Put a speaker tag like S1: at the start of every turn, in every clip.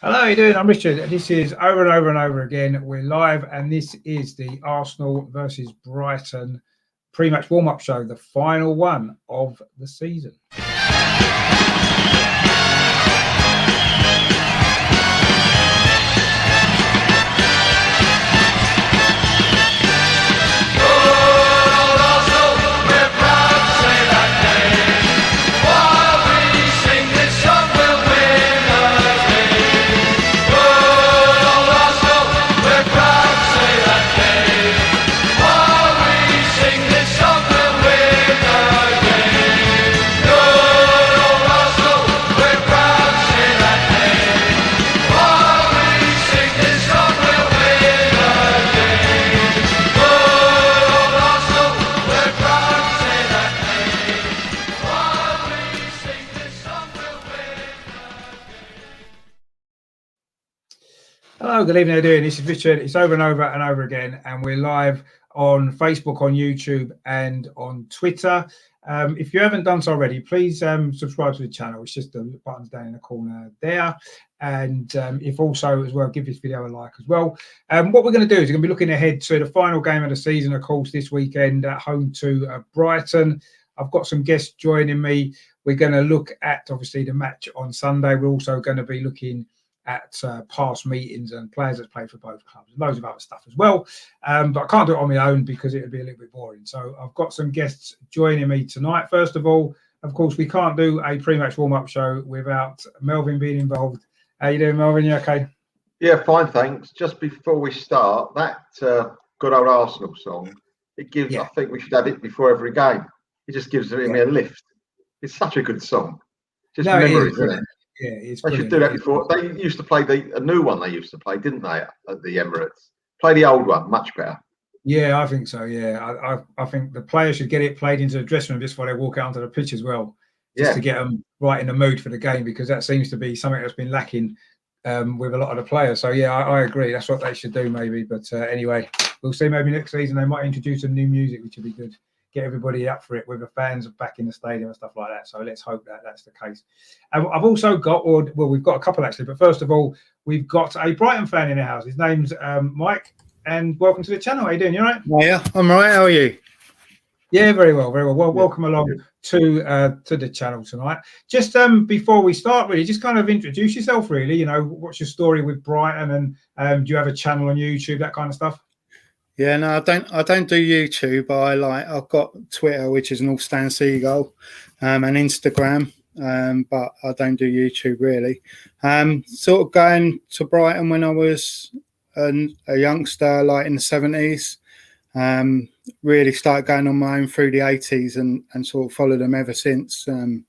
S1: Hello, how you doing? I'm Richard. This is over and over and over again. We're live, and this is the Arsenal versus Brighton pre-match warm-up show, the final one of the season. Hello, good evening. How are you doing? This is Richard. It's over and over and over again, and we're live on Facebook, on YouTube, and on Twitter. If you haven't done so already, please subscribe to the channel. It's just the buttons down in the corner there. And if also as well, give this video a like as well. What we're going to do is we're going to be looking ahead to the final game of the season, of course, this weekend at home to Brighton. I've got some guests joining me. We're going to look at, obviously, the match on Sunday. We're also going to be looking at past meetings and players that play for both clubs, and loads of other stuff as well. But I can't do it on my own because it would be a little bit boring. So I've got some guests joining me tonight. First of all, of course, we can't do a pre-match warm-up show without Melvin being involved. How you doing, Melvin? You okay?
S2: Yeah, fine, thanks. Just before we start, that good old Arsenal song, it gives. I think we should have it before every game. It just gives me a lift. It's such a good song. Just memories, isn't it?
S1: Yeah, it's
S2: they should do that before. They used to play a new one. They used to play, didn't they, at the Emirates? Play the old one, much better.
S1: Yeah, I think so. Yeah, I think the players should get it played into the dressing room just before they walk out onto the pitch as well, just to get them right in the mood for the game, because that seems to be something that's been lacking with a lot of the players. So yeah, I agree. That's what they should do, maybe. But anyway, we'll see. Maybe next season they might introduce some new music, which would be good. Get everybody up for it with the fans back in the stadium and stuff like that. So let's hope that that's the case. I've also got, we've got a couple actually, but first of all, we've got a Brighton fan in the house. His name's Mike, and welcome to the channel. How you doing? You all right?
S3: Yeah, I'm all right. How are you?
S1: Yeah, very well, very well. Well, welcome along to the channel tonight. Just before we start, really, just kind of introduce yourself, really. You know, what's your story with Brighton, and do you have a channel on YouTube, that kind of stuff?
S3: Yeah, no, I don't do YouTube. I've got Twitter, which is North Stand Seagull, and Instagram, but I don't do YouTube really. Sort of going to Brighton when I was a youngster, like in the 70s. Really started going on my own through the 80s and sort of followed them ever since. You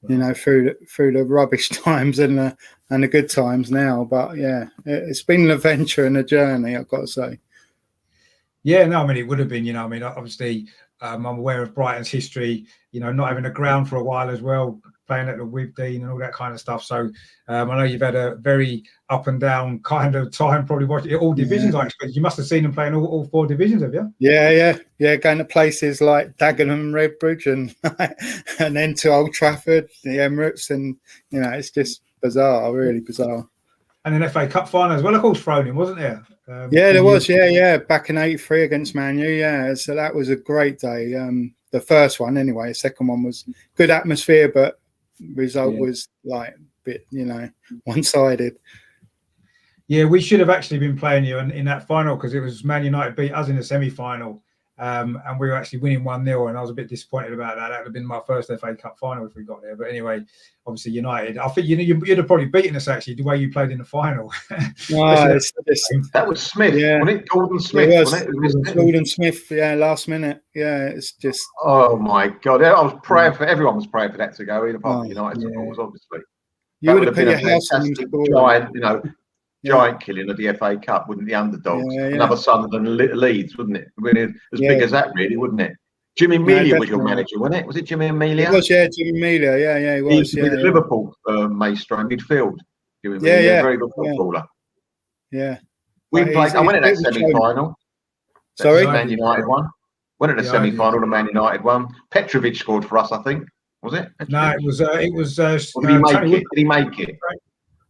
S3: know, through the rubbish times and the good times now. But yeah, it's been an adventure and a journey, I've got to say.
S1: Yeah, no, I mean, it would have been, you know, I mean, obviously, I'm aware of Brighton's history, you know, not having a ground for a while as well, playing at the Wigdean and all that kind of stuff. So I know you've had a very up and down kind of time, probably watching all divisions, I expect. You must have seen them playing all four divisions, have you?
S3: Yeah, going to places like Dagenham, Redbridge, and then to Old Trafford, the Emirates, and, you know, it's just bizarre, really bizarre.
S1: And an FA Cup final as well, of course, thrown in, wasn't there?
S3: Yeah, there was. Yeah, back in '83 against Man U. Yeah, so that was a great day. The first one, anyway. The second one was good atmosphere, but result was like a bit, you know, one-sided.
S1: Yeah, we should have actually been playing you in that final because it was Man United beat us in the semi-final. And we were actually winning 1-0, and I was a bit disappointed about that. That would have been my first FA Cup final if we got there. But anyway, obviously United. I think you'd have probably beaten us actually the way you played in the final.
S2: That was Smith, wasn't it? Gordon Smith, wasn't it?
S3: Gordon Smith, yeah, last minute. Yeah, it's just.
S2: Oh my God! I was praying for everyone was praying for that to go in, apart from United supporters, obviously.
S3: You would have put your house on
S2: giant, you know. Giant killing of the FA Cup, wouldn't the underdogs? Another Sunderland Leeds, wouldn't it? As big as that, really, wouldn't it? Jimmy Amelia was your manager, wasn't it? Was it Jimmy Amelia?
S3: It was, yeah, Jimmy Amelia. Yeah, he was.
S2: He used to be the Liverpool maestro in midfield. Very good footballer.
S3: Yeah.
S2: We played. I went in that semi-final.
S3: Sorry,
S2: Man United won. Went in the semi-final. The Man United won. Petrovic scored for us, I think. Was it?
S1: No, it was.
S2: Did he make it?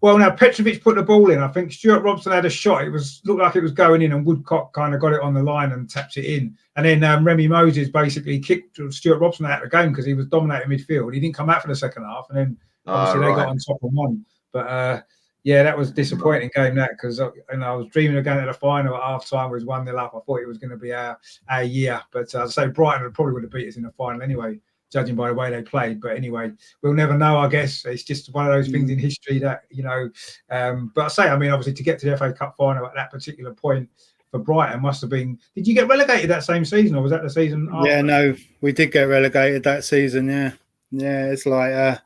S1: Well, now Petrovic put the ball in. I think Stuart Robson had a shot. It looked like it was going in, and Woodcock kind of got it on the line and tapped it in. And then Remy Moses basically kicked Stuart Robson out of the game because he was dominating midfield. He didn't come out for the second half, and then obviously they got on top and won. But yeah, that was a disappointing game, that, because I was dreaming of going to the final at half time. Was 1-0 up. I thought it was going to be our year. But as I say, Brighton probably would have beat us in the final anyway, judging by the way they played. But anyway, we'll never know, I guess. It's just one of those things in history that, but I say, I mean, obviously to get to the FA Cup final at that particular point for Brighton must have been... Did you get relegated that same season, or was that the season after?
S3: Yeah, no, we did get relegated that season, yeah. Yeah, it's like,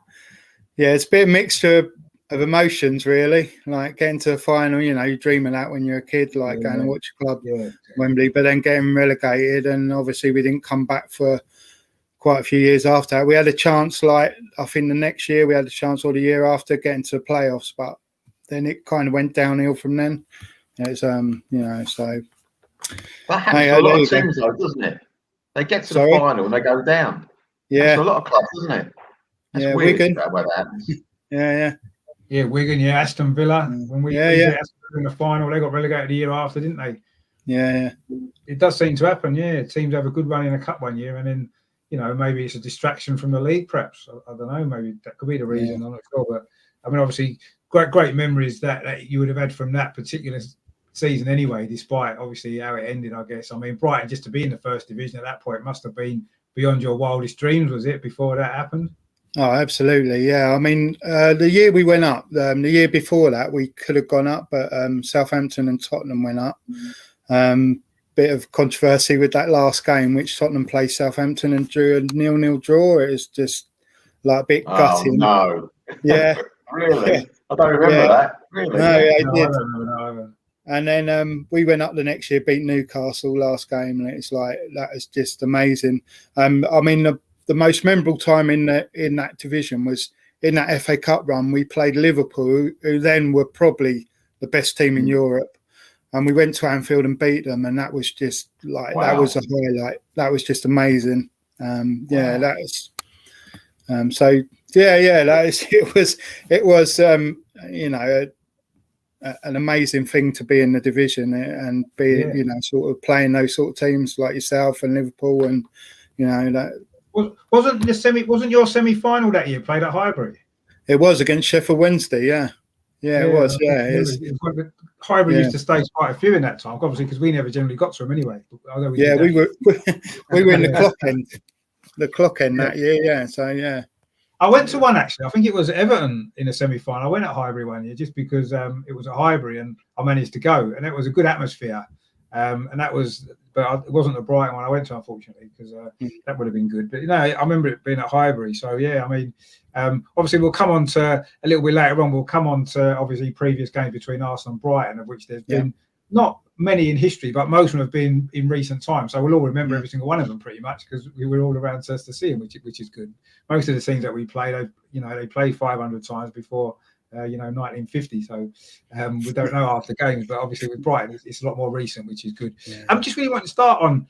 S3: it's a bit of mixture of emotions, really. Like getting to the final, you dream of that when you're a kid, like going and watch your club, Wembley, but then getting relegated, and obviously we didn't come back for quite a few years after that. We had a chance, like I think the next year we had a chance, or the year after, getting to the playoffs, but then it kind of went downhill from then. It's so
S2: that happens to a lot of teams, though, doesn't it? They get to the final and they go down.
S3: Yeah,
S2: a lot of clubs, isn't it? That's weird.
S3: Wigan.
S2: That happens.
S3: Yeah,
S1: Wigan, Aston Villa. When we beat Aston Villa in the final, they got relegated the year after, didn't they?
S3: Yeah.
S1: It does seem to happen. Yeah, teams have a good run in a cup one year, and then maybe it's a distraction from the league. Perhaps I don't know. Maybe that could be the reason. I'm not sure, but I mean, obviously, great memories that you would have had from that particular season anyway, despite obviously how it ended, I guess. I mean, Brighton, just to be in the first division at that point must have been beyond your wildest dreams, was it, before that happened?
S3: Oh, absolutely, yeah. I mean, the year we went up, the year before that, we could have gone up, but Southampton and Tottenham went up. Bit of controversy with that last game, which Tottenham played Southampton and drew a 0-0 draw. It was just like a bit gutting.
S2: No.
S3: Yeah.
S2: Really? Yeah. I don't remember that. Really?
S3: No, I did.
S1: I don't remember.
S3: And then we went up the next year, beat Newcastle last game, and it's like that is just amazing. I mean, the most memorable time in that division was in that FA Cup run. We played Liverpool, who then were probably the best team in Europe, and we went to Anfield and beat them, and that was just like that was a highlight. That was just amazing. That is. That is. It was. An amazing thing to be in the division and be, sort of playing those sort of teams like yourself and Liverpool, and that.
S1: Wasn't your semi-final that year played at Highbury?
S3: It was against Sheffield Wednesday. Yeah, it was. Yeah,
S1: Highbury used to stage quite a few in that time, obviously, because we never generally got to them anyway.
S3: We were in the clock end that year. Yeah, so yeah.
S1: I went to one, actually. I think it was Everton in a semi-final. I went at Highbury one year just because it was at Highbury and I managed to go, and it was a good atmosphere. But it wasn't the Brighton one I went to, unfortunately, because that would have been good. But I remember it being at Highbury. So yeah, I mean, obviously we'll come on to a little bit later on. We'll come on to obviously previous games between Arsenal and Brighton, of which there's been not many in history, but most of them have been in recent times. So we'll all remember every single one of them pretty much, because we were all around to see them, which is good. Most of the teams that we played, they played 500 times before 1950. So we don't know after games, but obviously with Brighton, it's a lot more recent, which is good.
S3: Yeah.
S1: I just really want to start on,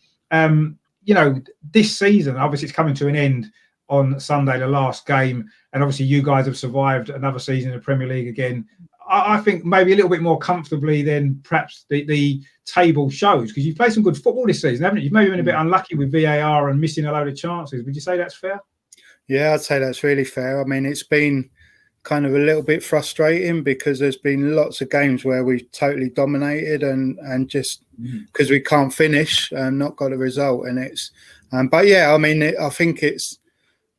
S1: this season. Obviously, it's coming to an end on Sunday, the last game, and obviously you guys have survived another season in the Premier League again. I think maybe a little bit more comfortably than perhaps the table shows, because you've played some good football this season, haven't you? You've maybe been a bit unlucky with VAR and missing a load of chances. Would you say that's fair?
S3: Yeah, I'd say that's really fair. I mean, it's been kind of a little bit frustrating because there's been lots of games where we've totally dominated and just because we can't finish and not got a result. And it's, but yeah, I mean, I think it's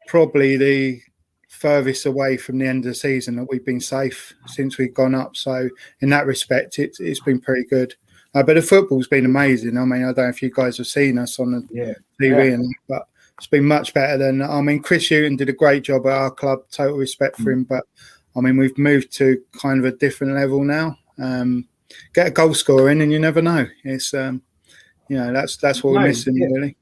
S3: probably the furthest away from the end of the season that we've been safe since we've gone up. So in that respect, it's been pretty good. But the football's been amazing. I mean, I don't know if you guys have seen us on the TV, but it's been much better than. I mean, Chris Hughton did a great job at our club. Total respect for him. But I mean, we've moved to kind of a different level now. Get a goal scoring, and you never know. It's that's what we're missing really.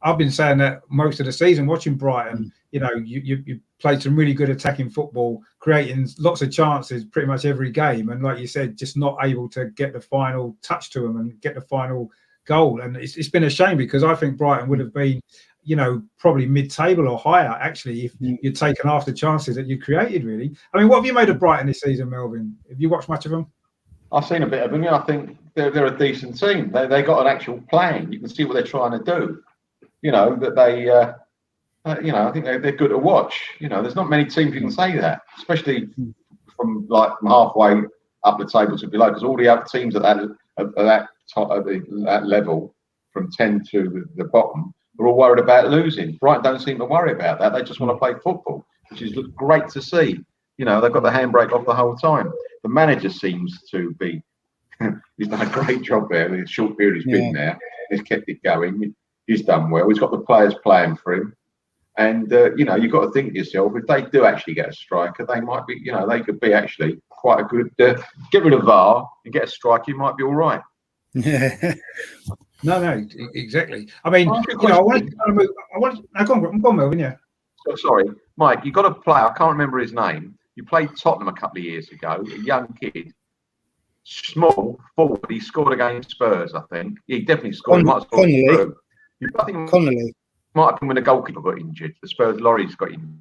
S1: I've been saying that most of the season watching Brighton. You played some really good attacking football, creating lots of chances pretty much every game, and like you said, just not able to get the final touch to them and get the final goal. And it's been a shame, because I think Brighton would have been, probably mid-table or higher, actually, if you'd taken half the chances that you created, really. I mean, what have you made of Brighton this season, Melvin? Have you watched much of them?
S2: I've seen a bit of them. I think they're a decent team. They got an actual plan. You can see what they're trying to do. That they, I think they're good to watch. There's not many teams you can say that, especially from halfway up the table to below, because all the other teams at that level, from 10 to the bottom, are all worried about losing. Brighton don't seem to worry about that. They just want to play football, which is great to see. They've got the handbrake off the whole time. The manager seems to be, he's done a great job there. In the short period he's been there, he's kept it going. He's done well. He's got the players playing for him. And, you've got to think to yourself, if they do actually get a striker, they might be, they could be actually quite a good, get rid of VAR and get a striker, you might be all right.
S3: Yeah.
S1: No, exactly. I mean, I wanted to kind of move. I'm going, Melvin, yeah.
S2: So, sorry, Mike, you've got a player, I can't remember his name. You played Tottenham a couple of years ago, a young kid, small forward. He scored against Spurs, I think. He definitely scored.
S3: Connolly.
S2: I think
S3: Connolly.
S2: Might have been when the goalkeeper got injured. The Spurs lorries got injured.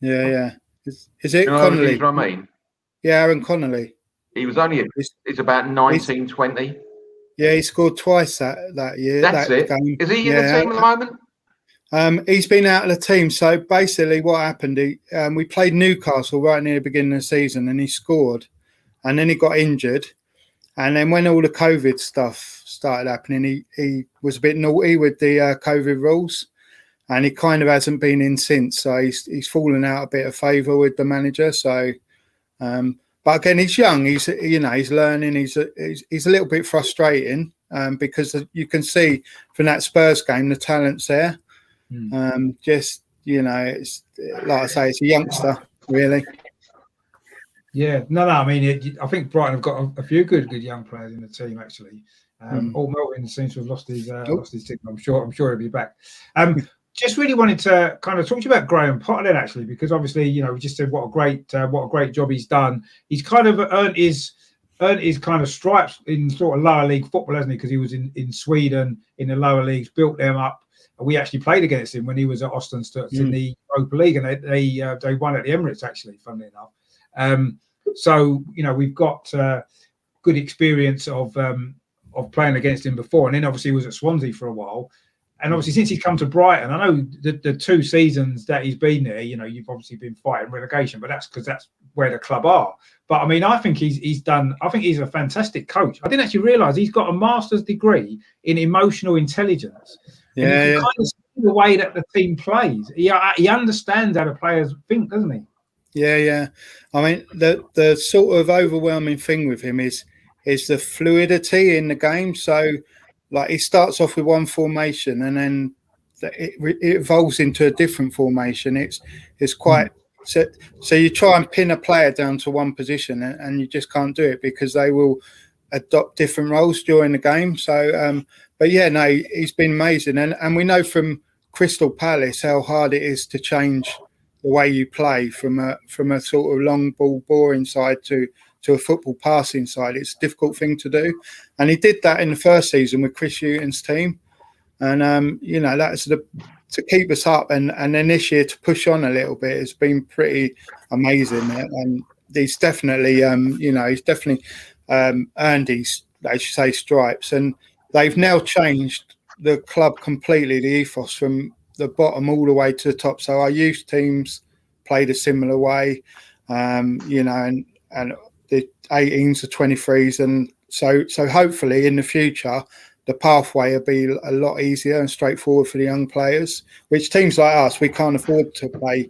S3: Yeah. Is it
S2: Connolly?
S3: You know what I mean? Yeah, Aaron Connolly.
S2: He was only, it's about 19, 20.
S3: Yeah, he scored twice that year.
S2: That's it. Game. Is he in the team at the moment?
S3: He's been out of the team. So basically what happened, we played Newcastle right near the beginning of the season and he scored. And then he got injured. And then when all the COVID stuff started happening, he was a bit naughty with the COVID rules. And he kind of hasn't been in since. So he's fallen out a bit of favour with the manager. So, but again, he's young. He's learning. He's a little bit frustrating because you can see from that Spurs game the talent's there. It's like I say, it's a youngster, really.
S1: Yeah, no. I mean, I think Brighton have got a few good young players in the team actually. Melvin seems to have lost his signal. I'm sure he'll be back. Just really wanted to kind of talk to you about Graham Potter then, actually, because obviously, we just said what a great job he's done. He's kind of earned his kind of stripes in sort of lower league football, hasn't he? Because he was in Sweden in the lower leagues, built them up. We actually played against him when he was at Austin in the Europa League, and they won at the Emirates, actually, funnily enough. So we've got good experience of playing against him before, and then obviously he was at Swansea for a while. And obviously, since he's come to Brighton, I know the 2 seasons that he's been there, you've obviously been fighting relegation, but that's because that's where the club are. But I mean, I think he's a fantastic coach. I didn't actually realise he's got a master's degree in emotional intelligence. Yeah, and you can kind of see the way that the team plays. He understands how the players think, doesn't he?
S3: Yeah. I mean, the sort of overwhelming thing with him is the fluidity in the game. So, like, he starts off with one formation and then it evolves into a different formation. It's quite so you try and pin a player down to one position and you just can't do it because they will adopt different roles during the game. So, but yeah, no, he's been amazing, and we know from Crystal Palace how hard it is to change the way you play from a sort of long ball boring side to a football passing side. It's a difficult thing to do, and he did that in the first season with Chris Hughton's team, and that's to keep us up, and then this year to push on a little bit. It's been pretty amazing, and he's definitely earned his, I should say, stripes, and they've now changed the club completely, the ethos from the bottom all the way to the top. So our youth teams played a similar way, and the 18s to 23s, and so hopefully in the future the pathway will be a lot easier and straightforward for the young players, which teams like us, we can't afford to pay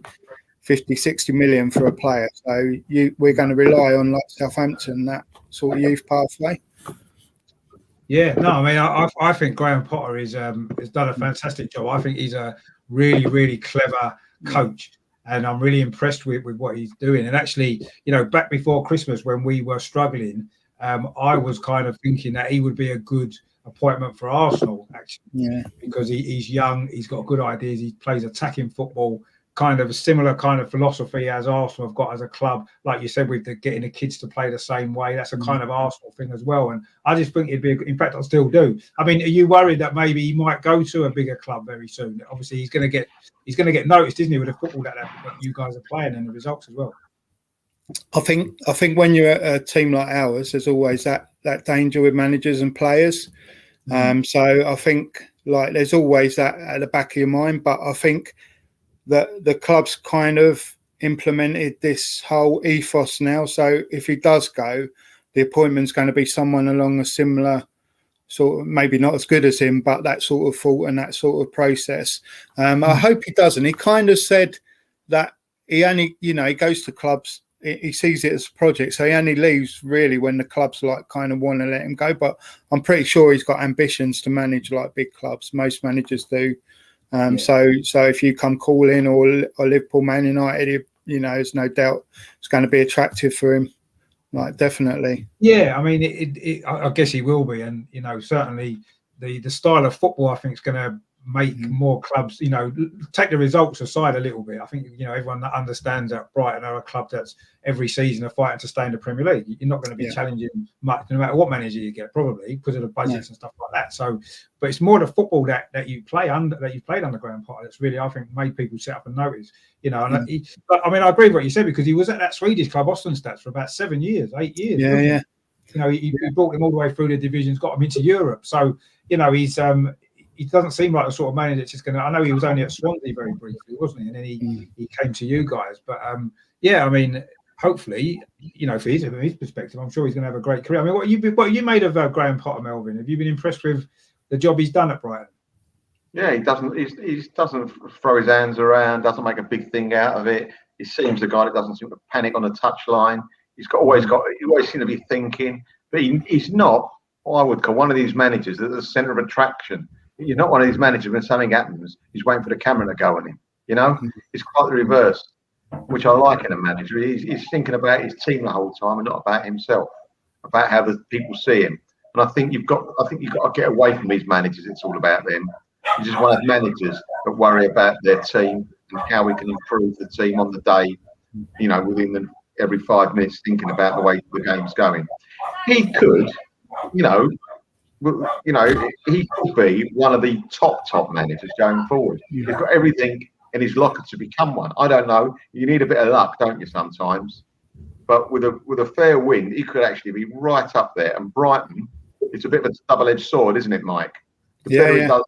S3: 50-60 million for a player, so we're going to rely on, like Southampton, that sort of youth pathway.
S1: Yeah, no, I mean, I think Graham Potter has done a fantastic job. I think he's a really, really clever coach, and I'm really impressed with what he's doing. And actually, back before Christmas when we were struggling, I was kind of thinking that he would be a good appointment for Arsenal, actually, because he's young, he's got good ideas, he plays attacking football, kind of a similar kind of philosophy as Arsenal have got as a club, like you said, with getting the kids to play the same way. That's a kind of Arsenal thing as well. And I just think it'd be, in fact, I still do. I mean, are you worried that maybe he might go to a bigger club very soon? Obviously, he's going to get noticed, isn't he, with the football that you guys are playing and the results as well.
S3: I think when you're at a team like ours, there's always that danger with managers and players. So I think like there's always that at the back of your mind. But I think that the club's kind of implemented this whole ethos now. So if he does go, the appointment's going to be someone along a similar sort of, maybe not as good as him, but that sort of thought and that sort of process. I hope he doesn't. He kind of said that he only, he goes to clubs. He sees it as a project, so he only leaves really when the clubs like kind of want to let him go. But I'm pretty sure he's got ambitions to manage like big clubs. Most managers do. So if you come calling or Liverpool, Man United, there's no doubt it's going to be attractive for him. Like definitely.
S1: Yeah, I mean, I guess he will be, and certainly the style of football I think is going to make more clubs, take the results aside a little bit. I think, everyone that understands that Brighton are a club that's every season are fighting to stay in the Premier League. You're not going to be challenging much, no matter what manager you get, probably because of the budgets and stuff like that. So, but it's more the football that you play under, that you've played under Graham Potter, that's really, I think, made people sit up and notice. But I mean, I agree with what you said, because he was at that Swedish club, Ostenstadt, for about 8 years.
S3: Yeah.
S1: He brought him all the way through the divisions, got him into Europe. So, he doesn't seem like the sort of manager that's just going to. I know he was only at Swansea very briefly, wasn't he? And then he came to you guys. But I mean, hopefully, from his perspective, I'm sure he's going to have a great career. I mean, what have you made of Graham Potter, Melvin? Have you been impressed with the job he's done at Brighton?
S2: Yeah, he doesn't. He doesn't throw his hands around. Doesn't make a big thing out of it. He seems a guy that doesn't seem to panic on the touchline. He always seems to be thinking. But he's not. I would call one of these managers that's the centre of attraction. You're not one of these managers when something happens, he's waiting for the camera to go on him. It's quite the reverse, which I like in a manager. He's thinking about his team the whole time and not about himself, about how the people see him. And I think you've got to get away from these managers. It's all about them. You just want to have managers that worry about their team and how we can improve the team on the day. Within every 5 minutes, thinking about the way the game's going. He could, he could be one of the top managers going forward. He's got everything in his locker to become one. I don't know. You need a bit of luck, don't you, sometimes? But with a fair wind, he could actually be right up there. And Brighton, it's a bit of a double-edged sword, isn't it, Mike? The better he does,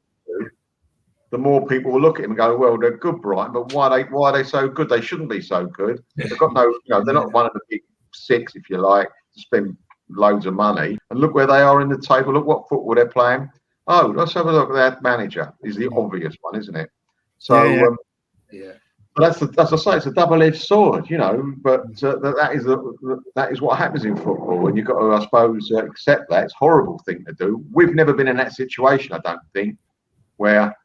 S2: the more people will look at him and go, "Well, they're good, Brighton, but why are they so good? They shouldn't be so good. They've got no, they're not one of the big six, if you like, to spend loads of money, and look where they are in the table. Look what football they're playing. Oh, let's have a look at that manager. Is the obvious one, isn't it? So but that's I say, it's a double-edged sword, But that is what happens in football, and you've got to, I suppose, accept that. It's a horrible thing to do. We've never been in that situation, I don't think, where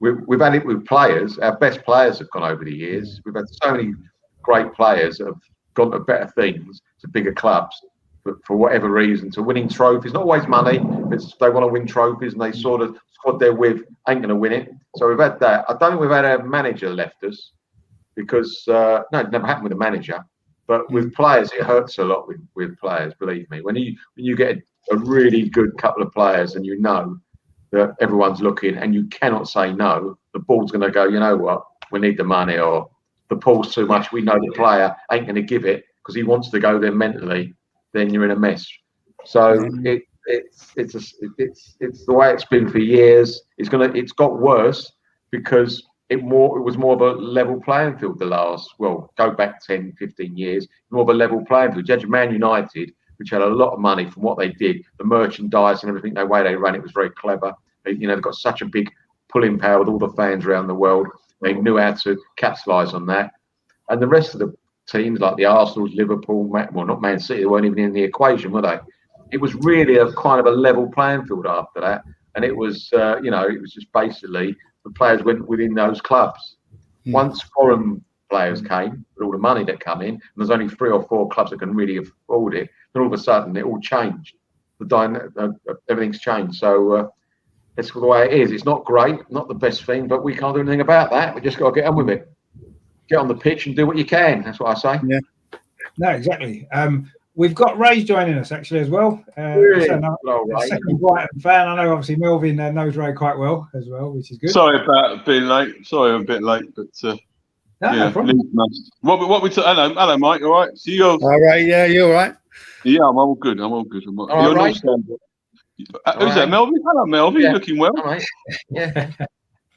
S2: we've had it with players. Our best players have gone over the years. We've had so many great players that have gone to better things, to bigger clubs. For whatever reason, to winning trophies, not always money, but they want to win trophies, and they sort of squad they're with ain't going to win it. So we've had that. I don't think we've had a manager left us, because no, it never happened with a manager. But with players, it hurts a lot with players. Believe me, when you get a really good couple of players, and that everyone's looking, and you cannot say no, the ball's going to go. You know what? We need the money, or the pool's too much. We know the player ain't going to give it because he wants to go there mentally. Then you're in a mess. So it's the way it's been for years. It's got worse because it was more of a level playing field go back 10, 15 years, more of a level playing field. Judge Man United, which had a lot of money from what they did, the merchandise and everything, the way they ran it was very clever. They've got such a big pulling power with all the fans around the world. They knew how to capitalise on that. And the rest of the teams like the Arsenal, Liverpool, not Man City, they weren't even in the equation, were they? It was really a kind of a level playing field after that, and it was, it was just basically the players went within those clubs. Once foreign players came with all the money that come in, and there's only 3 or 4 clubs that can really afford it, then all of a sudden it all changed. Everything's changed. So that's the way it is. It's not great, not the best thing, but we can't do anything about that. We just got to get on with it. get on the pitch and do what you can. That's what I say.
S3: Yeah.
S1: No, exactly. We've got Ray joining us actually as well.
S2: Really?
S1: A second Brighton fan. I know obviously Melvin knows Ray quite well as well, which is good.
S4: Sorry about being late. Sorry, I'm a bit late, but
S1: no problem.
S4: What we hello, Mike. All right. See you.
S3: All right. Yeah, you all right?
S4: Yeah, I'm all good. All
S2: right.
S4: Who's that, Melvin? Hello, Melvin.
S2: Yeah.
S4: You're looking well.
S2: All right. Yeah.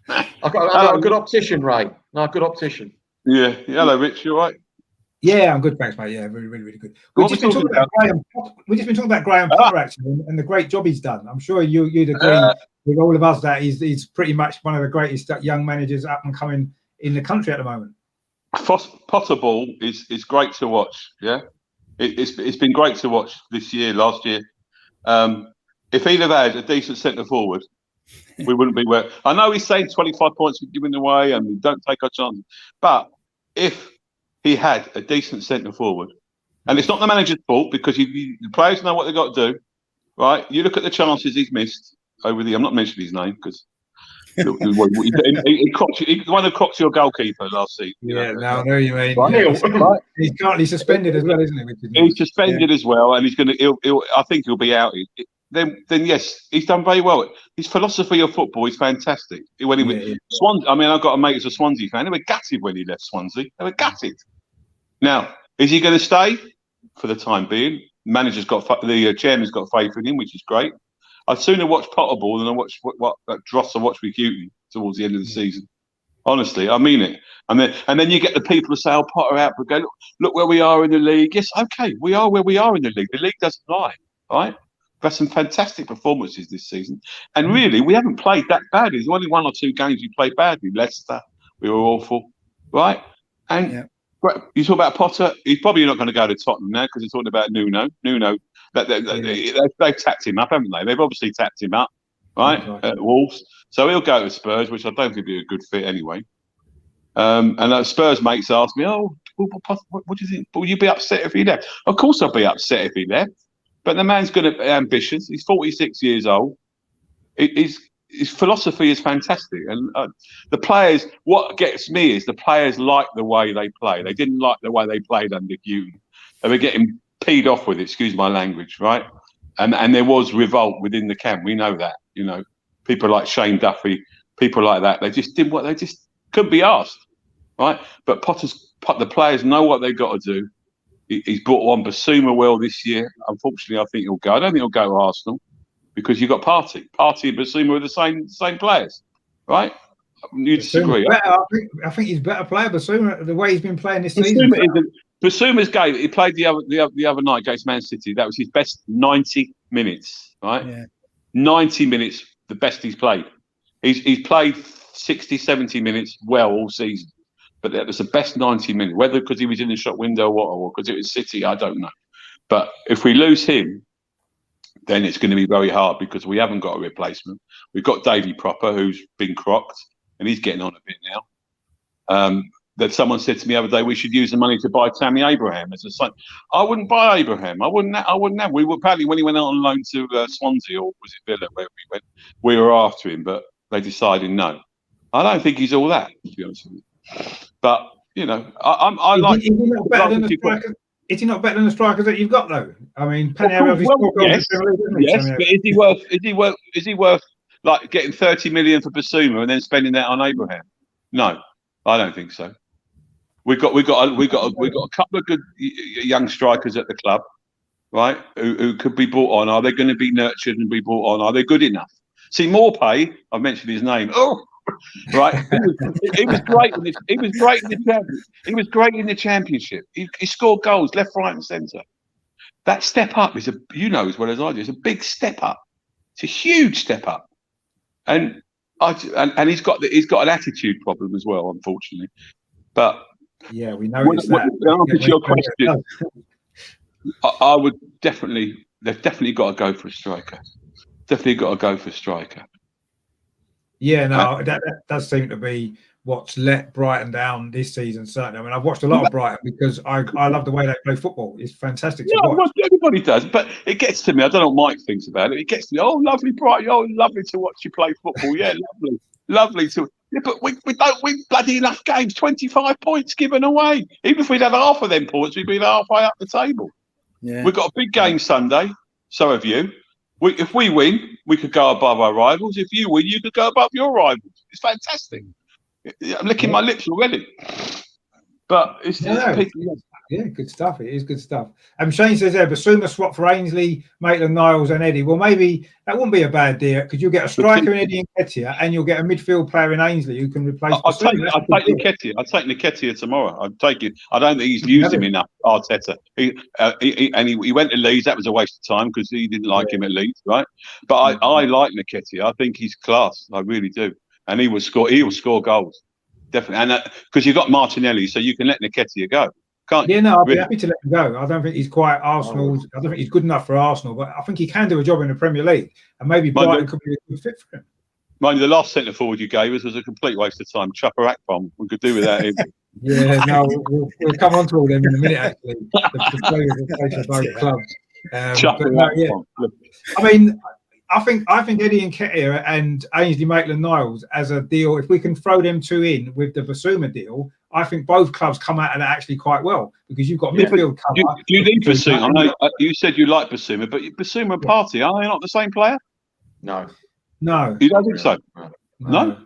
S2: I've got a good optician, Ray. No, a good optician.
S4: Yeah. Hello, Rich. You all right?
S1: Yeah, I'm good, thanks, mate. Yeah, really, really, really good. We've just been talking about Graham Potter actually, and the great job he's done. I'm sure you'd agree with all of us that he's pretty much one of the greatest young managers up and coming in the country at the moment.
S4: Potter ball is great to watch. Yeah, it's been great to watch this year, last year. If he'd have had a decent centre forward, we wouldn't be where. I know he's saying 25 points we're giving away and we don't take our chances, but if he had a decent centre forward, and it's not the manager's fault because the players know what they've got to do, right? You look at the chances he's missed over the. I'm not mentioning his name because he one who crocked your goalkeeper last season.
S1: Yeah, no, I know you mean.
S4: Right?
S1: He's currently suspended as well, isn't he?
S4: He's suspended as well, and he's going to. I think he'll be out. Then yes, he's done very well. His philosophy of football is fantastic. When he Swansea, I mean, I've got a mate who's a Swansea fan. They were gutted when he left Swansea. They were gutted. Now, is he going to stay for the time being? The chairman's got faith in him, which is great. I'd sooner watch Potterball than I watch what Dross I watched with Houghton towards the end of the season. Honestly, I mean it. And then you get the people who say, "Oh, Potter out," but go look where we are in the league. Yes, okay, we are where we are in the league. The league doesn't lie, right? We've had some fantastic performances this season, and really, we haven't played that badly. There's only one or two games we played badly. Leicester, we were awful, right? And you talk about Potter. He's probably not going to go to Tottenham now because he's talking about Nuno. They've tapped him up, haven't they? They've obviously tapped him up, right? At Wolves, so he'll go to Spurs, which I don't think would be a good fit anyway. And Spurs mates asked me, "Oh, what do you think? Will you be upset if he left?" Of course, I'll be upset if he left. But the man's got ambitions. He's 46 years old. His philosophy is fantastic. And the players, what gets me is the players like the way they play. They didn't like the way they played under Houghton. They were getting peed off with it, excuse my language, right? And there was revolt within the camp. We know that, people like Shane Duffy, people like that. They just did they just couldn't be asked, right? But the players know what they've got to do. He's brought on Basuma well this year. Unfortunately, I think he'll go. I don't think he'll go to Arsenal because you've got Partey. Partey and Basuma are the same players, right? You disagree?
S1: I think he's a better player, Basuma, the way he's been playing this season.
S4: Basuma's game, he played the other night against Man City. That was his best 90 minutes, right? Yeah. 90 minutes, the best he's played. He's played 60, 70 minutes well all season. But that was the best 90 minutes, whether because he was in the shop window or because it was City, I don't know. But if we lose him, then it's going to be very hard because we haven't got a replacement. We've got Davy Proper, who's been crocked, and he's getting on a bit now. That someone said to me the other day, we should use the money to buy Tammy Abraham as a son. I wouldn't buy Abraham. I wouldn't have. We were apparently when he went out on loan to Swansea, or was it Villa, wherever he went, we were after him, but they decided no. I don't think he's all that, to be honest with you. But I like. Is he not better than
S1: the strikers that you've got, though? I mean,
S4: yes, but is he worth like getting 30 million for Basuma and then spending that on Abraham? No, I don't think so. We've got a couple of good young strikers at the club, right? Who could be brought on. Are they going to be nurtured and be brought on? Are they good enough? See, Morpay, I've mentioned his name. Oh. Right, he was great. He was great in the championship. He was great in the championship. He scored goals left, right, and centre. That step up is as well as I do. It's a big step up. It's a huge step up, and he's got an attitude problem as well, unfortunately. But
S1: yeah, we know that.
S4: To your question, I would definitely. They've definitely got to go for a striker. Definitely got to go for a striker.
S1: Yeah, no, that does seem to be what's let Brighton down this season, certainly. I mean, I've watched a lot of Brighton because I love the way they play football. It's fantastic to watch.
S4: Well, everybody does, but it gets to me. I don't know what Mike thinks about it. It gets to me, oh, lovely Brighton. Oh, lovely to watch you play football. Yeah, lovely to. Yeah, but we don't win bloody enough games. 25 points given away. Even if we'd had half of them points, we'd be halfway up the table.
S3: Yeah.
S4: We've got a big game Sunday. So have you. If we win, we could go above our rivals. If you win, you could go above your rivals. It's fantastic. I'm licking my lips already. But it's people.
S1: Yeah, good stuff. It is good stuff. Shane says there, Basuma swap for Ainsley, Maitland-Niles and Eddie. Well, maybe that wouldn't be a bad deal because you'll get a striker in Eddie Nketiah and you'll get a midfield player in Ainsley who can replace Basuma.
S4: I'd take Nketiah. I'd take Nketiah tomorrow. I'd take it. I don't think he's used him enough, Arteta. He went to Leeds. That was a waste of time because he didn't like him at Leeds, right? But I like Nketiah. I think he's class. I really do. And he will score goals. Definitely. And because you've got Martinelli, so you can let Nketiah go.
S1: Yeah, no, I'd be happy to let him go. I don't think he's quite Arsenal. I don't think he's good enough for Arsenal, but I think he can do a job in the Premier League, and maybe Brighton could be a good fit for him.
S4: Mind you, the last centre forward you gave us was a complete waste of time. Chopper Akpom. We could do without him.
S1: Yeah, no, we'll come on to all them in a minute. Actually, the players that play for both clubs.
S4: Chopper Akpom.
S1: I mean, I think Eddie Nketiah and Ainsley Maitland-Niles as a deal. If we can throw them two in with the Basuma deal, I think both clubs come out and actually quite well because you've got midfield cover.
S4: Do you need Basuma? I know you said you like Basuma, but Basuma and Partey, are they not the same player?
S2: No.
S4: You don't think so? No?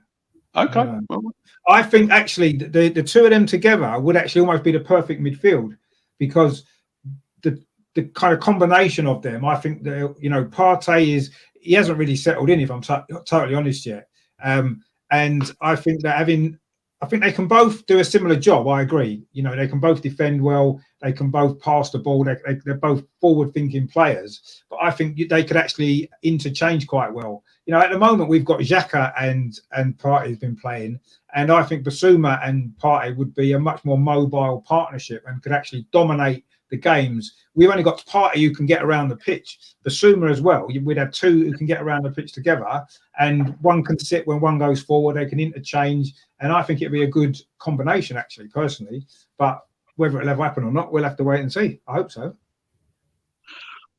S4: Okay.
S1: No. Well, I think actually the two of them together would actually almost be the perfect midfield because the kind of combination of them, I think that, Partey he hasn't really settled in, if I'm totally honest yet. And I think that I think they can both do a similar job. I agree. They can both defend well. They can both pass the ball. They're both forward-thinking players. But I think they could actually interchange quite well. At the moment, we've got Xhaka and Partey has been playing. And I think Basuma and Partey would be a much more mobile partnership and could actually dominate the games. We've only got Partey who can get around the pitch. Basuma as well. We'd have two who can get around the pitch together, and one can sit when one goes forward. They can interchange, and I think it'd be a good combination, actually, personally. But whether it'll ever happen or not, we'll have to wait and see. I hope so.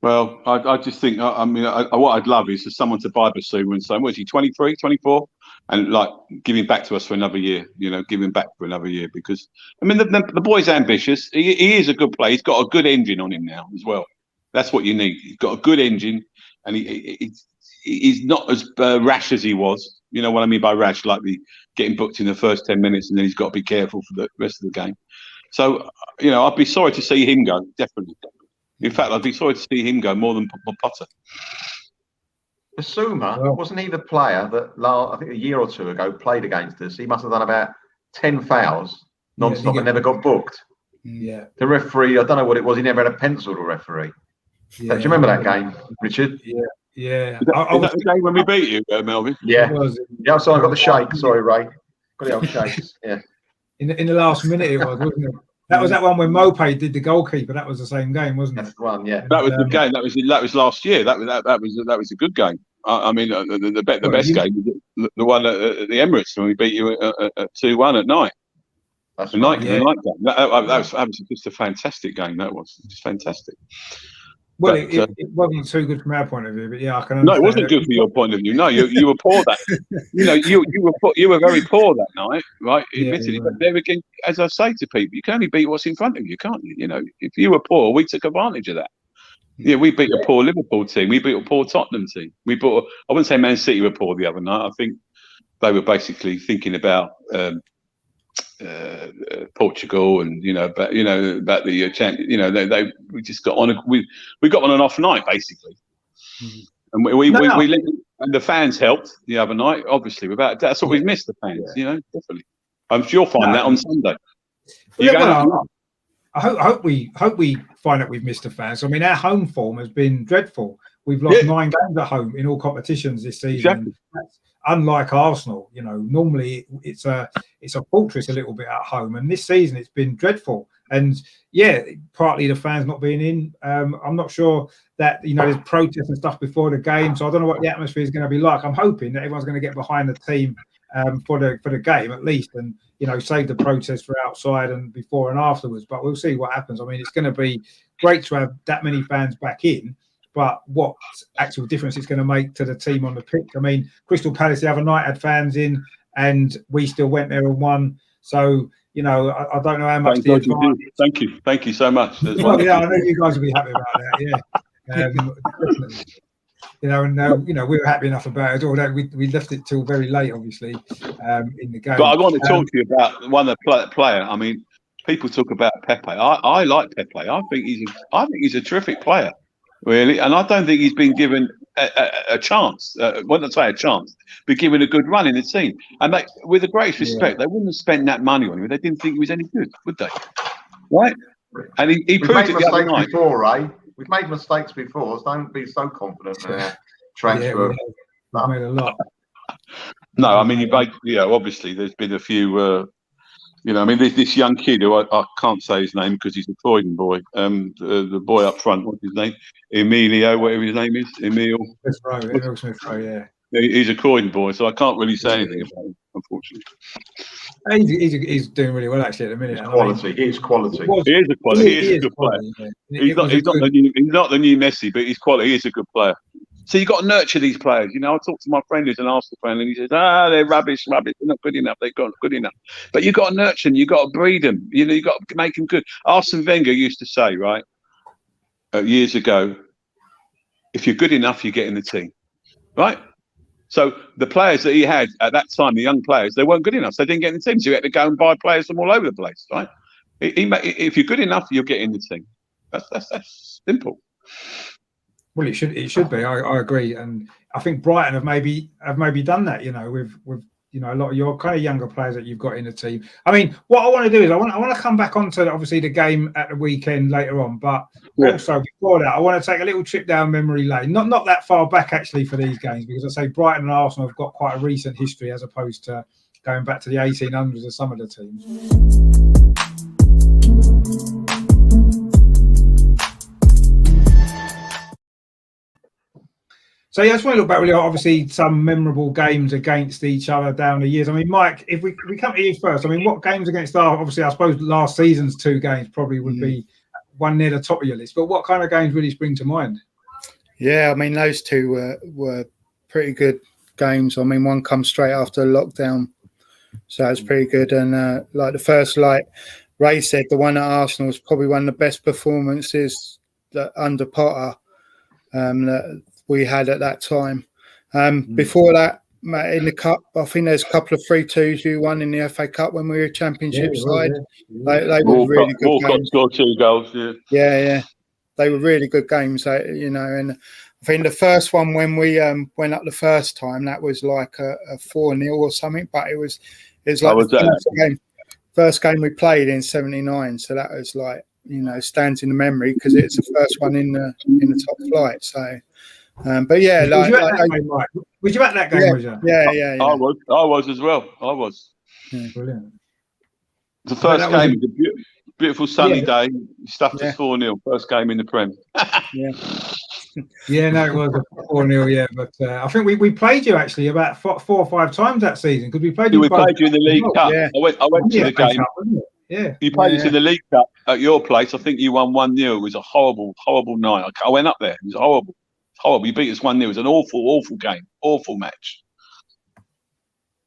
S4: Well, I just think, what I'd love is for someone to buy Basuma and say, what is he, 23, 24? And like give him back to us for another year, give him back for another year because, the boy's ambitious. He is a good player. He's got a good engine on him now as well. That's what you need. He's got a good engine and he's not as rash as he was. You know what I mean by rash, like getting booked in the first 10 minutes and then he's got to be careful for the rest of the game. So, I'd be sorry to see him go, definitely. In fact, I'd be sorry to see him go more than Potter.
S2: Basuma, wasn't he the player that I think a year or two ago played against us? He must have done about 10 fouls non-stop and never got booked.
S1: Yeah.
S2: The referee, I don't know what it was, he never had a pencil to referee. Yeah. Do you remember that game, Richard?
S1: Yeah.
S4: Is that the game when we beat you, Melvin?
S2: Yeah. So I got the shake. Sorry, Ray. Got the old shakes. Yeah.
S1: In the last minute it was, wasn't it? That was that one when Mopé did the goalkeeper. That was the same game, wasn't it?
S2: That's the one, yeah.
S4: That was the game. That was last year. That was a good game. The best game, the one at the Emirates when we beat you at 2-1 at night.
S2: That's
S4: the night game. That was just a fantastic game. That was just fantastic.
S1: Well, it wasn't too good from our point of view, but yeah, I can understand.
S4: No, it wasn't good from your point of view. No, you were poor that. You were very poor that night, right? Admittedly, but there again, as I say to people, you can only beat what's in front of you, can't you? If you were poor, we took advantage of that. Yeah, we beat a poor Liverpool team. We beat a poor Tottenham team. I wouldn't say Man City were poor the other night. I think they were basically thinking about Portugal and about the champion. We just got on. We got on an off night basically, and and the fans helped the other night. Obviously, that's what we've missed. The fans, definitely. I'm sure you'll find that on Sunday.
S1: I hope we find out we've missed the fans. I mean, our home form has been dreadful. We've lost 9 games at home in all competitions this season.
S4: Exactly.
S1: That's unlike Arsenal. Normally it's a fortress a little bit at home, and this season it's been dreadful. And partly the fans not being in. I'm not sure that there's protests and stuff before the game, so I don't know what the atmosphere is going to be like. I'm hoping that everyone's going to get behind the team for the game at least, and save the protest for outside and before and afterwards. But we'll see what happens. I mean, it's going to be great to have that many fans back in, but what actual difference it's going to make to the team on the pitch? I mean, Crystal Palace the other night had fans in, and we still went there and won. So, you know, I don't know how much
S4: Thank
S1: the
S4: God you
S1: advantage.
S4: did. Thank you so much.
S1: Well, yeah, I know you guys will be happy about that. Yeah, definitely. You know, and you know, we were happy enough about it, although we left it till very late, obviously, in the game.
S4: But I want to talk to you about one of the player. I mean, people talk about Pepe. I like Pepe. I think he's a terrific player, really, and I don't think he's been given a chance. When I say a chance, but given a good run in the team. And they, with the greatest respect, they wouldn't have spent that money on him if they didn't think he was any good, would they? Right? And he proved it the other night.
S2: Before, Ray. We've made mistakes before, so don't be so confident in our transfer.
S1: We've made a lot.
S4: No, I mean, obviously there's been a few, you know, I mean, this young kid who I can't say his name because he's a Croydon boy, the boy up front, what's his name? Emilio, whatever his name is, Emil
S1: Smith Rowe, yeah.
S4: He's a Croydon boy, so I can't really say anything about him, unfortunately.
S1: He's doing really well actually at the minute.
S2: He's quality.
S4: He is a quality. He is a good player. Yeah. He's not the new Messi, but he's quality. He is a good player. So you've got to nurture these players. You know, I talked to my friend who's an Arsenal fan, and he says, they're rubbish. They're not good enough. They're not good enough. But you've got to nurture them. You've got to breed them. You know, you've got to make them good. Arsene Wenger used to say, right, years ago, if you're good enough, you get in the team, right? So the players that he had at that time, the young players, they weren't good enough. So they didn't get in the team. So you had to go and buy players from all over the place, right? If you're good enough, you'll get in the team. That's simple.
S1: Well, it should be. I agree, and I think Brighton have maybe done that. You know, with you know a lot of your kind of younger players that you've got in the team. I mean, what I want to do is I want to come back onto obviously the game at the weekend later on, but also before that, I want to take a little trip down memory lane. Not that far back actually for these games, because I say Brighton and Arsenal have got quite a recent history as opposed to going back to the 1800s of some of the teams. So yeah, I just want to look back really, obviously some memorable games against each other down the years. I mean, Mike, if we come to you first, I mean, what games against obviously I suppose last season's 2 games probably would be one near the top of your list, but what kind of games really spring to mind?
S3: Yeah, I mean, those 2 were pretty good games. I mean, one comes straight after lockdown, so it's pretty good. And like the first, like Ray said, the one at Arsenal was probably one of the best performances that under Potter that we had at that time. Before that, in the cup, I think there's a couple of 3-2s you won in the FA Cup when we were Championship side. They were really good games.
S4: Walcott scored 2 goals.
S3: Yeah. They were really good games, you know. And I think the first one when we went up the first time, that was like a 4-0 or something. But it was like the first game we played in '79. So that was like, you know, stands in the memory because it's the first one in the top flight. So. But yeah,
S1: was you at that game?
S3: Yeah.
S4: I was as well. I was.
S3: Yeah.
S1: Brilliant.
S4: The first game was a beautiful sunny day. Stuffed us 4-0. First game in the Prem.
S1: Yeah, no, it was a 4-0. Yeah, but I think we played you actually about 4 or 5 times that season because we played you.
S4: We played you in the League Cup.
S3: Yeah.
S4: I went to the game.
S1: Yeah,
S4: you played us in the League Cup at your place. I think you won 1-0. It was a horrible night. I went up there. It was horrible. You beat us 1-0. It was an awful game, awful match.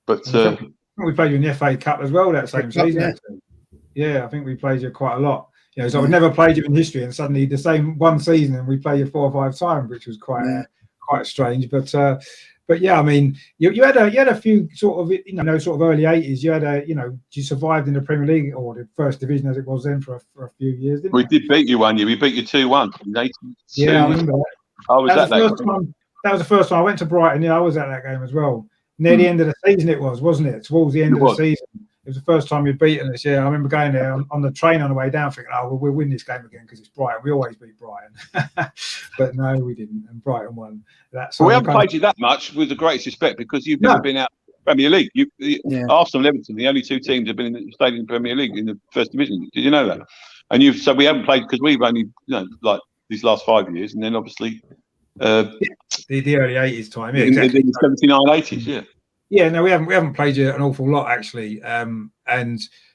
S4: But
S1: we played you in the FA Cup as well that same season. Yeah, I think we played you quite a lot. You know, so I've never played you in history, and suddenly the same one season, and we play you 4 or 5 times, which was quite strange. But yeah, I mean, you had a few sort of sort of early 80s. You had you survived in the Premier League or the First Division as it was then for a few years, didn't
S4: we?
S1: You?
S4: We did beat you 1 year. We beat you 2-1 in 82.
S1: Yeah, I remember that.
S4: I was at that
S1: game. That was the first time I went to Brighton. Yeah, I was at that game as well. Near the end of the season, it was, wasn't it? Towards the end of the season, it was the first time you'd beaten us. Yeah, I remember going there on the train on the way down, thinking, "Oh, we'll win this game again because it's Brighton. We always beat Brighton." But no, we didn't, and Brighton won.
S4: We haven't played you that much, with the greatest respect, because you've never been out Premier League. Arsenal and Everton, the only 2 teams have been stayed in the Premier League in the First Division. Did you know that? And so we haven't played because we've only like these last 5 years, and then obviously.
S1: The early 80s time,
S4: in the 79, 80s,
S1: yeah. No, we haven't played you an awful lot actually, and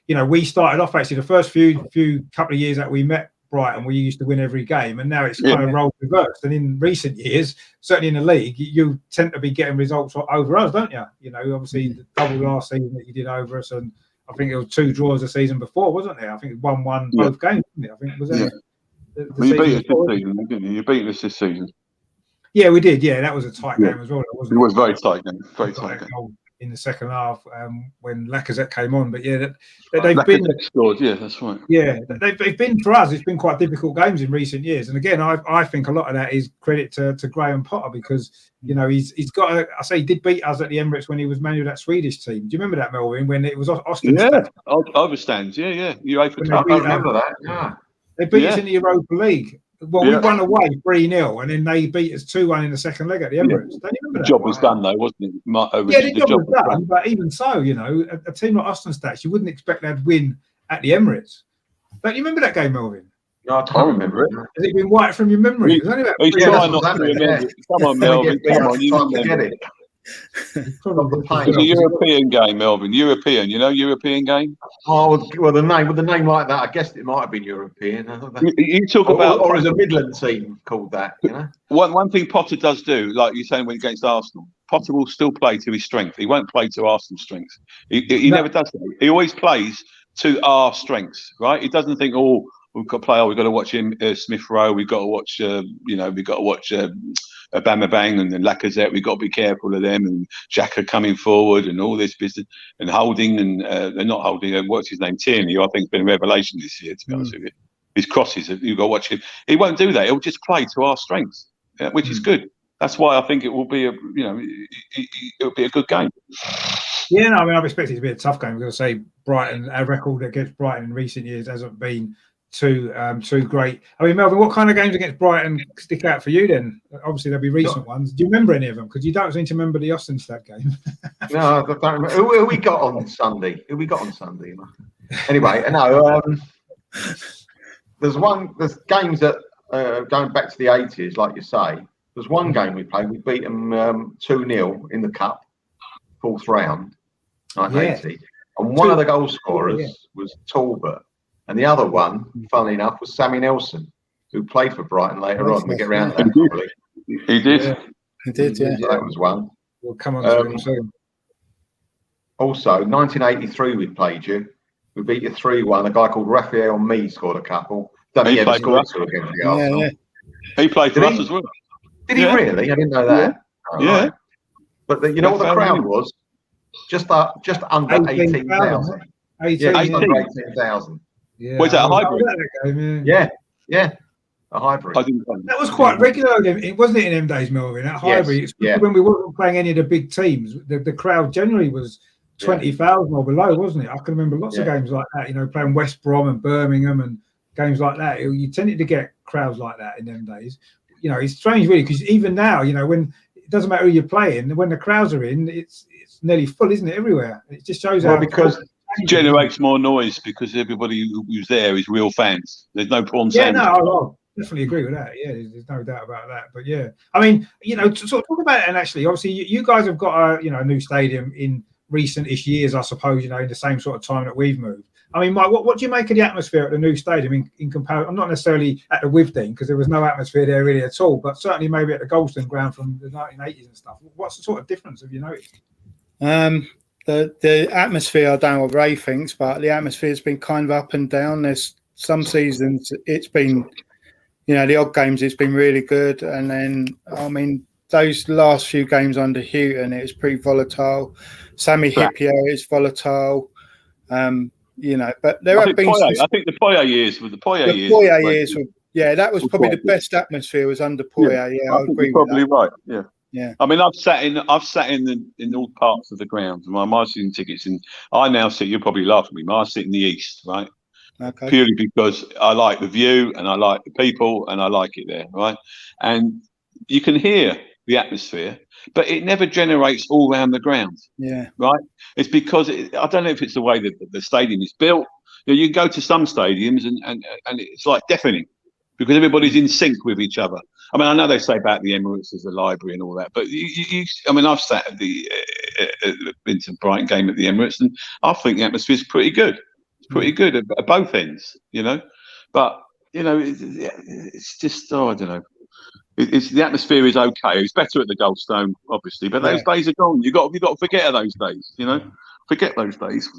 S1: we started off actually the first few couple of years that we met Brighton, we used to win every game, and now it's kind of rolled reversed. And in recent years, certainly in the league, you tend to be getting results over us, don't you? You know, obviously the double last season that you did over us, and I think it was 2 draws the season before, wasn't there? I think 1-1 both games, wasn't it? I think was it.
S4: Well, you beat us this season, didn't you? You beat us this season.
S1: Yeah, we did. Yeah, that was a tight game as well.
S4: It was very tight game. Very tight game.
S1: In the second half, when Lacazette came on, but yeah, they've been
S4: scored. Yeah, that's right.
S1: Yeah, they've been, for us, it's been quite difficult games in recent years. And again, I think a lot of that is credit to Graham Potter, because you know he's got. He did beat us at the Emirates when he was manager of that Swedish team. Do you remember that, Melvin? When it was Austin?
S4: Yeah, overstands. Yeah. UEFA Cup.
S2: I remember that. Yeah,
S1: they beat us in the Europa League. Well, we won away 3-0, and then they beat us 2-1 in the second leg at the Emirates.
S4: The job was done, though, wasn't it?
S1: The job was done. But even so, you know, a team like Austin Stats, you wouldn't expect they'd win at the Emirates. Don't you remember that game, Melvin?
S2: No, I don't remember it.
S1: Has it been wiped from your memory?
S4: Come on, Melvin. Come on, you remember it. It's a European game, Melvin. European, European game.
S2: Oh well, the name like that, I guessed it might have been European.
S4: You talk about,
S2: or as a Midland team called that, you know.
S4: One thing Potter does do, like you're saying, when against Arsenal, Potter will still play to his strength. He won't play to Arsenal's strengths. He never does that. He always plays to our strengths, right? He doesn't think, we've got to play. We've got to watch him, Smith Rowe. We've got to watch, we've got to watch Bang and then Lacazette. We've got to be careful of them, and Xhaka coming forward and all this business, and Holding and not Holding. What's his name? Tierney, who I think has been a revelation this year. To be honest with you, his crosses. You've got to watch him. He won't do that. He'll just play to our strengths, which is good. That's why I think it will be it'll be a good game.
S1: Yeah, no, I mean, I've expected it to be a tough game. We're going to say Brighton, our record against Brighton in recent years hasn't been too great. I mean, Melvin, what kind of games against Brighton stick out for you then? Obviously, there'll be recent ones. Do you remember any of them? Because you don't seem to remember the Austinstad game.
S2: No, I don't remember. Who we got on Sunday? Anyway, no. There's games that going back to the 80s, like you say. There's one game we played. We beat them 2-0 in the cup, 4th round, 1980. And one of the goal scorers was Talbot. And the other one, funnily enough, was Sammy Nelson, who played for Brighton later on. We get round to that probably.
S4: He did.
S1: Yeah.
S3: He did, yeah.
S2: So that was one.
S1: We'll come on to him soon.
S2: Also, 1983, we played you. We beat you 3-1. A guy called Raphael Me scored a couple. Don't think he ever scored two against the Arsenal.
S3: Yeah.
S4: He played for us as well.
S2: Did he really? I didn't know that.
S4: Yeah.
S2: Right. But you know what the crowd was? Just under 18,000.
S1: 18.
S2: Just under 18,000.
S1: Yeah.
S4: Was that a hybrid?
S2: Yeah. A hybrid.
S1: That was quite regular, wasn't it, in them days, Melvin? That hybrid.
S2: Yes.
S1: When we weren't playing any of the big teams, the crowd generally was 20,000 or below, wasn't it? I can remember lots of games like that, playing West Brom and Birmingham and games like that. You tended to get crowds like that in them days. It's strange, really, because even now, when it doesn't matter who you're playing, when the crowds are in, it's nearly full, isn't it, everywhere? It just shows how...
S2: because
S4: it generates more noise because everybody who's there is real fans. There's no prawn sandwich.
S1: Yeah, no, I definitely agree with that. Yeah, there's no doubt about that. But yeah, I mean, to sort of talk about it, and actually, obviously, you guys have got a new stadium in recent-ish years, I suppose. In the same sort of time that we've moved. I mean, Mike, what do you make of the atmosphere at the new stadium in comparison? I'm not necessarily at the Withdean because there was no atmosphere there really at all, but certainly maybe at the Goldstone ground from the 1980s and stuff. What's the sort of difference have you noticed?
S3: The atmosphere, I don't know what Ray thinks, but the atmosphere has been kind of up and down. There's some seasons it's been, the odd games it's been really good, and then I mean those last few games under Houghton it's pretty volatile. Sami Hyypiä is volatile. But there have been.
S4: I think the Poya years were
S3: that was probably the best atmosphere was under Poya. Yeah, I agree.
S4: You're probably right. Yeah.
S3: Yeah.
S4: I mean, I've sat in all parts of the ground. My season tickets, and I now sit. You'll probably laugh at me. I sit in the east, right?
S3: Okay.
S4: Purely because I like the view and I like the people and I like it there, right? And you can hear the atmosphere, but it never generates all around the ground.
S3: Yeah.
S4: Right. It's because I don't know if it's the way that the stadium is built. You can go to some stadiums and it's like deafening because everybody's in sync with each other. I mean, I know they say about the Emirates as a library and all that, but I've sat at the Vincent Brighton game at the Emirates, and I think the atmosphere is pretty good. It's pretty good at both ends, But you know, it's just, I don't know. It's the atmosphere is okay. It's better at the Goldstone, obviously, but those days are gone. You got to forget of those days. You know, forget those days.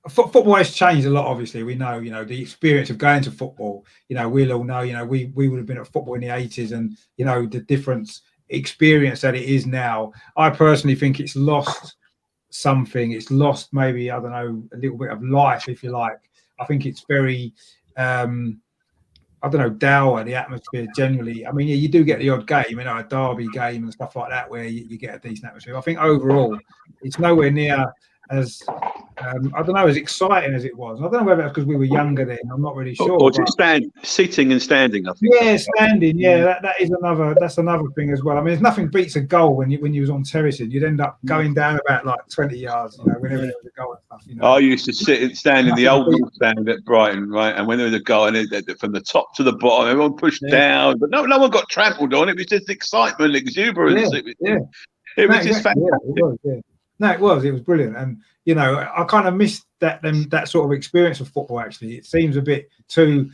S1: Football has changed a lot. Obviously, we know. You know, the experience of going to football. You know, we'll all know. You know, we would have been at football in the 80s, and you know the difference experience that it is now. I personally think it's lost something. It's lost maybe, I don't know, a little bit of life, if you like. I think it's very. I don't know, dour, the atmosphere generally. I mean, you do get the odd game, you know, a derby game and stuff like that where you get a decent atmosphere. I think overall, it's nowhere near as, I don't know, as exciting as it was. I don't know whether that's because we were younger then. I'm not really sure.
S4: Or just sitting and standing, I think.
S1: Yeah, standing. Yeah, that's another thing as well. I mean, nothing beats a goal when you was on terracing. You'd end up going down about like 20 yards, you know, whenever there was a goal and stuff. You know,
S4: I used to sit and stand in the old North Stand at Brighton, right? And when there was a goal, and from the top to the bottom, everyone pushed down, but no one got trampled on. It was just excitement, exuberance. It was just fantastic.
S1: No, it was brilliant, and you know, I kind of missed that sort of experience of football. Actually, it seems a bit too.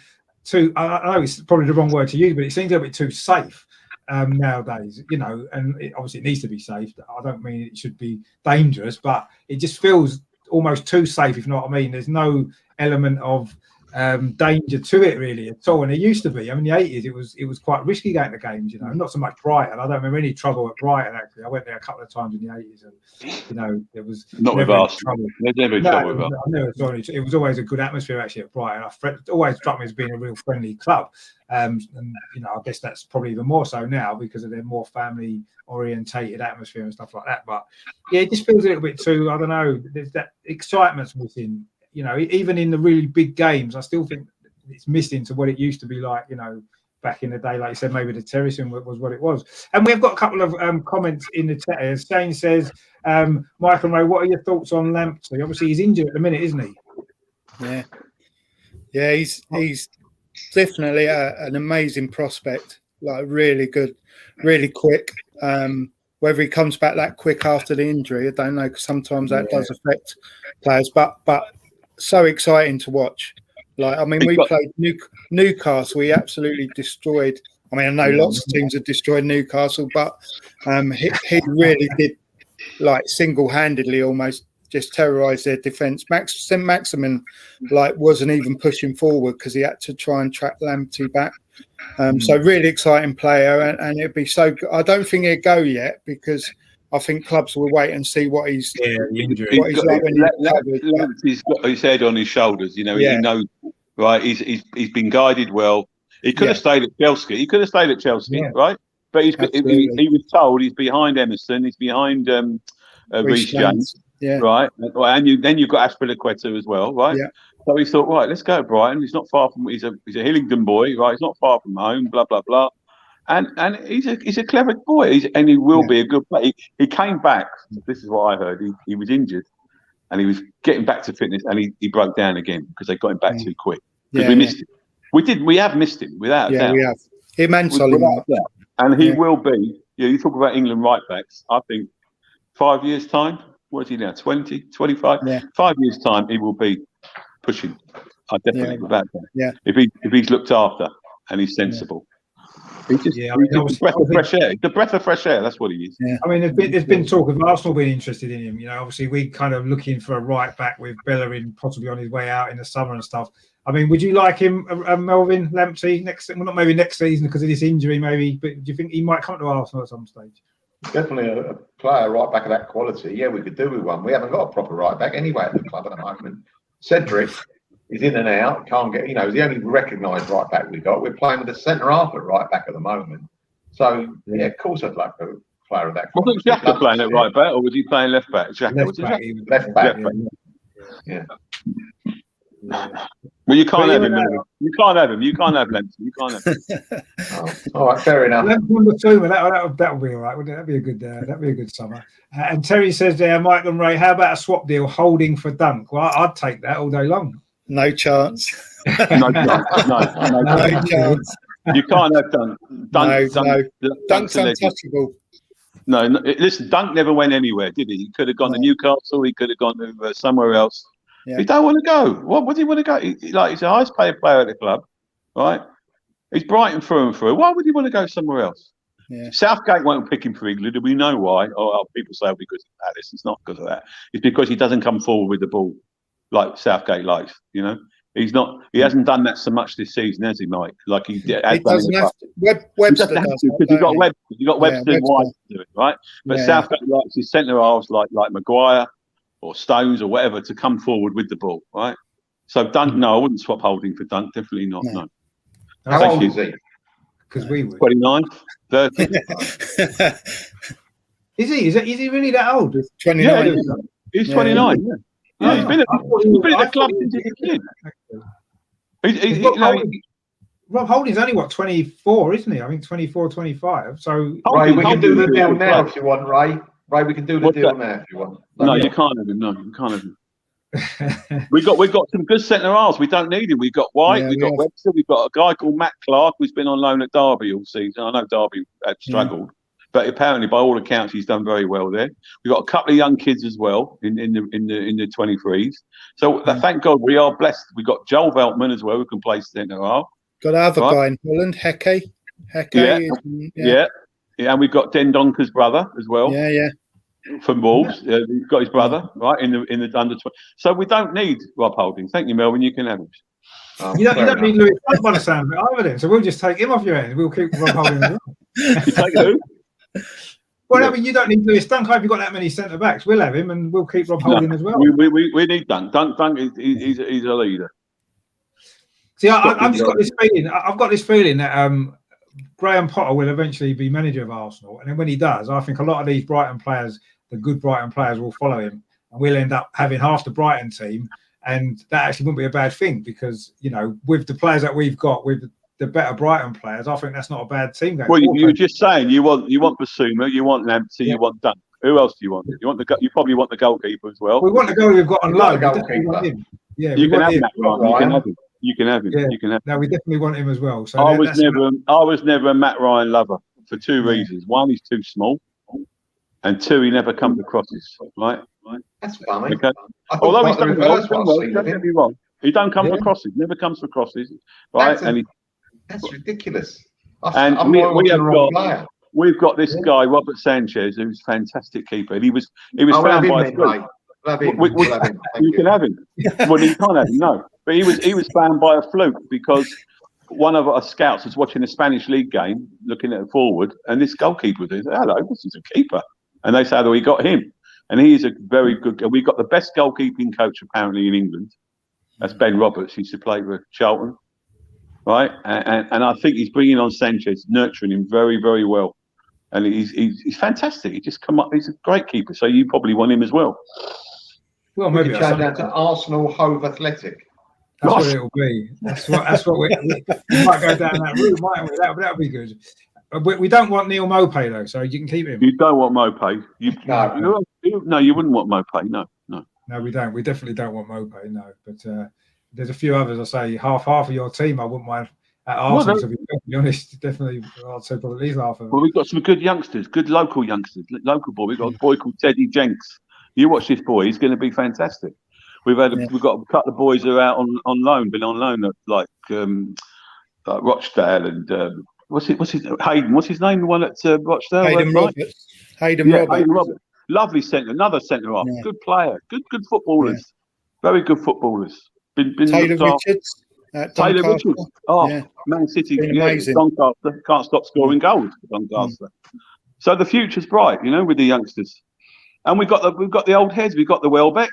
S1: I know it's probably the wrong word to use, but it seems a bit too safe nowadays. You know, and obviously it needs to be safe. I don't mean it should be dangerous, but it just feels almost too safe. If you know what I mean. There's no element of danger to it really at all, and it used to be. I mean, the 80s, it was quite risky going to games. You know, not so much Brighton. I don't remember any trouble at Brighton. Actually, I went there a couple of times in the 80s, and you know, there was
S4: not with us. There's never trouble with us.
S1: It was always a good atmosphere actually at Brighton. It always struck me as being a real friendly club, and you know, I guess that's probably even more so now because of their more family orientated atmosphere and stuff like that. But yeah, it just feels a little bit too. I don't know. There's that excitement's missing. You know, even in the really big games, I still think it's missing to what it used to be like, you know, back in the day. Like you said, maybe the terracing was what it was. And we've got a couple of comments in the chat. Shane says, Mike and Ray, what are your thoughts on Lamptey? Obviously, he's injured at the minute, isn't he?
S3: Yeah, he's definitely an amazing prospect. Like really good, really quick. Whether he comes back that quick after the injury, I don't know, because sometimes that does affect players. But so exciting to watch. Like, I mean, we played Newcastle. We absolutely destroyed. I mean, I know lots of teams have destroyed Newcastle, but he really did, like, single-handedly almost just terrorise their defence. Maximin, like, wasn't even pushing forward because he had to try and track Lamptey back. So really exciting player, and it'd be so good. I don't think he'll go yet because I think clubs will wait and see what he's like when
S4: he's got his head on his shoulders. You know, he knows, right? He's been guided well. He could have stayed at Chelsea. Right? But he was told he's behind Emerson. He's behind Reece James. Right, and then you've got Aspilicueta as well, right? Yeah. So he thought, right, let's go to Brighton. He's not far from. He's a Hillingdon boy, right? He's not far from home. Blah blah blah, and he's a clever boy. And he will be a good player. He came back. This is what I heard. He was injured, and he was getting back to fitness, and he broke down again because they got him back too quick. Because we missed him. We have missed him without a doubt.
S3: We have. Him and Solomon.
S4: And he will be. You talk about England right backs. I think 5 years time. What is he now? 20, 25? Yeah. 5 years time, he will be pushing. I definitely without that. Yeah. If he's looked after and he's sensible. He's just a breath of fresh air. It's a breath of fresh air. That's what he is.
S1: Yeah. I mean, there's been talk of Arsenal being interested in him. You know, obviously we kind of looking for a right back with Bellerin possibly on his way out in the summer and stuff. I mean, would you like him, Melvin Lamptey, not maybe next season because of this injury, maybe, but do you think he might come to Arsenal at some stage?
S2: Definitely a player right back of that quality. Yeah, we could do with one. We haven't got a proper right back anyway at the club at the moment. Cedric is in and out. Can't get. You know, he's the only recognised right back we got. We're playing with a centre half at right back at the moment. So yeah, of course I'd like a player of that quality.
S4: Was Xhaka playing at right back, or was he playing left back?
S2: Left back. Yeah.
S4: Well, you can't have him. You can't have him. You can't have Lamptey. You can't have him.
S2: All right, fair enough.
S1: Number 2, that would be all right. Wouldn't it? That'd be a good summer. And Terry says there, Mike and Ray, how about a swap deal holding for Dunk? Well, I'd take that all day long.
S3: No chance.
S4: No chance. You can't have Dunk.
S3: Dunk's untouchable.
S4: No, listen, Dunk never went anywhere, did he? He could have gone to Newcastle. He could have gone to somewhere else.
S3: Yeah.
S4: He don't want to go. What would he want to go? He's the highest paid player at the club, right? He's Brighton through and through. Why would he want to go somewhere else?
S3: Yeah.
S4: Southgate won't pick him for England, and we know why. People say because of Palace. It's not because of that. It's because he doesn't come forward with the ball like Southgate likes. You know, he's not. He hasn't done that so much this season, has he, Mike? Like he did.
S3: He doesn't have to. Webster does
S4: because you've got Webster. You've got Webster and White to do it, right? But Southgate likes his centre halves like Maguire or Stones or whatever to come forward with the ball, right? So Dunk, no, I wouldn't swap Holding for Dunk. Definitely not. No.
S2: How old is he?
S1: Because we would.
S4: 29, 30.
S1: Is he? Is he really that old?
S3: 29.
S4: Yeah, he's 29. Yeah. He's been at the club since he was a kid.
S1: Rob Holding's only, 24, isn't he? I think 24, 25. So
S2: Ray, we can do the deal now if you want, Ray. Ray, we can do the deal now if you want.
S4: No, you can't have him. No, you can't have him. We've got some good centre halves. We don't need him. We've got White, we've got Webster, we've got a guy called Matt Clark who's been on loan at Derby all season. I know Derby had struggled, but apparently, by all accounts, he's done very well there. We've got a couple of young kids as well in the 23s. So thank God we are blessed. We've got Joel Veltman as well who can play centre half.
S3: Got another guy in Holland, Heke.
S4: Yeah, and we've got Dendonker's brother as well.
S3: Yeah.
S4: From Wolves, he's got his brother right in the under 20. So we don't need Rob Holding. Thank you, Melvin. You can have him.
S1: You don't need Lewis Dunk by the sound of it either. Then, so we'll just take him off your hands. We'll keep Rob Holding as well.
S4: You take who?
S1: Well, I mean, you don't need Lewis Dunk. If you've got that many centre backs, we'll have him, and we'll keep Rob Holding as well.
S4: We need Dunk. Dunk he's a leader.
S1: See, I've just got this feeling. I've got this feeling that Graham Potter will eventually be manager of Arsenal, and then when he does, I think a lot of these Brighton players, the good Brighton players, will follow him, and we'll end up having half the Brighton team, and that actually wouldn't be a bad thing because with the players that we've got, with the better Brighton players, I think that's not a bad team.
S4: Well, you were just saying you want Basuma, you want Lamptey, you want Dunk. Who else do you want? You probably want the goalkeeper as well.
S1: We want the goal we've got on loan.
S4: Yeah, you can have Matt Ryan. You can have him.
S1: Yeah.
S4: You can have him.
S1: No, we definitely want him as well. So
S4: I was never a Matt Ryan lover for two reasons. One, he's too small, and two, he never comes to crosses. Right?
S2: That's funny.
S4: Okay. Although he's done well, don't get me wrong. He don't come for crosses. Never comes for crosses. Right?
S2: That's ridiculous.
S4: We've got this guy Robert Sanchez, who's a fantastic keeper. And he was found by a fluke. You can have him. Well, you can't have him. No. But he was found by a fluke because one of our scouts was watching a Spanish league game, looking at it forward, and this goalkeeper said, "Hello, this is a keeper." And they said, "Oh, we got him." And he is a very good. We've got the best goalkeeping coach apparently in England. That's Ben Roberts. He used to play with Charlton, right? And I think he's bringing on Sanchez, nurturing him very, very well. And he's fantastic. He just come up. He's a great keeper. So you probably want him as well.
S2: Well, maybe change that to Arsenal Hove Athletic.
S1: That's what it'll be. That's what we might go down that route, mightn't we? That'll be good. We don't want Neil Mopay though, so you can keep him.
S4: You don't want Mopay. No, you wouldn't want Mopay. No.
S1: No, we don't. We definitely don't want Mopay. No, but there's a few others. I say half of your team. I wouldn't mind at Arsenal. To be honest, definitely. I'd say probably at least half of them.
S4: Well, we've got some good youngsters, good local youngsters, local boy. We've got a boy called Teddy Jenks. You watch this boy; he's going to be fantastic. We've got a couple of boys who are out on loan, been on loan at like Rochdale and what's his Hayden? What's his name? The one at Rochdale.
S3: Hayden Roberts.
S4: Lovely centre, another centre half. Yeah. Good player, good footballers, very good footballers. Been
S3: Taylor Richards.
S4: Taylor Richards. Oh, Man City.
S3: Amazing.
S4: Doncaster can't stop scoring goals for Doncaster. So the future's bright, with the youngsters, and we've got the old heads. We've got the Welbeck,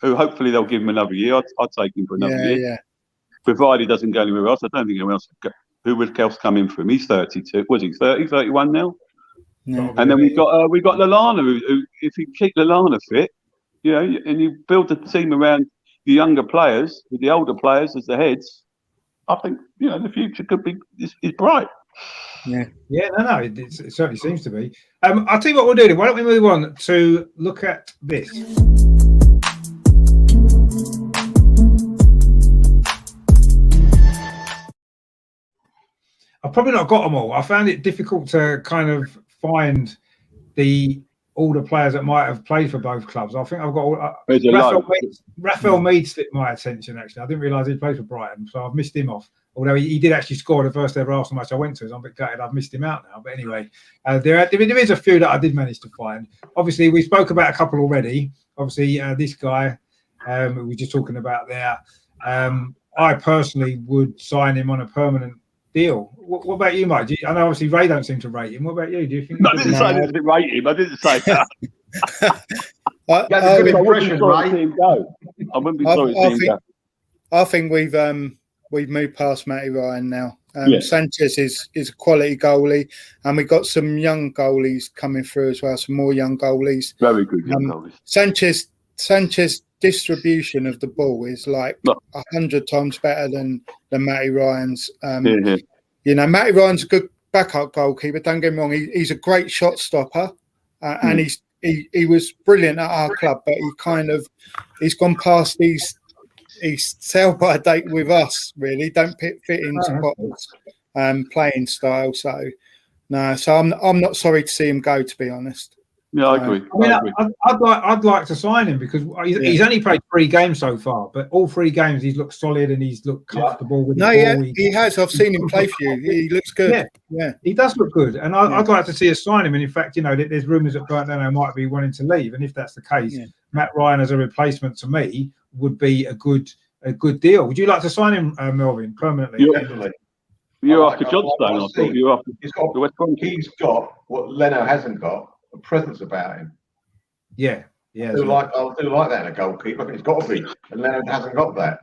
S4: who hopefully they'll give him another year. I'd take him for another year. Yeah. Provided he doesn't go anywhere else. I don't think anyone else would else come in for him. He's 32. Was he 30, 31 now? No. And then we've got Lallana, who if you keep Lallana fit, and you build the team around the younger players, with the older players as the heads, I think the future could be is bright.
S1: Yeah, no, it certainly seems to be. I'll tell you what we'll do. Why don't we move on to look at this? I've probably not got them all. I found it difficult to kind of find the all the players that might have played for both clubs. I think I've got
S4: There's a
S1: Raphael Mead slipped my attention, actually. I didn't realise he played for Brighton, so I've missed him off. Although he did actually score the first ever Arsenal match I went to. So I'm a bit gutted I've missed him out now. But anyway, there is a few that I did manage to find. Obviously, we spoke about a couple already. Obviously, this guy we were just talking about there. I personally would sign him on a permanent deal. What about you, Mike? I know obviously Ray don't seem to rate him. What about you? Do you think?
S4: No, I didn't say I didn't rate him. I didn't say that.
S2: I
S4: wouldn't be sorry to see him go.
S3: I think we've moved past Matty Ryan now. Sanchez is a quality goalie, and we've got some young goalies coming through as well. Some more young goalies.
S4: Very good young goalies.
S3: Sanchez distribution of the ball is like 100 times better than Matty Ryan's. You know, Matty Ryan's a good backup goalkeeper. Don't get me wrong; he's a great shot stopper, and he was brilliant at our club. But he's gone past he's sell by date with us. Really, don't fit into Potter's playing style. So no, so I'm not sorry to see him go. To be honest.
S4: Yeah, I agree.
S1: I'd like to sign him because he's only played 3 games so far, but all 3 games he's looked solid and he's looked comfortable with the ball.
S3: Yeah, he has. I've seen him play for you. He looks good. Yeah,
S1: he does look good, and I'd like to see us sign him. And in fact, you know, there's rumours that Brighton might be wanting to leave, and if that's the case, Matt Ryan as a replacement to me would be a good deal. Would you like to sign him, Melvin, permanently?
S4: You're after Johnstone. I thought you were after the West Brom.
S2: He's got what Leno hasn't got. A presence about him.
S1: Yeah.
S2: I do like that in a goalkeeper. I think it's got to be, and Leonard hasn't got that.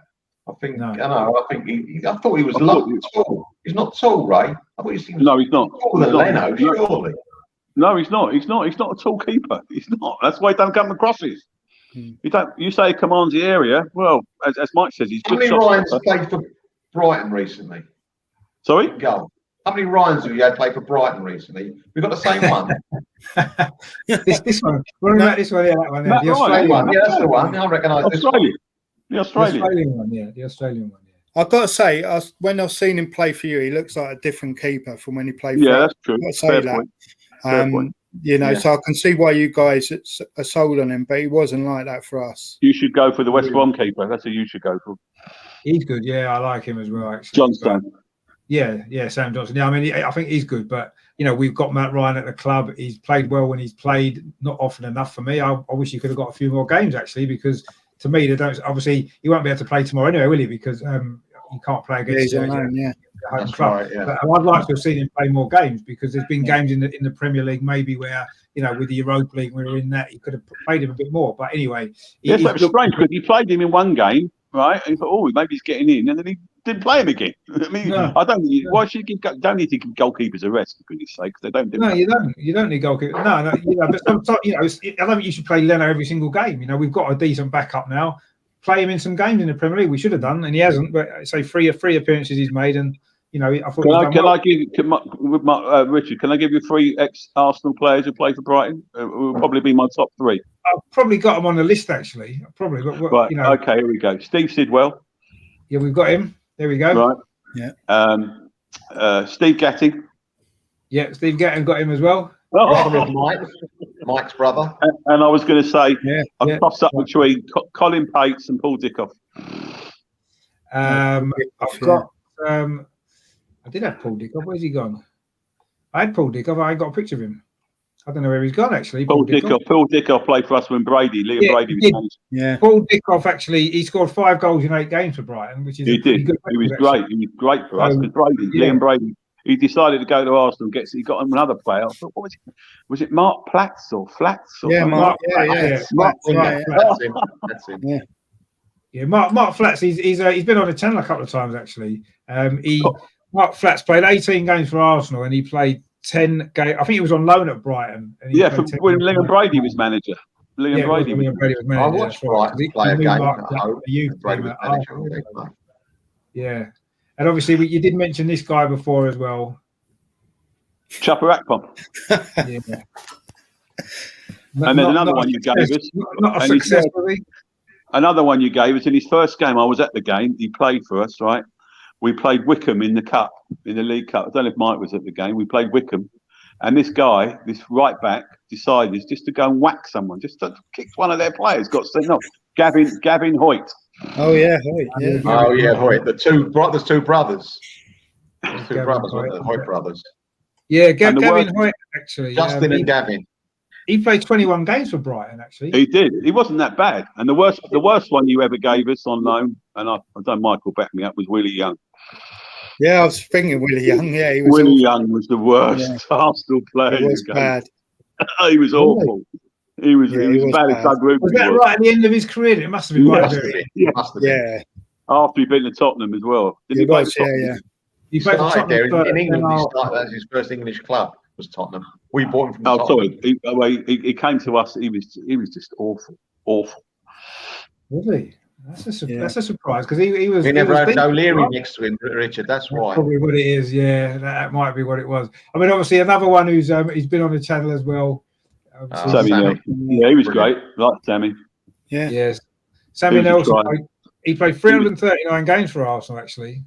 S2: I think. I thought he was tall. He's not tall, Ray. I thought he's
S4: no, he's not.
S2: Taller than Leno, surely.
S4: No, he's not. He's not a tall keeper. He's not. That's why he don't come across crosses. You say he commands the area. Well, as Mike says, he's good.
S2: How many Ryans played for Brighton recently?
S4: Sorry.
S2: Goal. How many Ryans have you had play for Brighton recently? We've got the same one.
S1: this one. What about this one? Yeah, that one. Yeah. The Australian one.
S2: Yeah, that's the one. I recognise this one.
S4: The Australian
S1: one. Yeah, the Australian one.
S3: Yeah. I've got to say, when I've seen him play for you, he looks like a different keeper from when he played for
S4: you. Yeah, that's true.
S3: Fair point. You know, so I can see why you guys are sold on him, but he wasn't like that for us.
S4: You should go for the West Brom keeper. That's who you should go for.
S1: He's good. Yeah, I like him as well, actually.
S4: Johnstone.
S1: Yeah, Sam Johnson. Yeah, I mean, I think he's good, but you know, we've got Matt Ryan at the club. He's played well when he's played, not often enough for me. I wish he could have got a few more games actually, because to me, they don't. Obviously, he won't be able to play tomorrow anyway, will he? Because he can't play against
S3: home
S1: club.
S2: Right, yeah.
S1: But I'd like to have seen him play more games because there's been games in the Premier League maybe where, you know, with the Europa League, we were in that, he could have played him a bit more. But anyway,
S4: that was strange because he played him in one game, right? And he thought, maybe he's getting in, and then he didn't play him again. I mean, I don't. Why should you don't need to give goalkeepers a rest for goodness sake? They don't do.
S1: No, you don't. You don't need goalkeepers. No. You know, but sometimes, you know, I don't think you should play Leno every single game. You know, we've got a decent backup now. Play him in some games in the Premier League. We should have done, and he hasn't. But say three appearances he's made, and you know, I thought. Richard? Can I give you 3 ex-Arsenal players who play for Brighton? Will probably be my top 3. I've probably got them on the list actually. Probably, but
S4: right.
S1: You know,
S4: okay, here we go. Steve Sidwell.
S1: Yeah, we've got him. There we go.
S4: Right.
S3: Yeah.
S4: Steve Gatting.
S1: Yeah, Steve Gatting got him as well.
S2: Mike's brother.
S4: And I was going to say, I've tossed up between Colin Pates and Paul Dickoff.
S1: I've got. I did have Paul Dickoff. Where's he gone? I had Paul Dickoff. I ain't got a picture of him. I don't know where he's gone actually.
S4: Paul Dickoff played for us when Brady was managed.
S1: Yeah. Paul Dickoff actually, he scored 5 goals in 8 games for Brighton, which is
S4: he did. He was great. He was great for us because Liam Brady. He decided to go to Arsenal. He got another player. I thought, what was it? Was it Mark Platts or Flats? Or
S3: Mark.
S2: That's him.
S1: Yeah, Mark Flats. He's been on the channel a couple of times actually. Mark Flats played 18 games for Arsenal and he played 10 games. I think he was on loan at Brighton. And
S4: when Liam Brady was manager. Liam Brady was manager.
S2: I watched Brighton play a game.
S1: Yeah. And obviously, you did mention this guy before as well.
S4: Chopper Akpom.
S1: Yeah.
S4: And there's another one you gave us.
S1: Not a success,
S4: another one you gave us in his first game. I was at the game. He played for us, right? We played Wickham in the cup, in the League Cup. I don't know if Mike was at the game. We played Wickham. And this guy, this right back, decided just to go and whack someone, just to kick one of their players. Got sent off. Gavin Hoyt.
S3: Oh yeah, Hoyt. Yeah.
S2: Oh yeah, Hoyt. There's two brothers. There's two brothers,
S1: Gavin
S2: weren't there? The Hoyt brothers.
S1: Yeah, Gavin Hoyt, actually.
S2: Justin and Gavin.
S1: He played 21 games for Brighton, actually.
S4: He did. He wasn't that bad. And the worst one you ever gave us on loan, and I don't Michael back me up, was Willie Young.
S3: Yeah, I was thinking Willie Young. Yeah, he was.
S4: Willie
S3: awful.
S4: Young was the worst Arsenal player.
S3: He was bad.
S4: He was awful. He was as bad as Doug Rugby.
S1: Was that right at the end of his career? It must have been right at the end.
S2: Must have been.
S3: Yeah.
S4: After he'd been to Tottenham as well. Didn't
S3: He
S4: he play
S3: was,
S4: for Tottenham?
S3: yeah.
S1: He played for
S2: Started
S1: Tottenham
S2: there in England. He
S1: first,
S2: started as his first English club was Tottenham. We bought him from
S4: Oh,
S2: Tottenham.
S4: sorry. He came to us. He was just awful.
S1: Was he? That's a surprise because he was.
S2: We never
S1: he was
S2: had
S1: decent,
S2: O'Leary
S1: right?
S2: next to him, Richard. That's why.
S1: Probably what it is. Yeah, that might be what it was. I mean, obviously, another one who's he's been on the channel as well.
S4: Sammy Nelson. Yeah, he was great. Like Sammy.
S3: Yeah.
S1: Yes, Sammy
S4: He was a
S1: Nelson. He played 339 games for Arsenal, actually,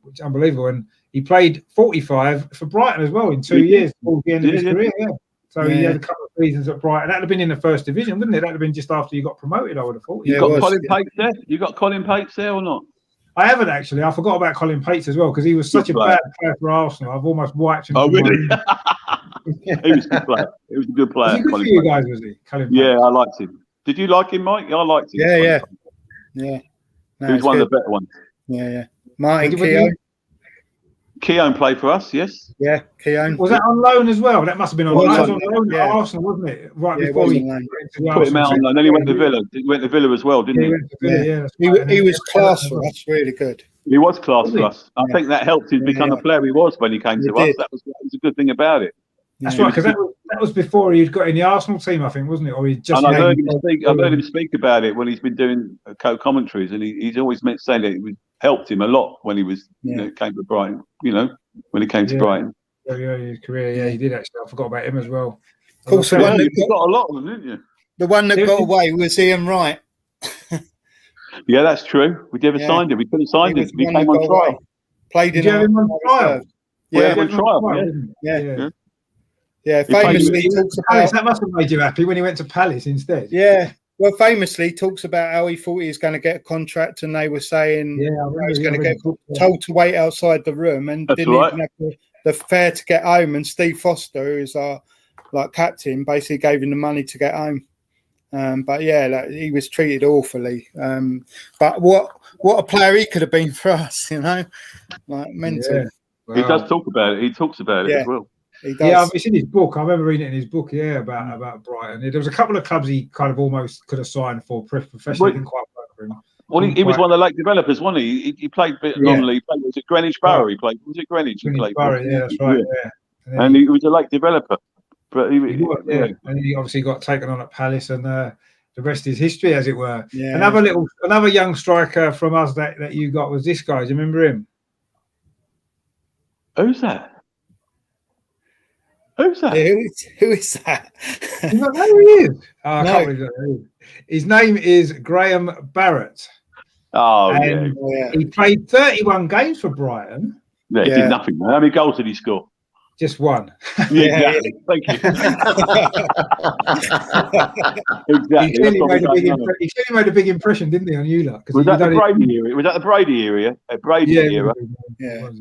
S1: which is unbelievable. And he played 45 for Brighton as well in 2 years towards the end of his career. Yeah. So he had a couple of seasons at Brighton. That'd have been in the first division, wouldn't it? That'd have been just after you got promoted, I would have thought.
S4: You got Colin Pates there? You got Colin Pates there or not?
S1: I haven't actually. I forgot about Colin Pates as well because he was such a bad player for Arsenal. I've almost wiped him.
S4: Oh, really? He was a good player. He was a good player.
S1: Was he good for you guys, was he? Colin Pates?
S4: Yeah, I liked him. Did you like him, Mike? I liked him.
S3: Yeah.
S4: He was one of the better ones.
S3: Yeah. Martin Keown.
S4: Keown played for us, yes.
S3: Yeah, Keown.
S1: Was that on loan as well? That must have been on loan. On loan at
S3: Yeah.
S1: Arsenal, wasn't it? Right
S3: Yeah,
S1: before he
S3: it was on loan.
S1: went to the
S4: Put him out on
S1: Arsenal
S4: loan. Then he went to Villa. He went to Villa as well, didn't
S1: team.
S4: he?
S1: He went to Villa, yeah, that's right.
S3: He was class for us, really good.
S4: He was class
S1: Was
S4: for
S1: he?
S4: us. I think that helped him become the player he was when he came
S3: He
S4: to us.
S3: did.
S4: That was a good thing about it.
S1: That's right, because that was before he'd got in the Arsenal team, I think, wasn't it? Or he just.
S4: And I heard him speak about it when he's been doing co-commentaries, and he's always meant saying that it helped him a lot when he was came to Brighton. When he came to Brighton.
S1: Yeah, his career. Yeah, he did actually. I forgot about him as well.
S3: Of course,
S4: You got a lot of them, didn't you?
S3: the one that got away was Ian Wright.
S4: Yeah, that's true. We never signed him. We couldn't sign him. He came on trial.
S3: Played
S1: Did
S3: in
S1: you have him on trial?
S4: Yeah,
S3: Yeah,
S4: on trial.
S3: yeah. Famously talks
S1: Palace,
S3: about.
S1: that must have made you happy when he went to Palace instead.
S3: Yeah. Well, famously talks about how he thought he was going to get a contract, and they were saying he was going to get told to wait outside the room, and didn't even have the fare to get home. And Steve Foster, who's our captain, basically gave him the money to get home. But yeah, he was treated awfully. But what a player he could have been for us, like mental.
S1: Yeah. Wow.
S4: He does talk about it. He talks about it as well.
S3: He does.
S1: Yeah, it's in his book. I remember reading it in his book. Yeah, about Brighton. There was a couple of clubs he kind of almost could have signed for professionally. Didn't quite work for him.
S4: Well, he was one of the late developers, wasn't he? He played a bit normally. Was it Greenwich Borough? He played. Was it Greenwich?
S1: Borough, yeah, that's right. Yeah.
S4: And he was a late developer. But he
S1: and he obviously got taken on at Palace, and the rest is history, as it were.
S3: Yeah.
S1: Another young striker from us that you got was this guy. Do you remember him?
S4: Who's that?
S3: Yeah, who is that?
S1: You don't know who he is? Oh, I can't believe that. His name is Graham Barrett.
S4: Oh,
S1: and he played 31 games for Brighton.
S4: Yeah, he did nothing. How many goals did he score?
S1: Just one.
S4: Yeah, exactly. Thank you. Exactly.
S1: He clearly made a big impression, didn't he, on you lot?
S4: Was that the Brady era? Was that the Brady era? Era?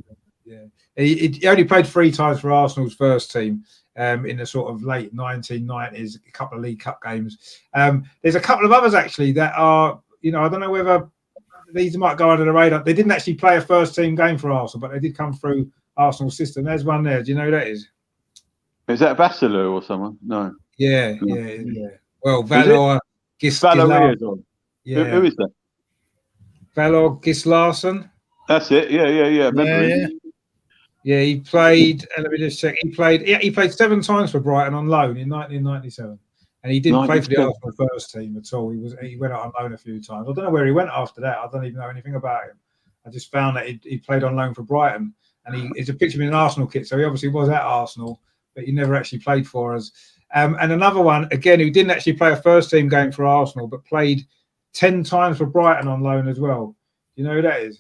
S1: Yeah. He only played 3 times for Arsenal's first team in the sort of late 1990s, a couple of League Cup games. There's a couple of others actually that are, I don't know whether these might go under the radar. They didn't actually play a first team game for Arsenal, but they did come through Arsenal's system. There's one there. Do you know who that is?
S4: Is that Vassalou or someone? No.
S1: Yeah. Well, Valor Gislason.
S4: Yeah. Who is that?
S1: Valor Gislason.
S4: That's it. Yeah. Remember him.
S1: Yeah, he played. Let me just check. He played 7 times for Brighton on loan in 1997, and he didn't play for the Arsenal first team at all. He went out on loan a few times. I don't know where he went after that. I don't even know anything about him. I just found that he played on loan for Brighton, and he's a picture of him in an Arsenal kit, so he obviously was at Arsenal, but he never actually played for us. And another one again who didn't actually play a first team game for Arsenal, but played 10 times for Brighton on loan as well. Do you know who that is?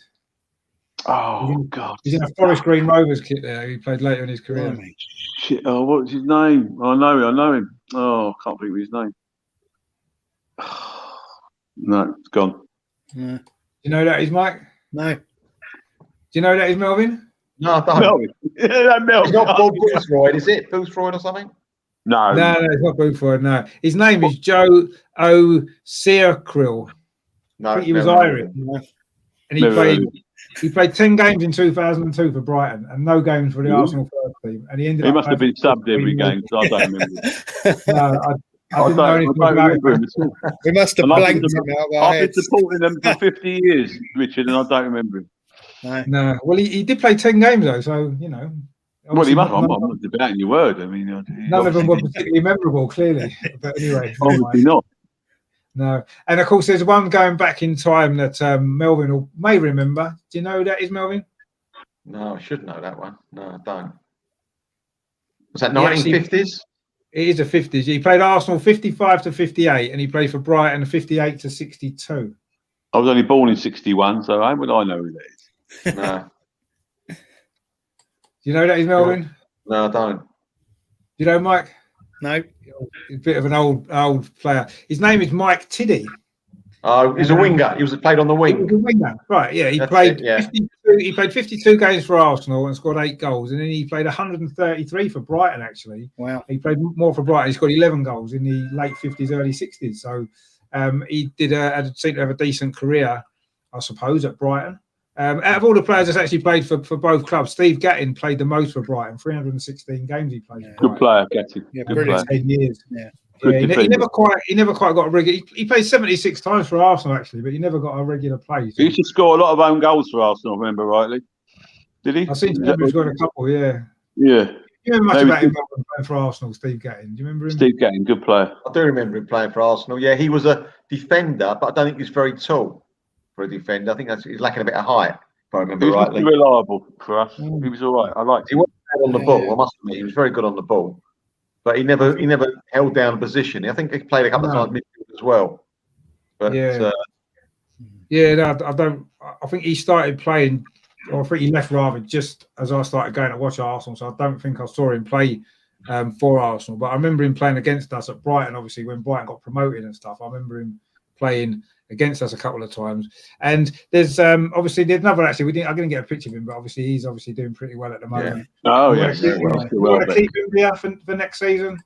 S4: Oh God!
S1: He's in a Forest Green Rovers kit there. He played later in his career.
S3: Blimey.
S4: Shit! Oh, what's his name? I know him. Oh, I can't think of his name. No, it's gone.
S3: No.
S1: Do you know that is Mike?
S3: No.
S1: Do you know that is Melvin?
S2: No, I don't.
S4: Melvin. Yeah, Melvin.
S2: It's not Bob Boothroyd, is it? Boothroyd or something?
S4: No.
S1: No, it's not Boothroyd. No, his name is Joe O'Searcrill.
S2: No,
S1: I think he was
S2: never heard
S1: Irish,
S2: of him.
S1: and he
S4: Never heard of
S1: played 10 games in 2002 for Brighton, and no games for the
S4: Really?
S1: Arsenal first team. And he ended
S4: He
S1: up.
S4: must have been subbed every game, so I don't remember.
S1: No, I didn't know
S4: I
S1: anything
S4: don't
S1: about
S4: remember
S1: him.
S4: him at all.
S3: We must have
S4: And I've
S3: blanked
S4: been
S3: him out of our
S4: I've been
S3: heads.
S4: supporting them for 50 years, Richard, and I don't remember him.
S3: No.
S1: No, well, he did play 10 games though, so you know.
S4: Well, he
S1: obviously
S4: must.
S1: none,
S4: I'm not debating your word. I mean,
S1: none of them were particularly memorable, clearly. But anyway, never
S4: obviously
S1: mind.
S4: not.
S1: No, and of course, there's one going back in time that Melvin may remember. Do you know who that is, Melvin?
S2: No, I should know that one. No, I don't. Was that
S1: He actually-
S2: 1950s?
S1: It is the 50s. He played Arsenal 55 to 58, and he played for Brighton 58 to 62.
S4: I was only born in '61, so how would I know who that is?
S2: No,
S1: Do you know that is Melvin?
S2: no, I don't.
S1: Do you know Mike?
S3: No.
S1: He's a bit of an old player. His name is Mike Tiddy.
S2: Oh, he's a winger. He was played on the
S1: He was
S2: wing.
S1: a winger, right? Yeah, he
S2: That's
S1: played.
S2: it, yeah.
S1: 52, he played 52 games for Arsenal and scored 8 goals, and then he played 133 for Brighton. Actually,
S3: Wow.
S1: he played more for Brighton. He scored 11 goals in the late 50s, early 60s. So he seemed to have a decent career, I suppose, at Brighton. Out of all the players that's actually played for both clubs, Steve Gattin played the most for Brighton. 316 games he played.
S3: Yeah.
S1: For
S4: Good
S1: Brighton.
S4: player, Gatty.
S3: Yeah,
S4: Good
S3: brilliant.
S4: player.
S1: 10 years.
S3: Yeah.
S4: Good
S1: Yeah, he
S4: defender.
S1: never quite got a regular. He played 76 times for Arsenal actually, but he never got a regular place.
S4: He used to score a lot of own goals for Arsenal, if I remember rightly. Did he?
S1: I seem to remember he's got a couple. Yeah.
S4: Yeah.
S1: Do you remember much
S4: Maybe
S1: about him playing for Arsenal, Steve Gattin? Do you remember him?
S4: Steve Gattin, good player.
S2: I do remember him playing for Arsenal. Yeah, he was a defender, but I don't think he's very tall for a defender. I think he's lacking a bit of height, if I
S4: He
S2: remember
S4: was
S2: rightly.
S4: really reliable for us.
S1: Mm.
S4: He was all right. I liked
S2: He
S4: him.
S2: was bad on the ball. I must admit, he was very good on the ball, but he never held down a position. I think he played a couple of times midfield as well. But
S1: Yeah. Yeah, no, I don't. I think he started playing, or I think he left rather just as I started going to watch Arsenal. So I don't think I saw him play for Arsenal. But I remember him playing against us at Brighton. Obviously, when Brighton got promoted and stuff, I remember him playing against us a couple of times. And there's obviously there's another actually. I didn't get a picture of him, but obviously he's obviously doing pretty well at the moment.
S4: Oh,
S1: You
S4: yes.
S1: wanna keep-
S2: well,
S1: you want to keep him here for next season?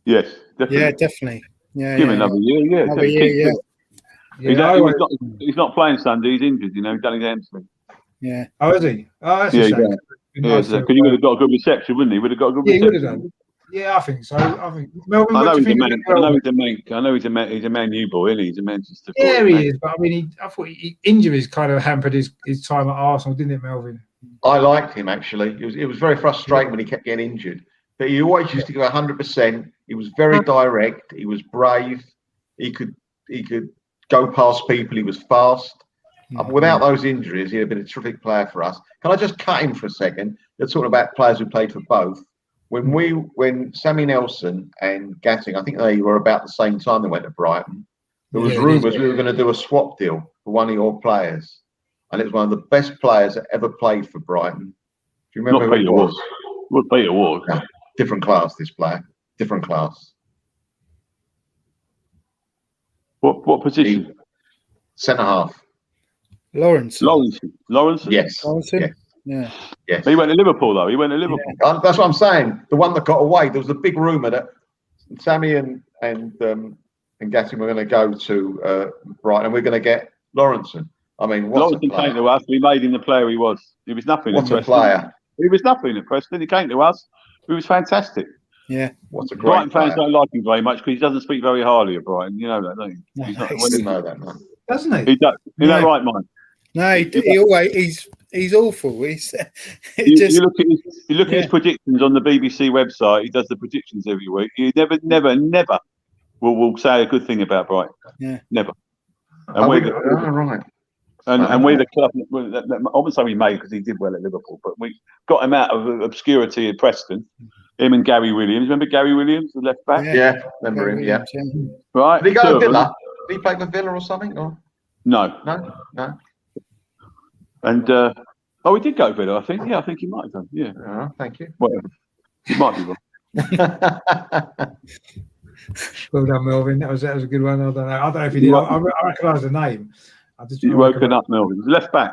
S4: Yes, definitely.
S3: Yeah, definitely. Yeah.
S4: Give him
S3: yeah.
S4: another year, yeah.
S3: Another year, yeah.
S4: He's not playing Sunday, he's injured, he's done his hamstring.
S3: Yeah.
S1: Oh, is he? Oh, that's
S4: Yeah,
S1: a
S4: he
S1: shame.
S4: does.
S1: It'd be
S4: Yeah,
S1: nice
S4: because
S1: to-
S4: he would have got a good reception, wouldn't he? Would have got a good
S1: Yeah, he would
S4: reception.
S1: have done. Yeah, I think so. I think Melvin.
S4: I
S1: What
S4: know
S1: do you
S4: he's a
S1: think?
S4: man.
S1: of
S4: I know
S1: Melvin?
S4: he's a Man U boy, isn't he? He's a Manchester.
S1: Yeah,
S4: boy,
S1: he
S4: man.
S1: is. But I mean, I thought injuries kind of hampered his time at Arsenal, didn't it, Melvin?
S2: I liked him actually. It was very frustrating when he kept getting injured, but he always used to go 100%. He was very direct. He was brave. He could go past people. He was fast. Without those injuries, he'd have been a terrific player for us. Can I just cut him for a second? They're talking about players who played for both. When Sammy Nelson and Gatting, I think they were about the same time they went to Brighton. There was rumours we were going to do a swap deal for one of your players, and it was one of the best players that ever played for Brighton. Do you remember
S4: Not
S2: who it
S4: Peter
S2: was?
S4: Ward. What Peter Ward?
S2: No, different class. This player, different class.
S4: What position?
S2: Centre half.
S3: Lawrence.
S4: Lawrence.
S2: Yes.
S3: Lawrence.
S2: Yes.
S3: Yeah.
S2: Yes.
S4: He went to Liverpool though. He went to Liverpool.
S2: That's what I'm saying. The one that got away. There was a big rumour that Sammy and Gatting were going to go to Brighton, and we're going to get Lawrenson. I mean, what a
S4: Lawrence came
S2: player!
S4: to us. We made him the player he was. He was nothing.
S2: What
S4: at
S2: a
S4: Preston.
S2: player!
S4: He was nothing at Preston. He came to us. He was fantastic.
S3: Yeah.
S2: What a great
S4: Brighton fans
S2: player!
S4: don't like him very much because he doesn't speak very highly of Brighton. You know that, don't you?
S3: No,
S4: He's not,
S2: I didn't know that. No.
S1: Doesn't he?
S4: he does. Is that
S3: No.
S4: right, Mike?
S3: No, he always he's awful. He's
S4: You look at his
S3: Yeah.
S4: predictions on the BBC website. He does the predictions every week. He never will say a good thing about Brighton.
S3: Yeah.
S4: Never.
S2: Oh, right.
S4: And we're the club. I wouldn't say we made because he did well at Liverpool, but we got him out of obscurity at Preston. Him and Gary Williams. Remember Gary Williams, the left back?
S2: Yeah, remember him. Yeah.
S4: Right.
S2: Did he go
S4: Two
S2: to
S4: of them.
S2: Villa? Did he play for Villa or something? Or
S4: No.
S2: no?
S4: And Oh, he did go better, I think. Yeah, I think he might have done. Yeah.
S2: Thank you.
S4: Whatever. He might be wrong.
S1: Well done, Melvin. That was a good one. I don't know if he did. I recognise the name.
S4: You woken up, Melvin. Left back.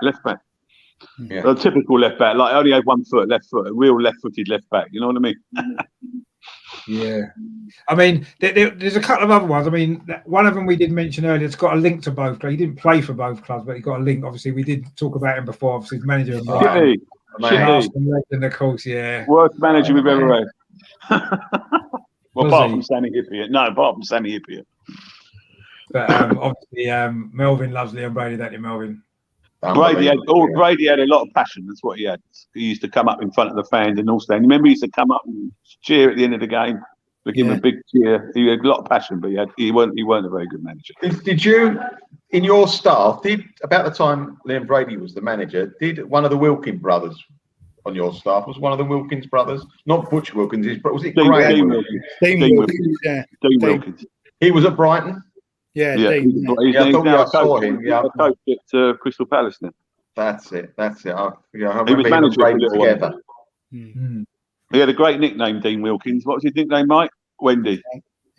S2: Yeah.
S4: A typical left back. Like only had 1 foot, left foot, a real left-footed left back. You know what I mean?
S1: Yeah. I mean, there's a couple of other ones. I mean, one of them we did mention earlier. It's got a link to both clubs. He didn't play for both clubs, but he got a link. Obviously, we did talk about him before. Obviously, he's manager of Brighton. And of course, yeah.
S4: Worst manager we've ever had. Well, apart from Sammy Hippier. No, apart from Sammy Hippier.
S1: But obviously, Melvin loves Leon Brady, don't you, Melvin?
S4: Brady had a lot of passion. That's what he had. He used to come up in front of the fans and all stand. Remember, he used to come up and cheer at the end of the game. We give him a big cheer. He had a lot of passion, but he weren't a very good manager.
S2: Did you, in your staff, about the time Leon Brady was the manager, did one of the Wilkins brothers on your staff? Was one of the Wilkins brothers, not Butch Wilkins? Was it Graham Wilkins?
S3: Dean Wilkins. Yeah.
S4: Dean Wilkins.
S2: He was at Brighton.
S3: Yeah,
S2: I thought I saw him. Yeah,
S4: coach at Crystal Palace now.
S2: That's it. I
S4: he was manager for a little
S2: together.
S4: He had a great nickname, Dean Wilkins. What was his nickname, Mike? Wendy.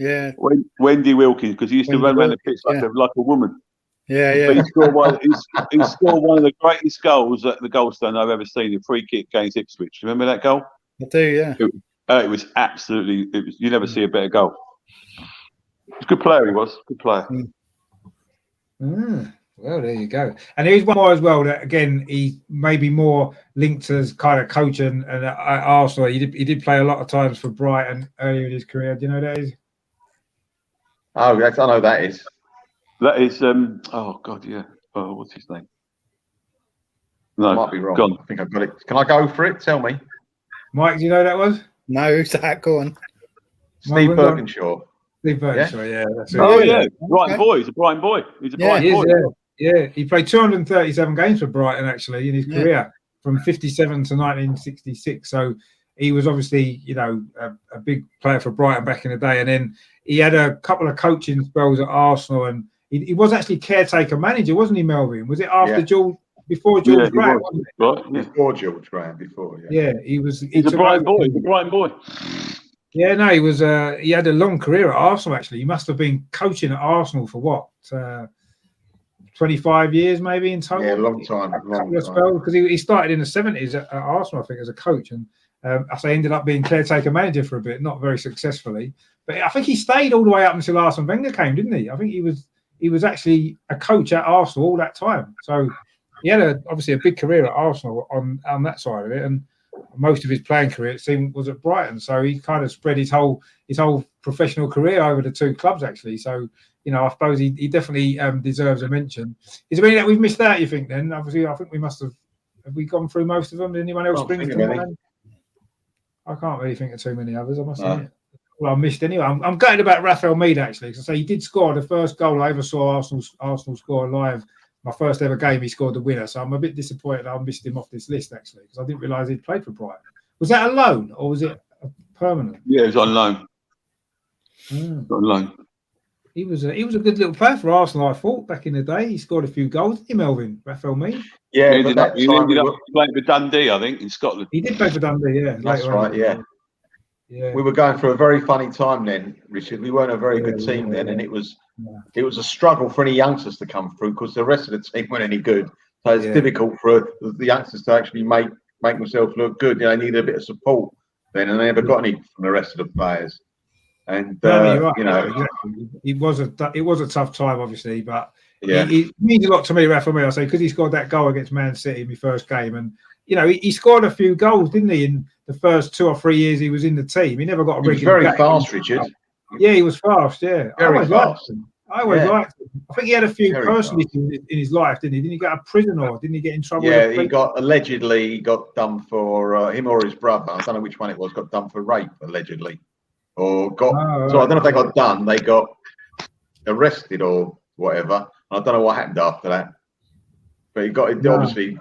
S3: Yeah.
S4: Wendy Wilkins, because he used to run around the pitch like a woman.
S3: Yeah, yeah.
S4: But he scored one of the greatest goals at the Goldstone I've ever seen, a free kick against Ipswich. Remember that goal?
S3: I do, yeah.
S4: It was absolutely. You never see a better goal. He's a good player. He was good player.
S1: Well, there you go. And here's one more as well. That again, he may be more linked to as kind of coach and Arsenal. He did play a lot of times for Brighton earlier in his career. Do you know who that is?
S2: Oh, yes, I know that is.
S4: That is. Oh God, yeah. Oh, what's his name? No,
S2: I might be wrong.
S4: Gone.
S2: I think I've got it. Can I go for it? Tell me.
S1: Mike, do you know who that was?
S3: No, who's that? Go on.
S2: Steve Birkinshaw.
S1: Steve Birkinshaw, yeah. That's it.
S4: Oh yeah, Brighton boy. He's a Brighton boy. He's a Brighton boy.
S1: Yeah, he played 237 games for Brighton actually in his career from 57 to 1966. So he was obviously, a big player for Brighton back in the day. And then he had a couple of coaching spells at Arsenal, and he was actually caretaker manager, wasn't he, Melvin? Was it after George? Before George Graham, wasn't it?
S2: Right. Before George Graham,
S1: Yeah, he was.
S4: He's a Brighton boy. He's a Brighton boy.
S1: Yeah, no, he was. He had a long career at Arsenal. Actually, he must have been coaching at Arsenal for what, 25 years, maybe in total.
S2: Yeah, a long time.
S1: Because he started in the 70s at Arsenal, I think, as a coach, and I ended up being caretaker manager for a bit, not very successfully. But I think he stayed all the way up until Arsene Wenger came, didn't he? I think he was actually a coach at Arsenal all that time. So he had obviously a big career at Arsenal on that side of it, and most of his playing career, it seemed, was at Brighton. So he kind of spread his whole professional career over the two clubs, actually. So, I suppose he definitely deserves a mention. Is there any that we've missed out, you think, then? Obviously, I think we must have we gone through most of them? Did anyone else bring to mind? I can't really think of too many others, I must admit. Well, I missed anyway. I'm gutted about Rafael Mead, actually, because I say he did score the first goal I ever saw Arsenal score live. My first ever game, he scored the winner. So I'm a bit disappointed I missed him off this list, actually, because I didn't realise he'd played for Brighton. Was that a loan or was it a permanent?
S4: Yeah, it was on loan. On loan.
S1: He was a good little player for Arsenal, I thought, back in the day. He scored a few goals, didn't he, Melvin? Rafael Mead?
S2: Yeah,
S4: he ended up playing for Dundee, I think, in Scotland.
S1: He did play for Dundee, yeah.
S2: That's right, yeah. We were going through a very funny time then, Richard. We weren't a very good team then, and it was a struggle for any youngsters to come through because the rest of the team weren't any good. So it's difficult for the youngsters to actually make themselves look good. They needed a bit of support then, and they never got any from the rest of the players. And it was a tough time, obviously, but he means a lot to me, Rafa. I say because he scored that goal against Man City in my first game, and he scored a few goals, didn't he? In the first 2 or 3 years he was in the team, he never got a regular. He was very fast, Richard.
S1: Yeah, he was fast. Yeah,
S2: very fast.
S1: I always liked him. I think he had a few personal issues in his life, didn't he? Didn't he get a prison or didn't he get in trouble?
S2: Yeah, he got done for him or his brother. I don't know which one it was. Got done for rape allegedly. So I don't know if they got done. They got arrested or whatever. I don't know what happened after that. But obviously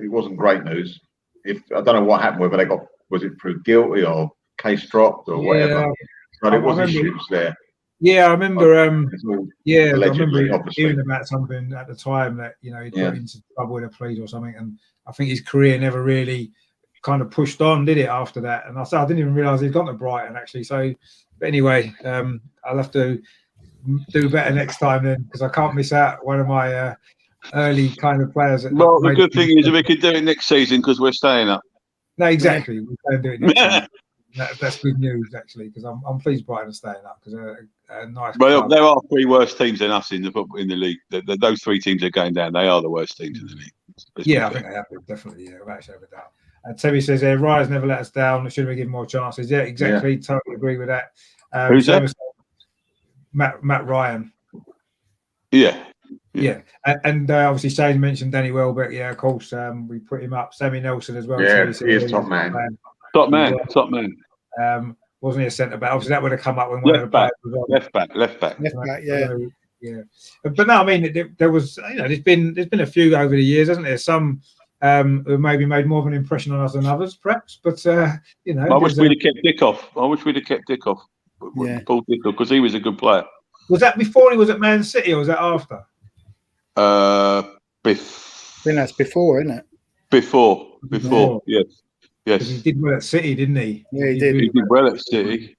S2: it wasn't great news. I don't know what happened. Whether was it proved guilty or case dropped or whatever. But it was issues there.
S1: Yeah, I remember.
S2: It's all
S1: Yeah, I
S2: allegedly,
S1: remember
S2: obviously.
S1: hearing about something at the time that he got
S2: Yeah.
S1: into trouble with the police or something, and I think his career never really kind of pushed on, did it? After that, and I didn't even realise he'd gone to Brighton actually. So, but anyway, I'll have to do better next time then, because I can't miss out one of my early kind of players.
S4: Well, the good thing is we could do it next season because we're staying up.
S1: No, exactly. We can do it next season. That's good news actually, because I'm pleased Brighton are staying up, because a nice.
S4: Well,
S1: club.
S4: there are 3 worse teams than us in the league. Those 3 teams are going down. They are the worst teams in the league.
S1: Yeah, I think they have been, definitely. Yeah, without a shadow of a doubt. And Terry says, Ryer's never let us down. Should we give more chances? Yeah, exactly. Yeah. Totally agree with that.
S4: Who's that?
S1: Matt Ryan.
S4: Yeah.
S1: Yeah. And obviously Shane mentioned Danny Welbeck. Yeah, of course. We put him up. Sammy Nelson as well.
S2: Yeah, he is top man.
S4: Top man.
S1: Wasn't he a centre back? Obviously that would have come up when one of the players was on.
S4: Left back.
S1: Yeah. But no, I mean there was, there's been a few over the years, hasn't there? Some who maybe made more of an impression on us than others, perhaps. But
S4: I wish we'd have kept Dickoff.
S1: Yeah.
S4: Paul Dickoff, because he was a good player.
S1: Was that before he was at Man City, or was that after?
S3: I think that's before, isn't it?
S4: Before. Yes.
S1: He did well at City, didn't he?
S3: Yeah, he did.
S4: He did well at City.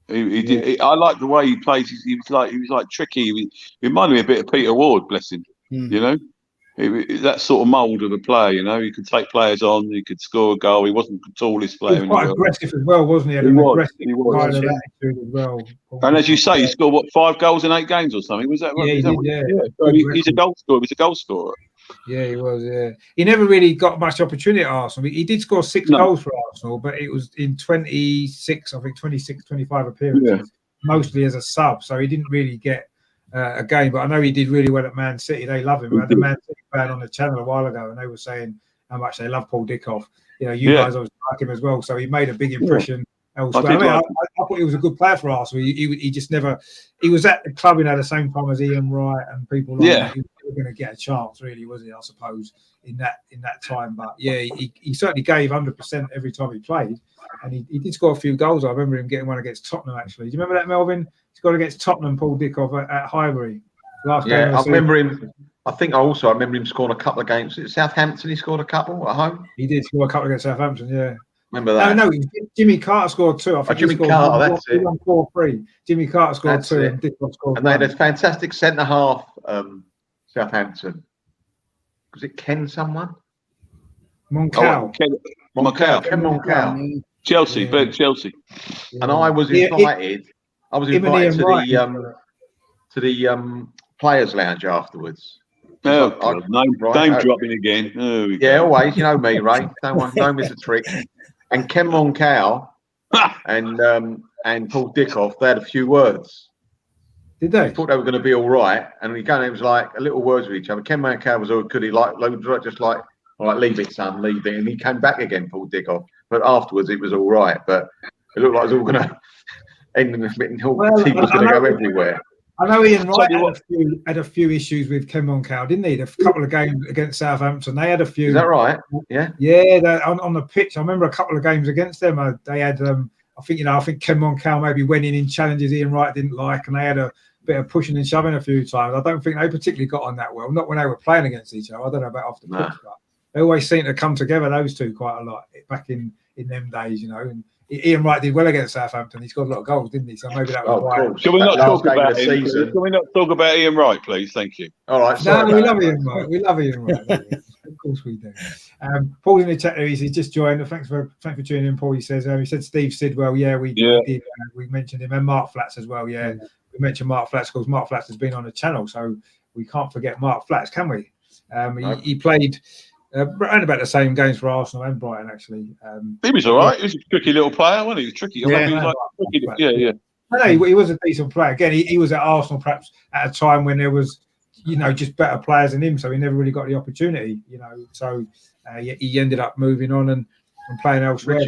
S4: He did. I like the way he plays. He was like tricky. He reminded me a bit of Peter Ward, bless him. You know, that sort of mould of a player. You know, he could take players on. He could score a goal. He wasn't the tallest player.
S1: He was quite aggressive as well, wasn't he? He was. Kind of attitude as well.
S4: And as you say, he scored 5 goals in 8 games or something. Was that right?
S1: Yeah, he did. Yeah.
S4: So he's a goal scorer. He was a goal scorer.
S1: Yeah, he was. Yeah, he never really got much opportunity at Arsenal. He did score 6 goals for Arsenal, but it was in 26 appearances, mostly as a sub. So he didn't really get a game. But I know he did really well at Man City. They love him. We had the Man City fan on the channel a while ago, and they were saying how much they love Paul Dickoff. You guys always like him as well. So he made a big impression. I thought he was a good player for Arsenal. He just never. He was at the club at the same time as Ian Wright and people like that. He was never going to get a chance, really, was he? I suppose in that time. But yeah, he certainly gave 100% every time he played, and he did score a few goals. I remember him getting one against Tottenham. Actually, do you remember that, Melvin? He scored against Tottenham, Paul Dickoff at Highbury. Last game
S2: I remember him. I remember him scoring a couple of games. At Southampton, he scored a couple at home.
S1: He did score a couple against Southampton. Yeah.
S2: Remember that?
S1: No, Jimmy Carter scored 2. I think
S2: Jimmy Carter, that's it.
S1: 4-3. Jimmy Carter scored 2 and Dickoff scored 1.
S2: And they had a fantastic centre half, Southampton. Was it Ken someone?
S1: Moncal.
S2: Ken Moncal.
S4: Chelsea, played Chelsea.
S2: Yeah. And I was invited. I was invited to the players' lounge afterwards.
S4: Name dropping again.
S2: Always. You know me, Ray. Don't miss a trick. And Ken Moncal and Paul Dickoff, they had a few words.
S1: Did they?
S2: I thought they were going to be all right, and it was like a little words with each other. Ken Moncal was all good. He just like leave it, son, leave it. And he came back again, Paul Dickoff. But afterwards, it was all right. But it looked like it was all going to end in a bit. And the team was going to go everywhere.
S1: I know Ian Wright had a few issues with Ken Moncal, didn't he? A couple of games against Southampton, they had a few.
S2: Is that right? Yeah.
S1: Yeah, on the pitch. I remember a couple of games against them. They had, I think Ken Moncal maybe went in challenges Ian Wright didn't like, and they had a bit of pushing and shoving a few times. I don't think they particularly got on that well. Not when they were playing against each other. I don't know about off the pitch, but they always seem to come together, those two, quite a lot back in them days, And Ian Wright did well against Southampton. He scored a lot of goals, didn't he? So maybe that was why.
S4: Can we not talk about him? Can we not talk about Ian Wright, please? Thank you.
S2: All right.
S1: No, we love Ian Wright. We love Ian Wright. Of course we do. Paul's in the chat there. He's just joined. Thanks for tuning in, Paul. He says Steve Sidwell. Yeah, we did. We mentioned him, and Mark Flats as well. Yeah, we mentioned Mark Flats because Mark Flats has been on the channel, so we can't forget Mark Flats, can we? He played. Around about the same games for Arsenal and Brighton, actually.
S4: He was all right. He was a tricky little player, wasn't he? He was tricky. Yeah.
S1: No, he was a decent player. Again, he was at Arsenal perhaps at a time when there was, just better players than him, so he never really got the opportunity, So he ended up moving on and playing elsewhere.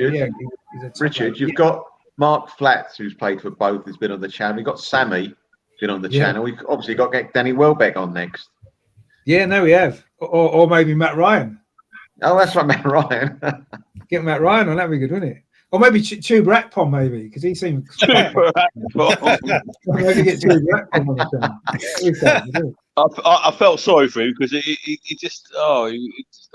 S2: Richard, you've got Mark Flats, who's played for both, has been on the channel. You've got Sammy, been on the channel. We've obviously got to get Danny Welbeck on next.
S1: Yeah, no, we have. Or maybe Matt Ryan.
S2: Oh, that's right, Matt Ryan.
S1: Get Matt Ryan on, that'd be good, wouldn't it? Or maybe Tuber Akpom, maybe, because he seemed.
S4: Tuber Akpom.
S1: Maybe get Tuber Akpom on the channel.
S4: I felt sorry for him because he just I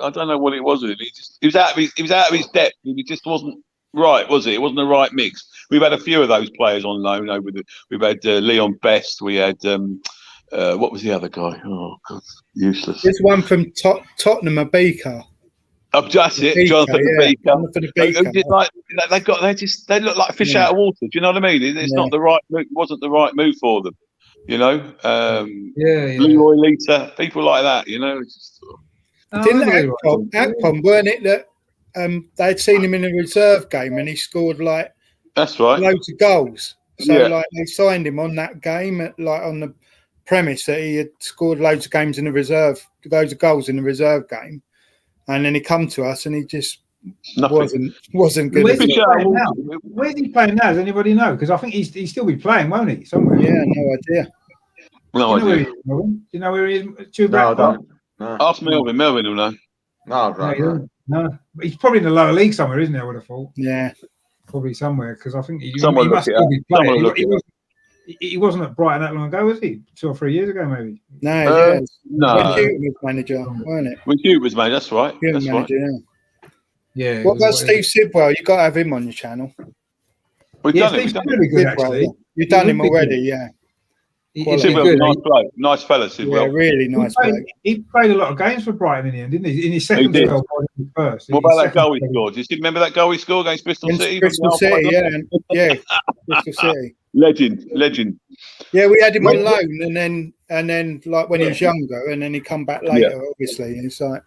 S4: don't know what it was with him. He was out of his depth. He just wasn't right, was it? It wasn't the right mix. We've had a few of those players on loan over we've had Leon Best. We had what was the other guy? Oh God, useless.
S3: There's one from Tottenham, a Beaker.
S4: Oh, that's it, Jonathan Beaker.
S3: Jonathan Beaker.
S4: They look like fish out of water. Do you know what I mean? It's not the right move. It wasn't the right move for them. You know, Leroy Lita, people like that. You know,
S3: didn't Akpom, weren't it that they'd seen him in a reserve game and he scored
S4: that's right,
S3: loads of goals. So they signed him on that game on the premise that he had scored loads of games in the reserve, loads of goals in the reserve game, and then he come to us and he just wasn't good.
S1: Where's he playing now? Does anybody know? Because I think he'll still be playing, won't he? Somewhere.
S3: Yeah, no idea.
S4: No idea.
S1: Do you know where he is?
S2: No, I don't. No.
S4: Ask Melvin. Melvin will know.
S2: No, right.
S1: No, he's probably in the lower league somewhere, isn't he? I would have thought.
S3: Yeah,
S1: probably somewhere because I think he
S4: must
S1: still be playing. He wasn't at Brighton that long ago, was he? 2 or 3 years ago, maybe.
S3: No.
S4: No.
S3: When Hugh was manager, weren't it?
S4: When Hugh was manager, that's right. That's
S3: manager,
S4: right.
S1: Yeah.
S3: What about Steve Sidwell? You got to have him on your channel.
S4: We've done it.
S1: Really good, actually.
S3: You've done him already, yeah.
S4: Sidwell's nice bloke, nice fella. Sidwell.
S3: Yeah, really nice bloke.
S1: He played a lot of games for Brighton in the end, didn't he? In his second spell, first.
S4: What about that goal he scored? Do you remember that goal he scored against Bristol City?
S3: Bristol City, yeah, Bristol City.
S4: Legend.
S3: Yeah, we had him on loan, and then like when he was younger, and then he come back later. Obviously, it's like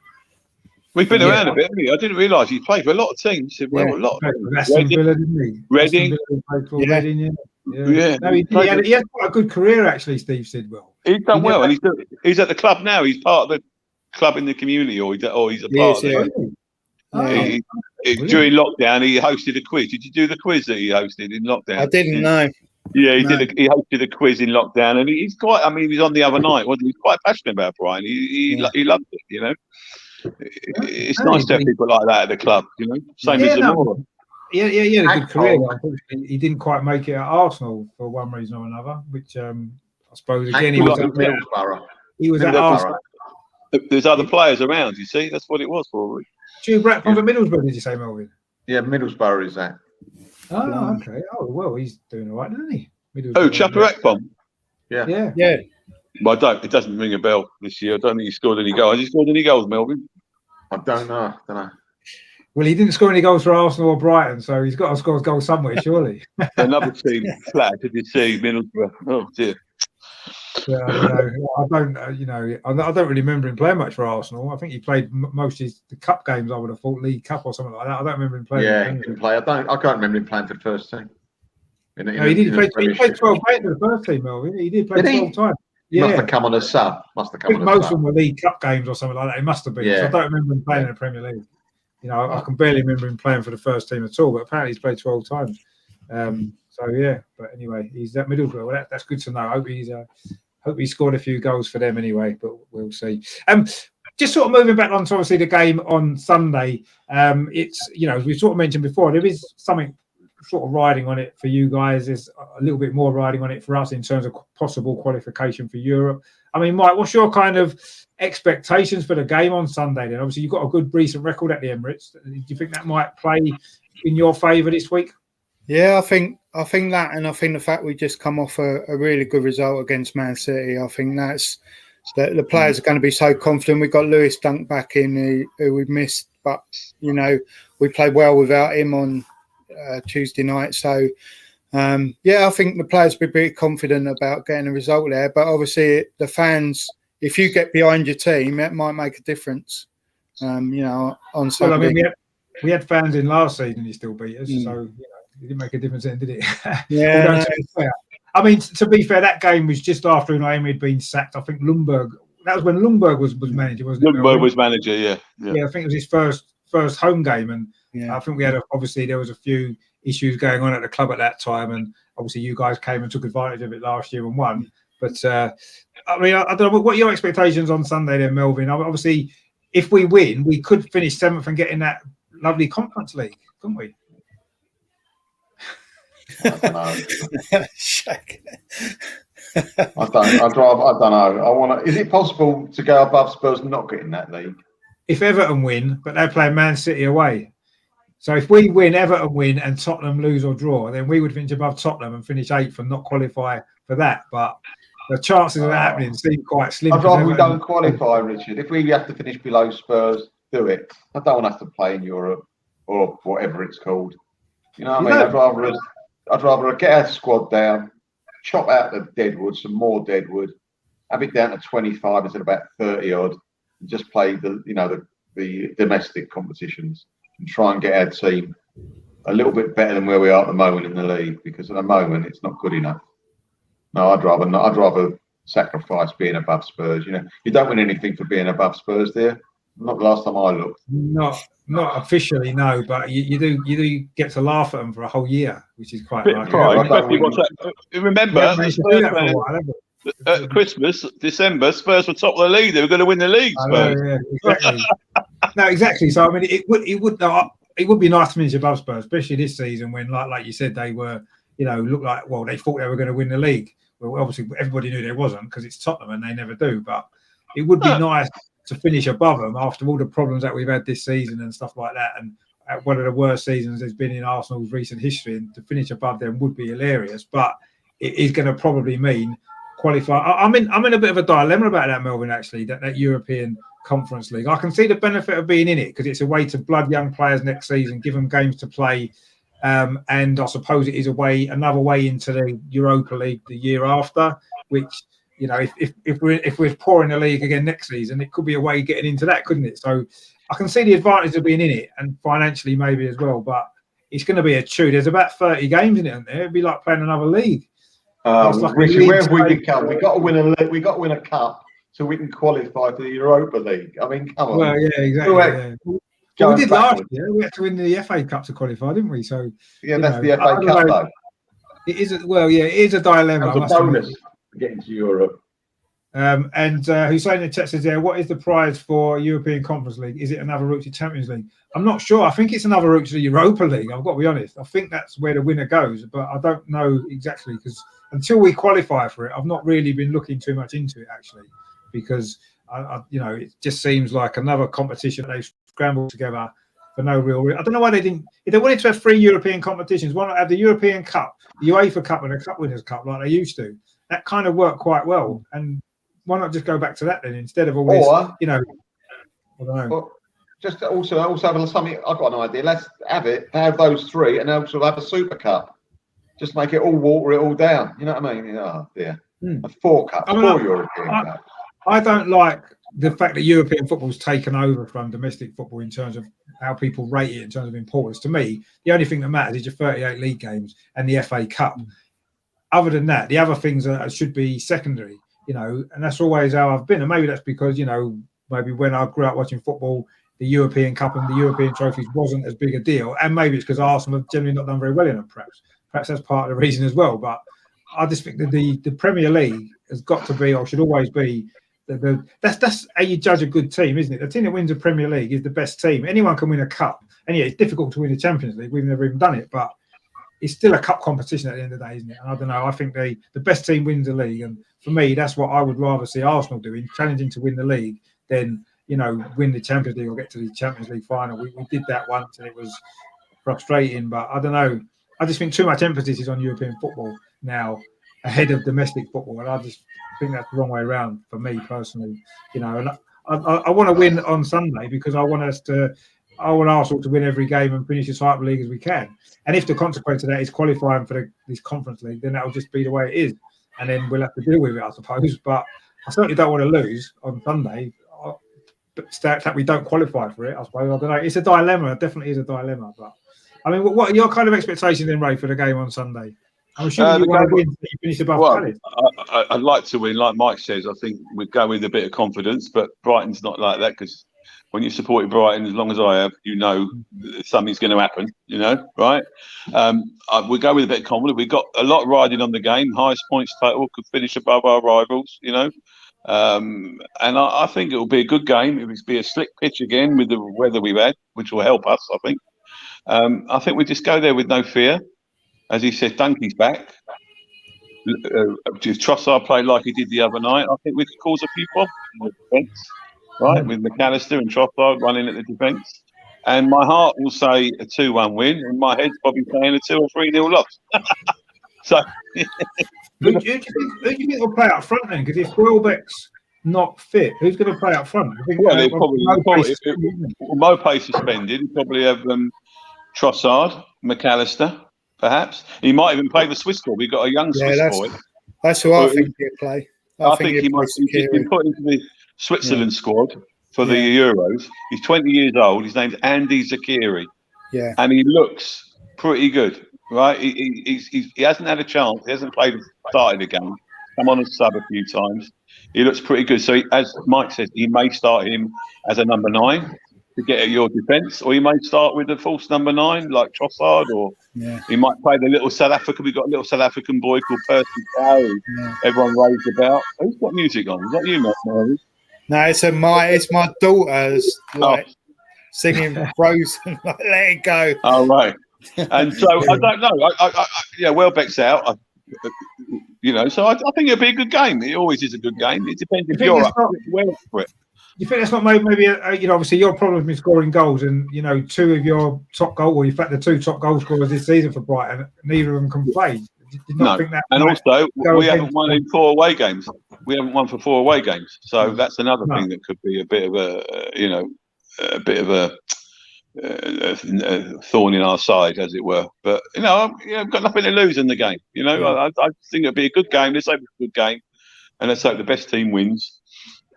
S4: we've been around a bit, haven't we? I didn't realise he played for a lot of teams. A lot. Reading.
S1: Yeah. No, he had quite a good career actually, Steve Sidwell.
S4: He's done well, and he's at the club now. He's part of the club in the community, or he's a part of it. During lockdown, he hosted a quiz. Did you do the quiz that he hosted in lockdown?
S3: I didn't know.
S4: Yeah, he did. He hosted a quiz in lockdown, and he's quite. I mean, he was on the other night, wasn't he? He's quite passionate about Brighton. He loved it. You know, it's nice to have people like that at the club. You know, same as Zamora.
S1: He had a good career. Unfortunately, he didn't quite make it at Arsenal for one reason or another, which I suppose again he was at Middlesbrough. He was at Arsenal.
S4: There's other players around. You see, that's what it was for.
S1: Tuber Akpom at Middlesbrough, did you say, Melvin?
S2: Yeah, Middlesbrough is that.
S1: Oh, okay. Oh well, he's doing all right, isn't he?
S4: Tuber Akpom.
S2: Yeah.
S4: Well, it doesn't ring a bell this year. I don't think he scored any goals. Has he scored any goals, Melvin?
S2: I don't know.
S1: Well, he didn't score any goals for Arsenal or Brighton, so he's got to score goals somewhere, surely.
S4: Another team flat. Did you see Middlesbrough? Oh dear.
S1: Yeah, I don't really remember him playing much for Arsenal. I think he played most of the cup games. I would have thought League Cup or something like that. I don't remember him playing.
S2: Yeah, he didn't play. I can't remember him playing for the first team.
S1: He played 12 games for the first team, Melvin. He did play 12 times. Yeah.
S2: Must have come on a sub.
S1: Most of them were League Cup games or something like that. It must have been.
S2: Yeah.
S1: So I don't remember him playing in the Premier League. You know, I can barely remember him playing for the first team at all, but apparently he's played 12 times. So yeah, but anyway, he's at Middlesbrough. Well, that's good to know. Hope he scored a few goals for them anyway, but we'll see. Just sort of moving back on to obviously the game on Sunday. It's, as we sort of mentioned before, there is something sort of riding on it for you guys. There's a little bit more riding on it for us in terms of possible qualification for Europe. I mean, Mike, what's your kind of expectations for the game on Sunday then? Obviously, you've got a good recent record at the Emirates. Do you think that might play in your favour this week?
S3: Yeah, I think that, and I think the fact we just come off a really good result against Man City, I think that's the players are going to be so confident. We've got Lewis Dunk back in who we missed, but we played well without him on Tuesday night. So I think the players will be pretty confident about getting a result there. But obviously, the fans, if you get behind your team, that might make a difference. On Sunday.
S1: Well, I mean, we had fans in last season. He still beat us, so it didn't make a difference then, did it?
S3: Yeah.
S1: I mean, to be fair, that game was just after Unai Emery had been sacked. I think Lundberg. That was when Lundberg was manager, wasn't it?
S4: Lundberg was manager, yeah.
S1: Yeah, I think it was his first home game, and I think we had obviously there was a few issues going on at the club at that time, and obviously you guys came and took advantage of it last year and won. But I mean, I don't know what are your expectations on Sunday then, Melvin. Obviously, if we win, we could finish 7th and get in that lovely Conference League, couldn't we?
S2: I don't know.
S3: Shag.
S2: I don't know. I want to. Is it possible to go above Spurs not getting that league?
S1: If Everton win, but they play Man City away. So if we win, Everton win, and Tottenham lose or draw, then we would finish above Tottenham and finish 8th and not qualify for that. But the chances of that happening seem quite slim.
S2: I'd rather we don't qualify, Richard. If we have to finish below Spurs, do it. I don't want to have to play in Europe or whatever it's called. You know what I mean? I'd rather get our squad down, chop out the deadwood, some more deadwood, have it down to 25 instead of about 30 odd, and just play the domestic competitions and try and get our team a little bit better than where we are at the moment in the league, because at the moment it's not good enough. No, I'd rather sacrifice being above Spurs. You don't win anything for being above Spurs there. Not the last time I looked.
S1: Not officially, no, but you do get to laugh at them for a whole year, which is quite nice.
S4: Remember, at Christmas, December, Spurs were top of the league. They were going to win the league. Spurs.
S1: Yeah, exactly. No, exactly. So I mean, it would be nice to finish above Spurs, especially this season when, like you said, they were, looked like, they thought they were going to win the league. Well, obviously everybody knew they wasn't, because it's Tottenham and they never do. But it would be nice to finish above them after all the problems that we've had this season and stuff like that. And one of the worst seasons there's been in Arsenal's recent history, and to finish above them would be hilarious. But it is going to probably mean qualify. I'm in a bit of a dilemma about that, Melvin. Actually, that European Conference League. I can see the benefit of being in it because it's a way to blood young players next season, give them games to play, and I suppose it is another way into the Europa League the year after. Which, if we're poor in the league again next season, it could be a way of getting into that, couldn't it? So I can see the advantage of being in it, and financially maybe as well. But it's going to be a chew. There's about 30 games in it, isn't there? It'd be like playing another league.
S2: Richard, where have we become? We got to win a cup so we can qualify for the Europa League. I mean, come on.
S1: Well, yeah, exactly. Well, we did last year. We had to win the FA Cup to qualify, didn't we? So
S2: that's the FA Cup, though.
S1: It is. It is a dilemma.
S2: That was a bonus for getting to Europe.
S1: And Hussein in the chat says there, what is the prize for European Conference League? Is it another route to Champions League? I'm not sure. I think it's another route to the Europa League. I've got to be honest. I think that's where the winner goes, but I don't know exactly, because until we qualify for it, I've not really been looking too much into it, actually, because it just seems like another competition they've scrambled together for no real. I don't know why they didn't. If they wanted to have 3 European competitions, why not have the European Cup, the UEFA Cup, and the Cup Winners' Cup like they used to? That kind of worked quite well. And why not just go back to that then, instead of always, I don't know.
S2: Just also have something. I've got an idea. Let's have those 3, and also have a Super Cup. Just make it all, water it all down. You know what I mean? Oh dear. A 4 cups, 4 European cups.
S1: I don't like the fact that European football's taken over from domestic football in terms of how people rate it in terms of importance. To me, the only thing that matters is your 38 league games and the FA Cup. Other than that, the other things should be secondary, and that's always how I've been. And maybe that's because, maybe when I grew up watching football, the European Cup and the European trophies wasn't as big a deal. And maybe it's because Arsenal have generally not done very well in them, perhaps. Perhaps that's part of the reason as well. But I just think that the Premier League has got to be, or should always be, that's how you judge a good team, isn't it? The team that wins the Premier League is the best team. Anyone can win a cup. And yeah, it's difficult to win the Champions League. We've never even done it, but it's still a cup competition at the end of the day, isn't it? And I don't know. I think the best team wins the league. And for me, that's what I would rather see Arsenal doing, challenging to win the league, than, win the Champions League or get to the Champions League final. We did that once and it was frustrating, but I don't know. I just think too much emphasis is on European football now ahead of domestic football. And I just think that's the wrong way around for me personally. And I want to win on Sunday because I want Arsenal to win every game and finish as high up the league as we can. And if the consequence of that is qualifying for this Conference League, then that'll just be the way it is. And then we'll have to deal with it, I suppose. But I certainly don't want to lose on Sunday. But that we don't qualify for it, I suppose. I don't know. It's a dilemma. It definitely is a dilemma. But I mean, what are your kind of expectations then, Ray, for the game on Sunday? I'm assuming you want to win, so you finish above Palace.
S4: I'd like to win, like Mike says. I think we'd go with a bit of confidence, but Brighton's not like that, because when you supported Brighton as long as I have, something's going to happen, right? We go with a bit of confidence. We've got a lot riding on the game. Highest points total, could finish above our rivals, and I think it will be a good game. It will be a slick pitch again with the weather we've had, which will help us, I think. I think we just go there with no fear. as he said, Dunky's back. If Trossard played like he did the other night, I think we could cause a few problems in the defence, right? With McAllister and Trossard running at the defence. And my heart will say a 2-1 win, and my head's probably saying a 2 or 3-0 loss. So,
S1: who do you think will play up front then? Because if Welbeck's not fit, who's going to play up front?
S4: Well, Mopé suspended. He'll probably have Trossard, McAllister, perhaps. He might even play the Swiss squad. We've got a young Swiss boy.
S3: That's who I think he'll play.
S4: I think he might. He's been put into the Switzerland squad for the Euros. He's 20 years old. His name's Andy Zakiri.
S3: Yeah.
S4: And he looks pretty good, right? He hasn't had a chance. He hasn't started a game. Come on as sub a few times. He looks pretty good. So, as Mike said, he may start him as a number 9 to get at your defence, or he may start with a false number 9 like Trossard, or he might play the little South African. We've got a little South African boy called Percy Tau, who everyone raves about. Who's got music on? Is that you, Mary?
S3: No, it's my daughter's singing Frozen, like, let it go.
S4: Oh, right. And so I don't know. Welbeck's out. So I think it'll be a good game. It always is a good game. It depends if you're up for it.
S1: You think that's not maybe obviously your problem is scoring goals, and 2 of your top goal, or in fact the 2 top goal scorers this season for Brighton, neither of them can play.
S4: No, and also we haven't won in 4 away games. We haven't won for 4 away games, so that's another thing that could be a bit of a thorn in our side, as it were. But I've got nothing to lose in the game. I think it'll be a good game. Let's hope it's a good game, and let's hope the best team wins.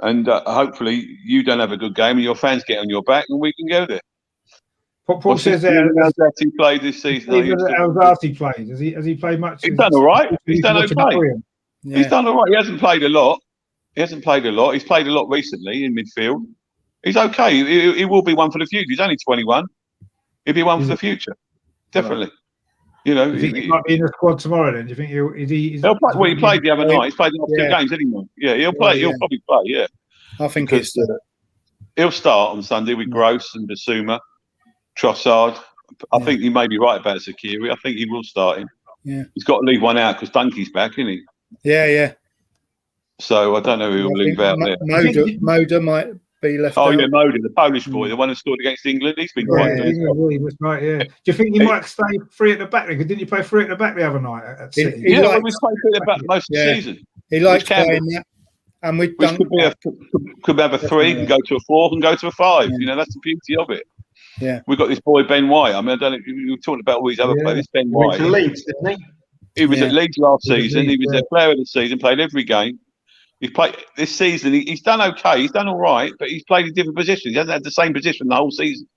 S4: And hopefully you don't have a good game, and your fans get on your back, and we can go there.
S1: Paul says there.
S4: Alzati played this season.
S1: Alzati played. Has he played much?
S4: He's done all right. He's done okay. He's done all right. He hasn't played a lot. He's played a lot recently in midfield. He's okay. He will be one for the future. He's only 21. He'll be one for the future. Definitely.
S1: You think he might be in the squad tomorrow then? Do you think
S4: he'll play? Well, he played the other night. He's played the last 2 games anymore. Yeah, he'll play. He'll probably play. Yeah.
S3: I think
S4: he'll start on Sunday with Gross and Basuma, Trossard. I think you may be right about Zakiri. I think he will start him.
S3: Yeah.
S4: He's got to leave one out because Dunky's back, isn't he?
S3: Yeah.
S4: So I don't know who will leave out there.
S3: Moda might be left out.
S4: Yeah, Moda, the Polish boy, the one who scored against England. He's been quite good.
S1: Right, yeah. Do you think he might stay free at the back? Because didn't you play free at the back the other night at City?
S4: We played free at the back most of the season.
S3: He likes playing that. And
S4: could have a 3, can go to a 4, can go to a 5. That's the beauty of it.
S3: Yeah,
S4: we've got this boy Ben White. I mean, I don't know. You were talking about all these other players. Ben White.
S2: He went to Leeds, didn't he?
S4: He was at Leeds last season. He was their player of the season. Played every game. He's played this season. He's done okay. He's done all right, but he's played in different positions. He hasn't had the same position the whole season.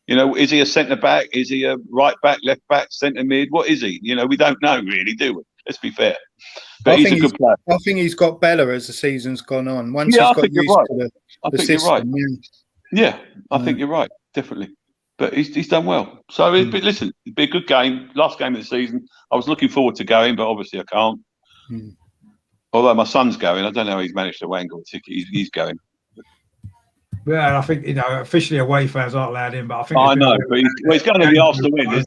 S4: Is he a centre back? Is he a right back, left back, centre mid? What is he? We don't know really, do we? Let's be fair. But he's a good player.
S3: I think he's got better as the season's gone on. Once he's got used to the system.
S4: Yeah, I think you're right. Definitely. But he's done well. So, listen, it'd be a good game. Last game of the season. I was looking forward to going, but obviously I can't. Although my son's going. I don't know how he's managed to wangle a ticket. He's going.
S1: Yeah, I think officially away fans aren't allowed in, but I think
S4: I know. But he's going to the Arsenal win.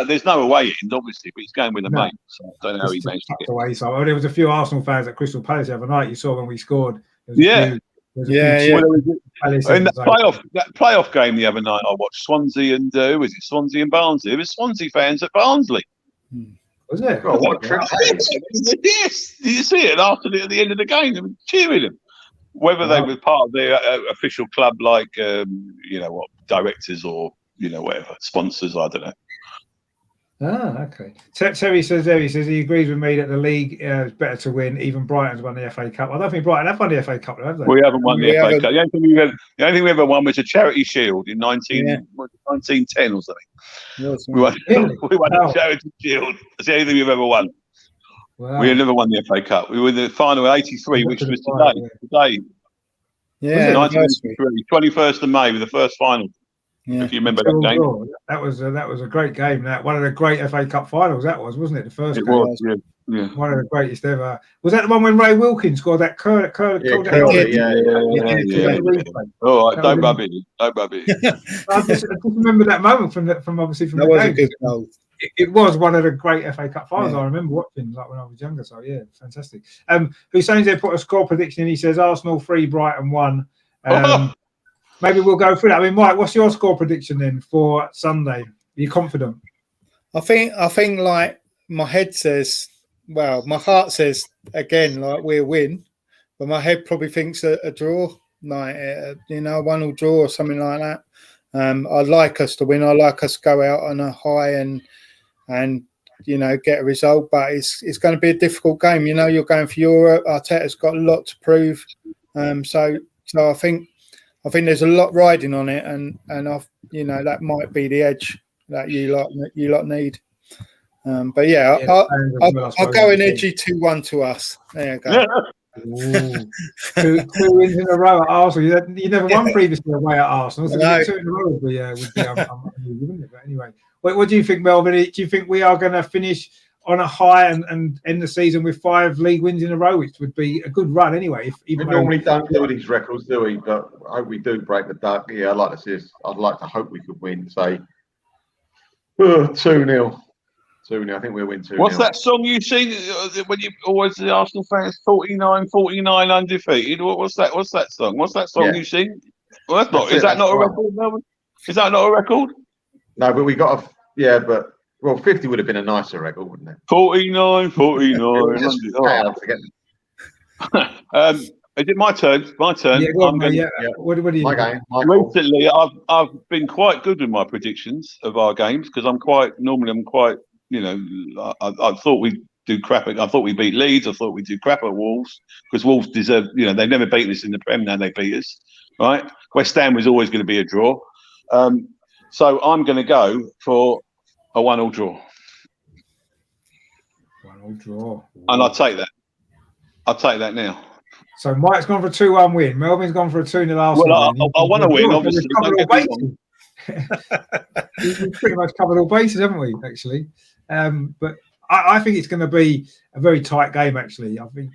S4: There's no away end, obviously, but he's going with a mate. So I don't know how he managed to get
S1: away. So there was a few Arsenal fans at Crystal Palace the other night. You saw when we scored.
S4: Yeah. In that playoff game the other night, I watched Swansea and Swansea and Barnsley. It was Swansea fans at Barnsley.
S1: Was it?
S2: Oh, what a trip!
S4: Yes, did you see it at the end of the game? They were cheering them. Whether they were part of their official club, like directors or whatever sponsors, I don't know.
S1: Okay. Terry says he agrees with me that the league is better to win. Even Brighton's won the FA Cup. I don't think Brighton have won the FA Cup, have they?
S4: We haven't won the FA Cup. The only thing we ever won was a Charity Shield in 1910 or something.
S3: Yes,
S4: we won the Charity Shield. That's the only thing we've ever won. Wow. We have never won the FA Cup. We were in the final of '83, which was today.
S3: Yeah,
S4: 1983, 21st of May, with the first final. Yeah. If you remember that game,
S1: that was a great game. That one of the great FA Cup finals. That wasn't it? The first.
S4: It was. Yeah.
S1: One of the greatest ever. Was that the one when Ray Wilkins scored that curl?
S4: Oh, don't rub it.
S1: I just remember that moment from
S3: that was a good goal.
S1: it was one of the great FA Cup finals I remember watching, like when I was younger. So yeah, fantastic. Hussein's there put a score prediction in. He says Arsenal 3, Brighton 1. Maybe we'll go through that. I mean, Mike, what's your score prediction then for Sunday? Are you confident?
S3: I think like my head says, well, my heart says again, like we'll win, but my head probably thinks a draw, like 1-1 draw or something like that. I'd like us to win. I'd like us to go out on a high and get a result, but it's going to be a difficult game. You're going for Europe. Arteta's got a lot to prove. So I think there's a lot riding on it, and that might be the edge that you lot need. But yeah, I'll go in edgy 2-1 to us. There you go.
S1: Two wins in a row at Arsenal. You never won previously away at Arsenal, so no. 2 in a row would be wouldn't it? But anyway, what do you think, Melvin? Do you think we are going to finish on a high and end the season with 5 league wins in a row, which would be a good run anyway?
S2: We normally don't do these records, do we? But I hope we do break the duck. Yeah, I'd like to see us. I'd like to hope we could win, say 2-0. 2-0. I think we'll win 2-0.
S4: What's that song you sing when you always the Arsenal fans 49 undefeated? What's that song? What's that song you sing? Well, that's not. Is that not a record, Melvin? Is that not a record?
S2: No, but we got but 50 would have been a nicer record, wouldn't it? 49. Is it my turn? My turn.
S1: Yeah, What do you think?
S4: Recently, I've been quite good with my predictions of our games because I'm quite. I thought we'd do crap. I thought we beat Leeds. I thought we'd do crap at Wolves because Wolves deserve. They've never beaten us in the Prem. Now they beat us, right? West Ham was always going to be a draw. So I'm going to go for a 1-1 draw.
S1: 1-1 draw.
S4: And I'll take that. I'll take that now.
S1: So Mike's gone for a 2-1 win. Melvin's gone for a 2-0 Arsenal.
S4: Well, I want to win, obviously.
S1: We've pretty much covered all bases, haven't we, actually? But I think it's going to be a very tight game, actually. I think,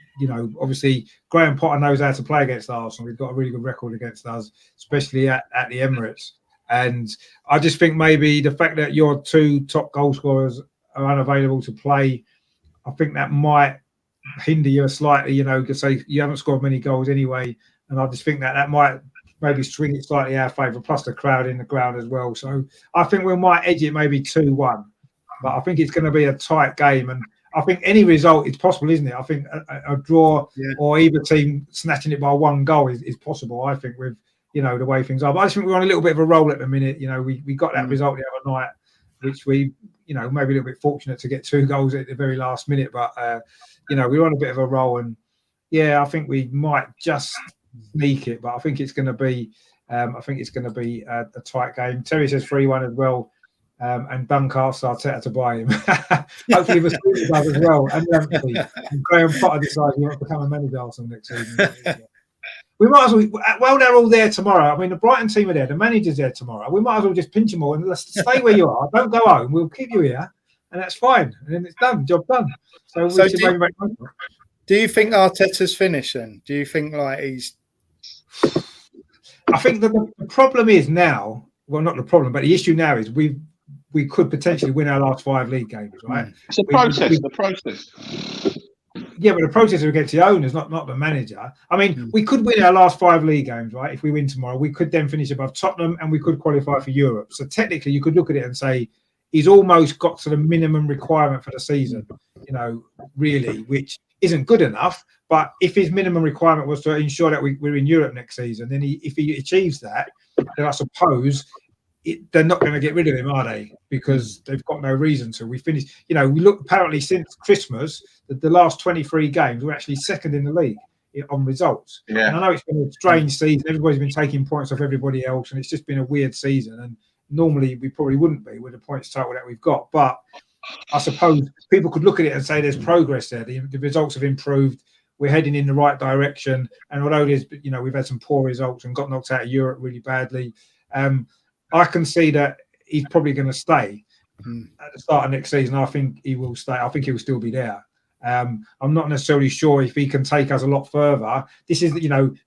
S1: obviously, Graham Potter knows how to play against Arsenal. We've got a really good record against us, especially at the Emirates. And I just think maybe the fact that your 2 top goal scorers are unavailable to play, I think that might hinder you slightly, because say you haven't scored many goals anyway. And I just think that might maybe swing it slightly our favour, plus the crowd in the ground as well. So I think we might edge it maybe 2-1. But I think it's going to be a tight game. And I think any result is possible, isn't it? I think a draw or either team snatching it by 1 goal is possible, I think, with, the way things are. But I just think we're on a little bit of a roll at the minute. We got that result the other night, which we, maybe a little bit fortunate to get 2 goals at the very last minute. But, we're on a bit of a roll. And, I think we might just sneak it. But I think it's going to be a tight game. Terry says 3-1 as well. And Dunk asked Arteta to buy him. Hopefully, the Steelers does as well. And Graham Potter decides he wants to become a manager Arsenal next season. We might as well, they're all there tomorrow. I mean, the Brighton team are there. The manager's there tomorrow. We might as well just pinch them all and let's stay where you are. Don't go home. We'll keep you here. And that's fine. And then it's done. Job done. So
S3: do you think Arteta's finished then? Do you think he's...
S1: I think the problem is now, well, not the problem, but the issue now is we could potentially win our last 5 league games, right?
S4: It's a process. The process.
S1: Yeah, but the process is against the owners, not the manager. I mean, we could win our last 5 league games, right? If we win tomorrow, we could then finish above Tottenham and we could qualify for Europe. So technically, you could look at it and say he's almost got to the minimum requirement for the season, really, which isn't good enough. But if his minimum requirement was to ensure that we're in Europe next season, then if he achieves that, then I suppose they're not going to get rid of him, are they? Because they've got no reason to. We finished, we look apparently since Christmas, the last 23 games, we're actually second in the league on results. Yeah. And I know it's been a strange season. Everybody's been taking points off everybody else, and it's just been a weird season. And normally we probably wouldn't be with the points total that we've got. But I suppose people could look at it and say there's progress there. The results have improved. We're heading in the right direction. And although there's, we've had some poor results and got knocked out of Europe really badly, I can see that he's probably going to stay at the start of next season. I think he will stay. I think he'll still be there. I'm not necessarily sure if he can take us a lot further. This is,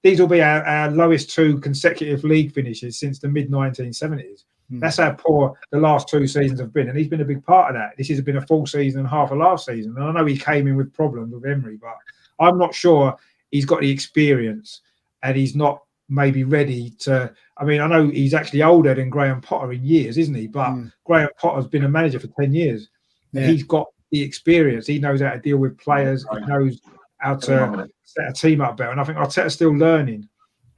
S1: these will be our lowest 2 consecutive league finishes since the mid-1970s. That's how poor the last 2 seasons have been, and he's been a big part of that. This has been a full season and half of last season, and I know he came in with problems with Emery, but I'm not sure he's got the experience, and he's not maybe ready to. I mean, I know he's actually older than Graham Potter in years, isn't he? But Graham Potter's been a manager for 10 years, and he's got the experience. He knows how to deal with players. He knows how to set a team up better. And I think Arteta's still learning,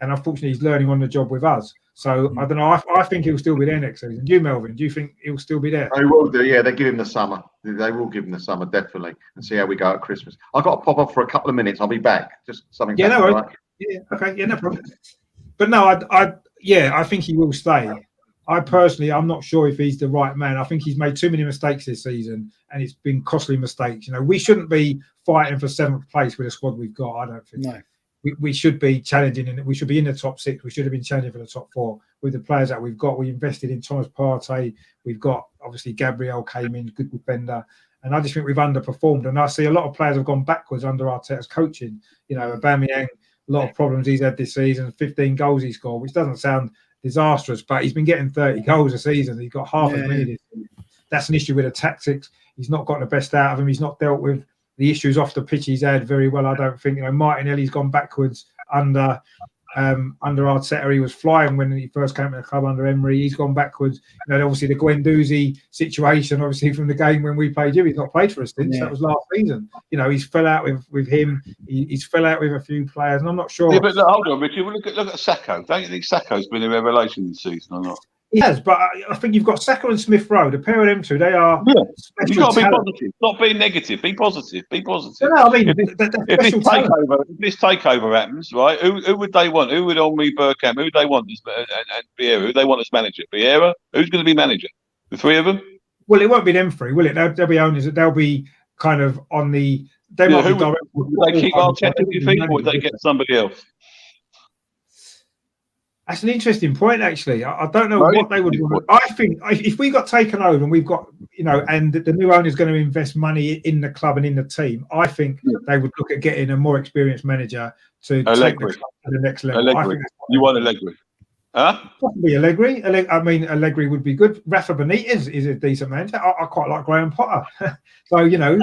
S1: and unfortunately, he's learning on the job with us. So I don't know. I think he'll still be there next season. Do you, Melvin? Do you think he'll still be there?
S2: They will do. Yeah, they give him the summer. They will give him the summer definitely, and see how we go at Christmas. I've got to pop off for a couple of minutes. I'll be back. Just something.
S1: Yeah, no worries.
S2: Right?
S1: Yeah, okay. Yeah, no problem. But no, I think he will stay. I personally, I'm not sure if he's the right man. I think he's made too many mistakes this season, and it's been costly mistakes. You know, we shouldn't be fighting for 7th place with the squad we've got. I don't think.
S3: No.
S1: We should be challenging, and we should be in the top 6. We should have been challenging for the top 4 with the players that we've got. We invested in Thomas Partey. We've got, obviously, Gabriel came in, good defender. And I just think we've underperformed. And I see a lot of players have gone backwards under Arteta's coaching. You know, Aubameyang, a lot of problems he's had this season, 15 goals he scored, which doesn't sound disastrous, but he's been getting 30 goals a season. He's got half as many this season. That's an issue with the tactics. He's not got the best out of him. He's not dealt with the issues off the pitch he's had very well, I don't think. You know, Martinelli's gone backwards under Arteta. He was flying when he first came to the club under Emery. He's gone backwards. You know, obviously the Guendouzi situation, obviously from the game when we played you, he's not played for us since. That was last season. You know, he's fell out with him. He's fell out with a few players, and I'm not sure.
S4: Yeah, but look, hold on, Richard. Look at Sacco. Don't you think Sacco's been a revelation this season or not?
S1: He has, but I think you've got Saka and Smith Rowe. The pair of them two, they are. Yeah.
S4: You've got to be positive, not be negative. Be positive. Be positive.
S1: No, I mean,
S4: if this takeover happens, right? Who would they want? Who would Henri Bergkamp? Who would they want as and Vieira? Who would they want as manager? Vieira? Who's going to be manager? The 3 of them?
S1: Well, it won't be them 3, will it? They'll be owners. They'll be kind of on the. They might be direct.
S4: Would they keep Arteta? Do you think, or would they get somebody else?
S1: That's an interesting point, actually. I don't know what they would want. I think if we got taken over and we've got, you know, and the new owner is going to invest money in the club and in the team, I think they would look at getting a more experienced manager to take the club to the next level.
S4: You want Allegri? Huh?
S1: Possibly Allegri. I mean, Allegri would be good. Rafa Benitez is a decent manager. I quite like Graham Potter. So, you know,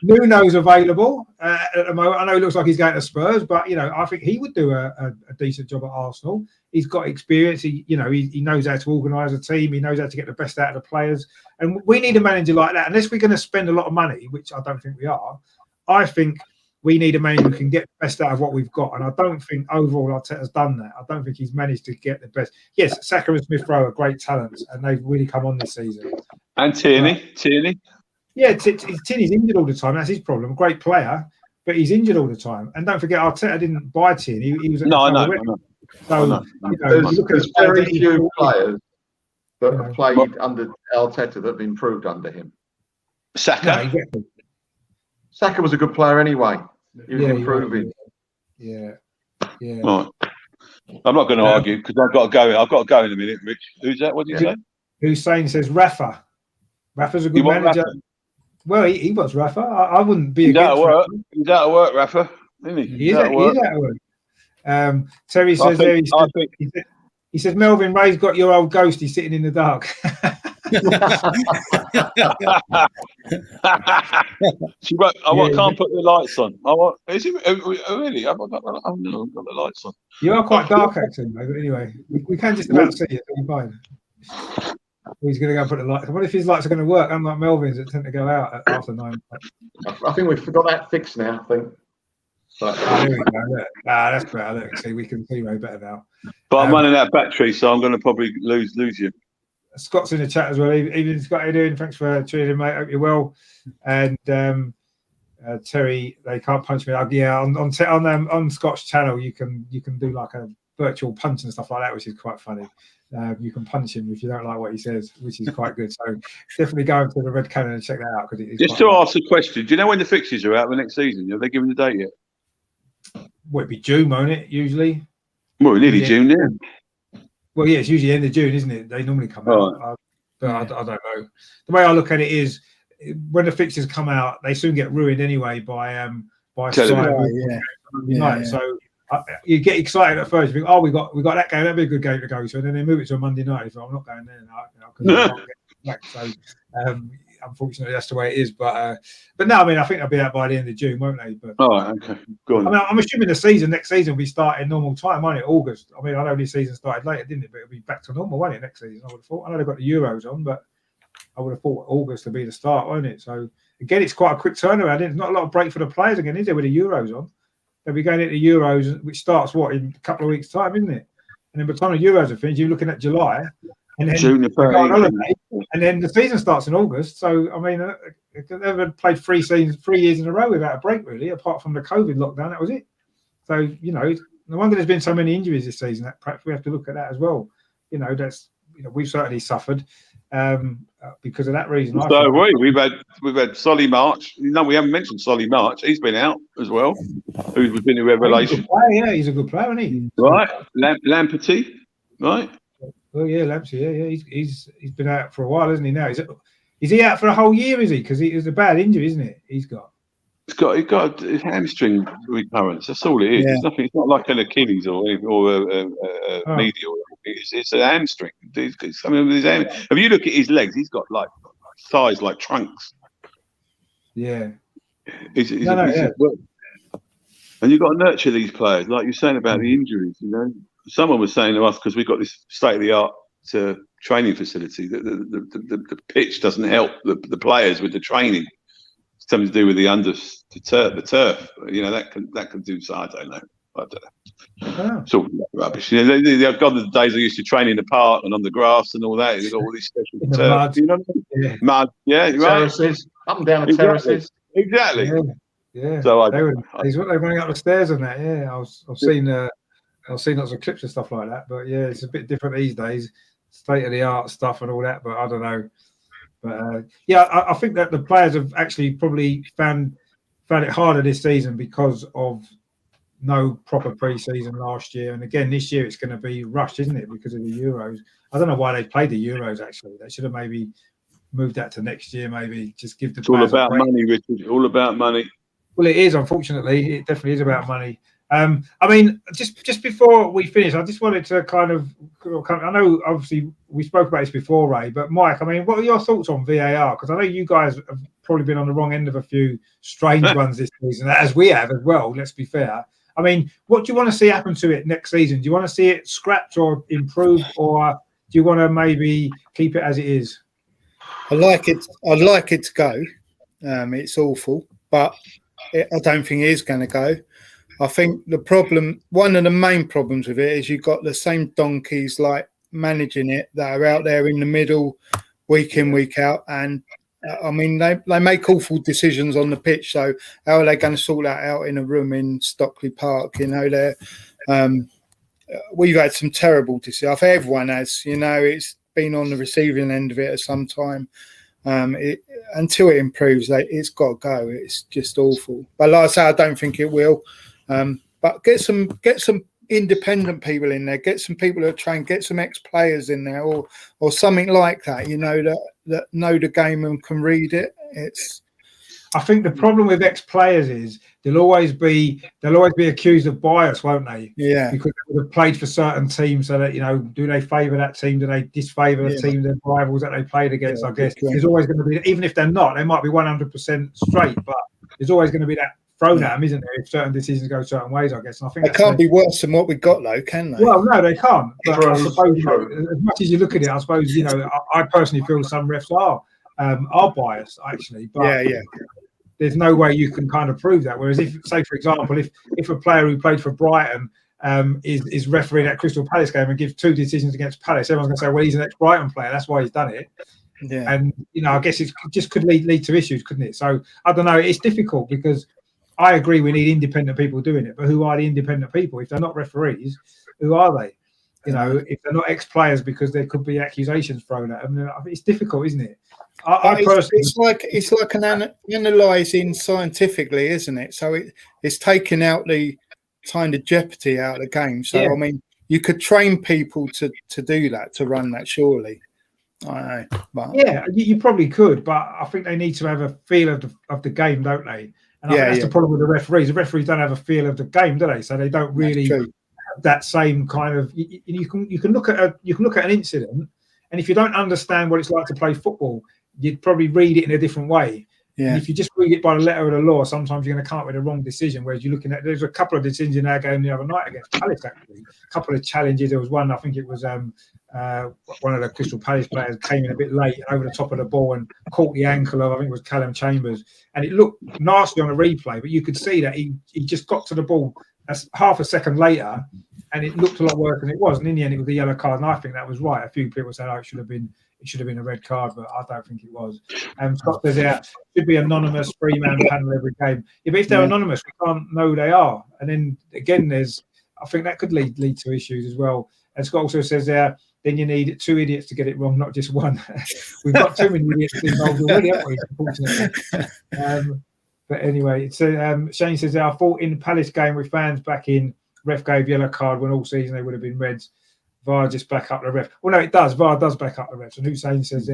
S1: Nuno's available at the moment. I know it looks like he's going to Spurs, but, you know, I think he would do a decent job at Arsenal. He's got experience. He knows how to organise a team. He knows how to get the best out of the players. And we need a manager like that. Unless we're going to spend a lot of money, which I don't think we are, I think we need a manager who can get the best out of what we've got. And I don't think overall Arteta's done that. I don't think he's managed to get the best. Yes, Saka and Smith Rowe are great talents, and they've really come on this season.
S4: And Tierney? Yeah,
S1: Tierney's injured all the time. That's his problem. Great player, but he's injured all the time. And don't forget, Arteta didn't buy Tierney. He was at
S4: I know.
S1: So,
S2: there's very few players that have played under Arteta that have improved under him.
S4: Saka?
S1: No, exactly.
S2: Saka was a good player anyway. He was improving.
S1: Yeah.
S4: Right. I'm not going to argue because I've got to go. I've got to go in a minute. Rich, who's that? What did you say?
S1: Hussein says Rafa. Rafa's a good manager.
S4: Rafa?
S1: Well, he was Rafa. I wouldn't be
S4: against
S1: against
S4: Rafa. He's out of work, Rafa. Isn't he?
S1: He is out of work. Terry says he says Melvin Ray's got your old ghosty sitting in the dark.
S4: She wrote, can't put the lights on. Is it really? I've got the lights on.
S1: You are quite dark, actually, but anyway, we can just about see it. You're fine. He's going to go and put the lights. What if his lights are going to work? Unlike Melvin's that tend to go out after 9 o'clock.
S2: I think we've got that fixed now. I think.
S1: But, there we go. Look. That's better. Look, see, we can see way better now.
S4: But I'm running out of battery, so I'm going to probably lose you.
S1: Scott's in the chat as well. Even Scott, how you doing? Thanks for tuning in, mate. Hope you're well. And Terry, they can't punch me. On Scott's channel, you can do like a virtual punch and stuff like that, which is quite funny. You can punch him if you don't like what he says, which is quite good. So definitely go into the Red Cannon and check that out.
S4: Just to ask a question, do you know when the fixtures are out for next season? Have they given the date yet?
S1: Well, it'd be June, won't it? Usually.
S4: Well, we're nearly June now.
S1: Well, yeah, it's usually end of June, isn't it? They normally come out. But I don't know. The way I look at it is, when the fixtures come out, they soon get ruined anyway by
S3: television.
S1: So you get excited at first. You think, oh, we got that game. That'd be a good game to go to. And then they move it to a Monday night. So I'm not going there now because I can't get back. So unfortunately, that's the way it is. But no, I mean, I think they'll be out by the end of June, won't they? But
S4: okay, go on.
S1: I mean, I'm assuming the next season will be starting normal time, won't it? August. I mean, I know this season started later, didn't it? But it'll be back to normal, won't it? Next season, I would have thought. I know they've got the Euros on, but I would have thought August would be the start, won't it? So again, it's quite a quick turnaround. There's not a lot of break for the players again, is there? With the Euros on, they'll be going into the Euros, which starts in a couple of weeks' time, isn't it? And then by the time the Euros are finished, you're looking at July, and then
S4: June the 13th.
S1: And then the season starts in August. So I mean, they've never played 3 years in a row without a break, really, apart from the COVID lockdown. That was it. So no wonder there's been so many injuries this season. That perhaps we have to look at that as well. We've certainly suffered because of that reason.
S4: So we've had Solly March. No, we haven't mentioned Solly March. He's been out as well. Who's been a revelation?
S1: He's a good player, isn't he?
S4: Right, Lamperty, right?
S1: Oh yeah, Lampsey. Yeah. He's been out for a while, isn't he? Now is he out for a whole year? Is he? Because it was a bad injury, isn't it? He's got his hamstring recurrence. That's all it is.
S3: Yeah.
S4: It's nothing. It's not like an Achilles or medial. It's a hamstring. If you look at his legs, he's got like thighs like trunks.
S1: Yeah.
S4: And you've got to nurture these players, like you're saying about the injuries. Someone was saying to us, because we've got this state-of-the-art training facility, that the pitch doesn't help the players with the training. It's something to do with the turf. That can do so. I don't know. It's all rubbish. They've got the days they used to train in the park and on the grass and all that. They've got all these special turf. Mud. Yeah, right.
S2: Terraces, up and down the terraces.
S4: Exactly.
S1: Yeah.
S4: So
S1: they were running up the stairs and that. Yeah, I've seen lots of clips and stuff like that. But yeah, it's a bit different these days. State of the art stuff and all that. But I don't know. But I think that the players have actually probably found it harder this season because of no proper pre-season last year, and again this year it's going to be rushed, isn't it, because of the Euros? I don't know why they played the Euros. Actually, they should have maybe moved that to next year. Maybe just give the.
S4: It's all about money, Richard. All about money.
S1: Well, it is. Unfortunately, it definitely is about money. I mean, just before we finish, I just wanted to kind of. I know, obviously, we spoke about this before, Ray. But Mike, I mean, what are your thoughts on VAR? Because I know you guys have probably been on the wrong end of a few strange ones this season, as we have as well. Let's be fair. I mean, what do you want to see happen to it next season? Do you want to see it scrapped or improved, or do you want to maybe keep it as it is?
S3: I'd like it to go. It's awful, but I don't think it is going to go. I think one of the main problems with it is you've got the same donkeys like managing it that are out there in the middle, week in, week out, and I mean, they make awful decisions on the pitch. So how are they going to sort that out in a room in Stockley Park? We've had some terrible decisions. I think everyone has. It's been on the receiving end of it at some time. Until it improves, it's got to go. It's just awful. But like I say, I don't think it will. But get some independent people in there. Get some people that train. Get some ex-players in there, or something like that. That know the game and can read it.
S1: I think the problem with ex-players is they'll always be accused of bias, won't they?
S3: Yeah.
S1: Because they would have played for certain teams, so that do they favour that team? Do they disfavour the team, their rivals that they played against? I guess there's always going to be, even if they're not, they might be 100% straight, but there's always going to be that thrown at them, isn't there? If certain decisions go certain ways, I guess. And I think
S3: they can't be worse than what we've got, though, can they?
S1: Well, no, they can't. But I suppose, as much as you look at it, I suppose I personally feel some refs are biased, actually. But there's no way you can kind of prove that. Whereas if, say, for example, if a player who played for Brighton is refereeing that Crystal Palace game and gives 2 decisions against Palace, everyone's going to say, well, he's an ex-Brighton player. That's why he's done it. Yeah. And, I guess it just could lead to issues, couldn't it? So, I don't know. It's difficult because I agree we need independent people doing it. But who are the independent people? If they're not referees, who are they? If they're not ex-players, because there could be accusations thrown at them. It's difficult, isn't it?
S3: It's like analysing scientifically, isn't it? So it's taking out the kind of jeopardy out of the game. So I mean, you could train people to do that, to run that, surely. I know, but...
S1: Yeah, you probably could, but I think they need to have a feel of the game, don't they? And I think that's the problem with the referees. The referees don't have a feel of the game, do they? So they don't really have that same kind of. You can look at an incident, and if you don't understand what it's like to play football, you'd probably read it in a different way.
S3: Yeah.
S1: And if you just read it by the letter of the law, sometimes you're going to come up with the wrong decision. Whereas you're looking at, there's a couple of decisions in our game the other night against Palace, actually. A couple of challenges. There was one, I think it was one of the Crystal Palace players came in a bit late over the top of the ball and caught the ankle of, I think it was Callum Chambers. And it looked nasty on a replay, but you could see that he just got to the ball half a second later and it looked a lot worse than it was. And in the end, it was the yellow card. And I think that was right. A few people said, it should have been a red card, but I don't think it was. Scott says, should be anonymous, 3-man panel every game. Yeah, but if they're anonymous, we can't know who they are. And then again, I think that could lead to issues as well. And Scott also says then you need 2 idiots to get it wrong, not just one. We've got too many idiots involved already, haven't we? Unfortunately. But anyway, so Shane says, I thought in the Palace game with fans back in, ref gave yellow card when all season they would have been reds. VAR just back up the ref. Well, no, it does. VAR does back up the refs. And Hussein says,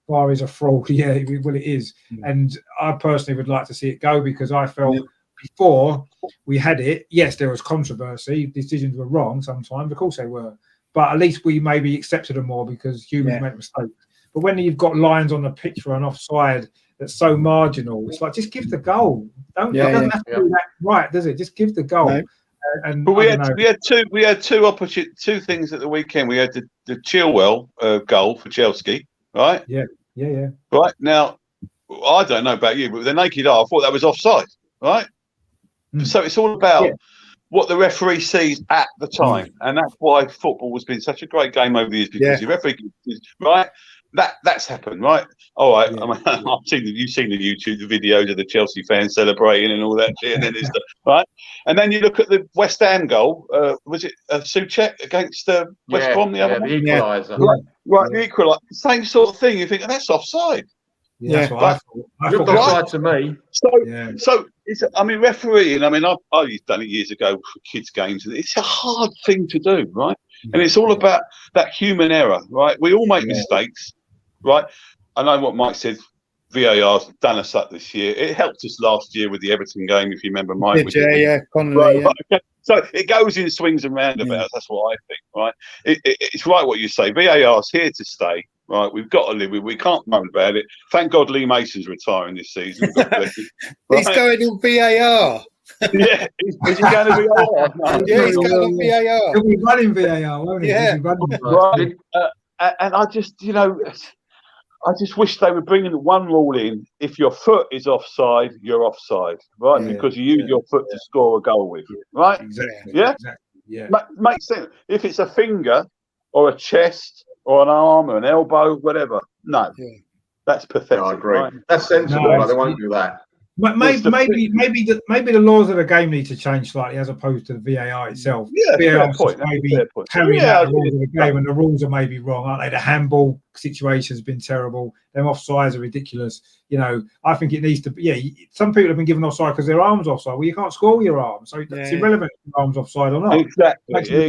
S1: VAR is a fraud. Yeah, well, it is. And I personally would like to see it go because I felt before we had it, yes, there was controversy. Decisions were wrong sometimes. Of course they were. But at least we maybe accepted them more because humans make mistakes. But when you've got lines on the pitch for an offside that's so marginal, it's like, just give the goal. It doesn't have to be that right, does it? Just give the goal. No.
S4: But we had two things at the weekend. We had the Chilwell goal for Chelsea, right?
S1: Yeah.
S4: Right now, I don't know about you, but with the naked eye, I thought that was offside, right? So it's all about what the referee sees at the time, and that's why football has been such a great game over the years because the referee, right? That's happened, right? All right. I mean, you've seen the YouTube videos of the Chelsea fans celebrating and all that shit, and then it's right. And then you look at the West Ham goal. Was it Souček against West Brom? The other one,
S2: the equaliser.
S4: Right, the equaliser. Same sort of thing. You think that's offside?
S1: Yeah, that's what I thought.
S2: Looked offside to me.
S4: So it's. I mean, refereeing. I mean, I've done it years ago for kids' games. It's a hard thing to do, right? And it's all about that human error, right? We all make mistakes. Right, I know what Mike said. VAR's done us up this year. It helped us last year with the Everton game, if you remember, Mike.
S3: Connolly,
S4: right. So it goes in swings and roundabouts. That's what I think. Right, it's right what you say. VAR's here to stay. Right, we've got to live with. We can't moan about it. Thank God Lee Mason's retiring this season.
S3: He's going on VAR.
S4: Yeah, is he going to VAR? No.
S3: Yeah, he's going on VAR.
S1: He'll be running VAR, won't he?
S3: Yeah.
S4: Right. And I just, I just wish they were bringing one rule in. If your foot is offside, you're offside, right? Because you use your foot to score a goal with, right?
S1: Exactly.
S4: Yeah?
S1: Exactly. Yeah.
S4: Makes sense. If it's a finger or a chest or an arm or an elbow, whatever. No. Yeah. That's pathetic.
S2: No, I agree.
S4: Right?
S2: That's sensible, but they won't do that.
S1: Maybe the laws of the game need to change slightly as opposed to the VAR itself.
S4: Yeah,
S1: VAR maybe carrying out the rules of the game, and the rules are maybe wrong, aren't they? The handball situation has been terrible. Them offsides are ridiculous. I think it needs to be. Yeah, some people have been given offside because their arms offside. Well, you can't score your arm, so it's irrelevant if your arm's offside or not.
S4: Exactly.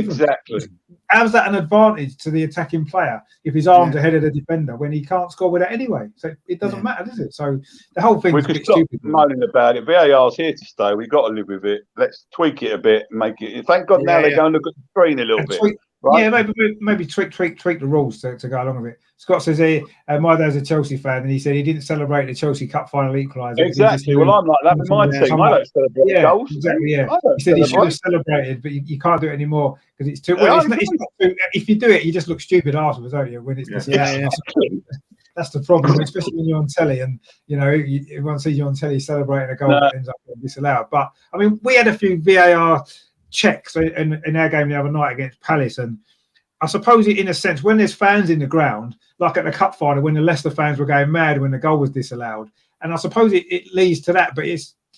S1: How's that an advantage to the attacking player if his arm's ahead of the defender when he can't score with it anyway? So it doesn't matter, does it? So the whole thing is a bit stupid.
S4: Moaning about it. VAR's here to stay. We've got to live with it. Let's tweak it a bit and make it. Thank God now they go and look at the screen a little bit. Right?
S1: Yeah, maybe tweak the rules to go along with it. Scott says here, my dad's a Chelsea fan, and he said he didn't celebrate the Chelsea Cup final equaliser.
S4: Exactly. Well, I'm like that with my team. I don't celebrate goals.
S1: Exactly. Yeah. He said he should have celebrated, but you can't do it anymore because it's too. Well, it's not too, if you do it, you just look stupid afterwards, don't you? When it's that's the problem, especially when you're on telly and everyone sees you on telly celebrating a goal that ends up being disallowed. But I mean, we had a few VAR checks in our game the other night against Palace, and I suppose in a sense when there's fans in the ground, like at the cup final when the Leicester fans were going mad when the goal was disallowed, and I suppose it leads to that, but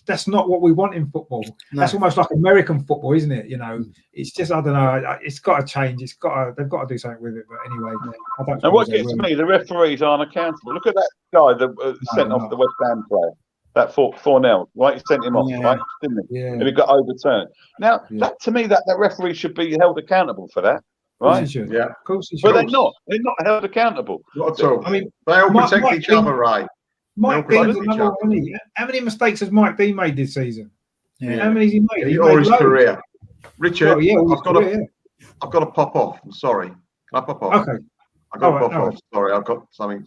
S1: that's not what we want in football. No. That's almost like American football, isn't it? It's just, I don't know, it's got to change. They've got to do something with it. But anyway,
S4: and what gets me, the referees aren't accountable. Look at that guy that sent off the West Ham player. That 4-0, right? He sent him off, right? Didn't he? Yeah. And he got overturned. Now, that to me, that referee should be held accountable for that, right?
S2: Yeah,
S1: of course.
S4: But they're not. They're not held accountable.
S2: Not at all. I mean, they all protect each other, right?
S1: Mike Dean's another one, isn't he? How many mistakes has Mike Dean made this season?
S3: Yeah.
S1: How many has he made? He's
S2: or
S1: made
S2: his
S1: loads.
S2: career. Richard,
S1: Well,
S2: I've got to pop off. I'm sorry. Can I pop off?
S1: Okay.
S2: I've got to pop off. Sorry, I've got something.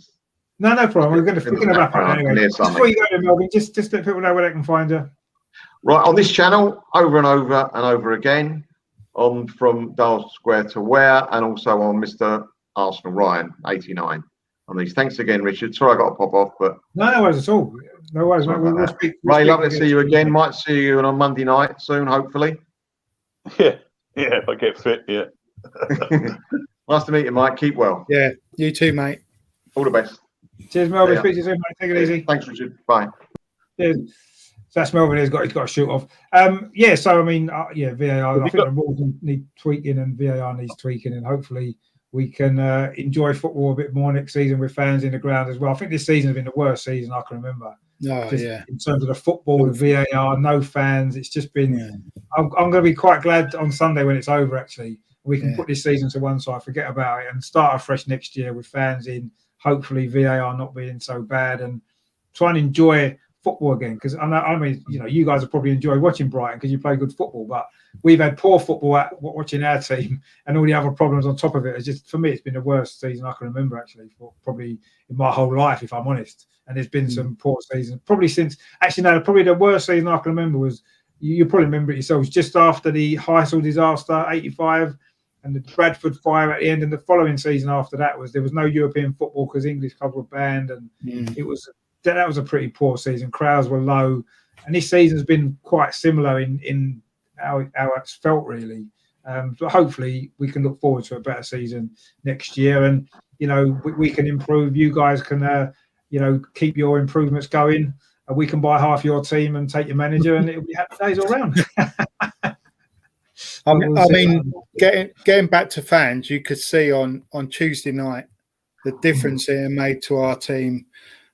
S1: No problem. We're going to wrap up anyway. Just before you go to Melbourne, just let people know where they can find you.
S2: Right, on this channel, over and over and over again, on From Dial Square to Where, and also on Mr. Arsenal Ryan 89 on these. Thanks again, Richard. Sorry I got to pop off, but
S1: no worries at all. No worries, mate. We'll speak.
S2: Ray, lovely to see you again. Might see you on Monday night soon, hopefully.
S4: Yeah, if I get fit, yeah.
S2: Nice to meet you, Mike. Keep well.
S3: Yeah, you too, mate.
S2: All the best.
S1: Cheers, Melvin. Speak to you soon, mate. Take it easy.
S2: Thanks, Richard. Bye.
S1: Cheers. So that's Melvin. He's got to shoot off. So I mean, VAR. I think the rules need tweaking, and VAR needs tweaking, and hopefully we can enjoy football a bit more next season with fans in the ground as well. I think this season has been the worst season I can remember. In terms of the football, the VAR, no fans. It's just been. Yeah. I'm going to be quite glad on Sunday when it's over. Actually, we can put this season to one side, forget about it, and start afresh next year with fans in. Hopefully, VAR not being so bad, and try and enjoy football again. Because I mean, you guys have probably enjoyed watching Brighton because you play good football, but we've had poor football at watching our team, and all the other problems on top of it. It's just, for me, it's been the worst season I can remember actually, for probably in my whole life, if I'm honest. And there's been some poor seasons, probably probably the worst season I can remember was, you probably remember it yourselves, just after the Heysel disaster, 85, and the Bradford fire at the end. And the following season after that there was no European football because English clubs were banned, and that was a pretty poor season. Crowds were low, and this season's been quite similar in how it's felt really. But hopefully we can look forward to a better season next year, and we can improve. You guys can keep your improvements going. We can buy half your team and take your manager, and it'll be happy days all round.
S3: I mean, getting back to fans, you could see on Tuesday night the difference it made to our team.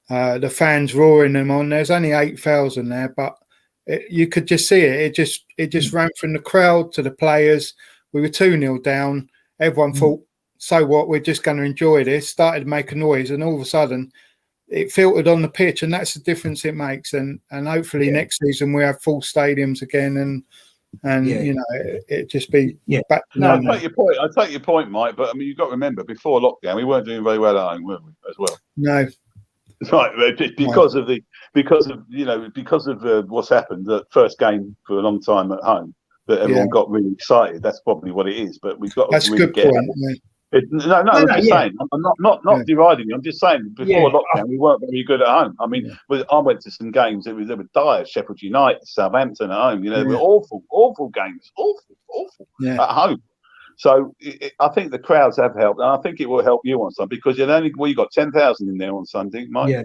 S3: The fans roaring them on. There's only 8,000 there, but you could just see it. It just ran from the crowd to the players. We were 2-0 down. Everyone thought, so what? We're just going to enjoy this. Started to make a noise, and all of a sudden, it filtered on the pitch, and that's the difference it makes. And hopefully next season we have full stadiums again, and it just be back to normal.
S4: I take your point, Mike. But I mean, you've got to remember, before lockdown, we weren't doing very well at home, were we? As well.
S3: No.
S4: Right, because of what's happened. The first game for a long time at home, that everyone got really excited. That's probably what it is. But we've got
S3: that's
S4: to really
S3: a good point.
S4: I'm just saying. I'm not deriding you. I'm just saying before lockdown we weren't very good at home. I mean, I went to some games. They were dire. Sheffield United, Southampton at home. They were awful games. Awful at home. So I think the crowds have helped, and I think it will help you on Sunday because you got 10,000 in there on Sunday, Mike. Yeah,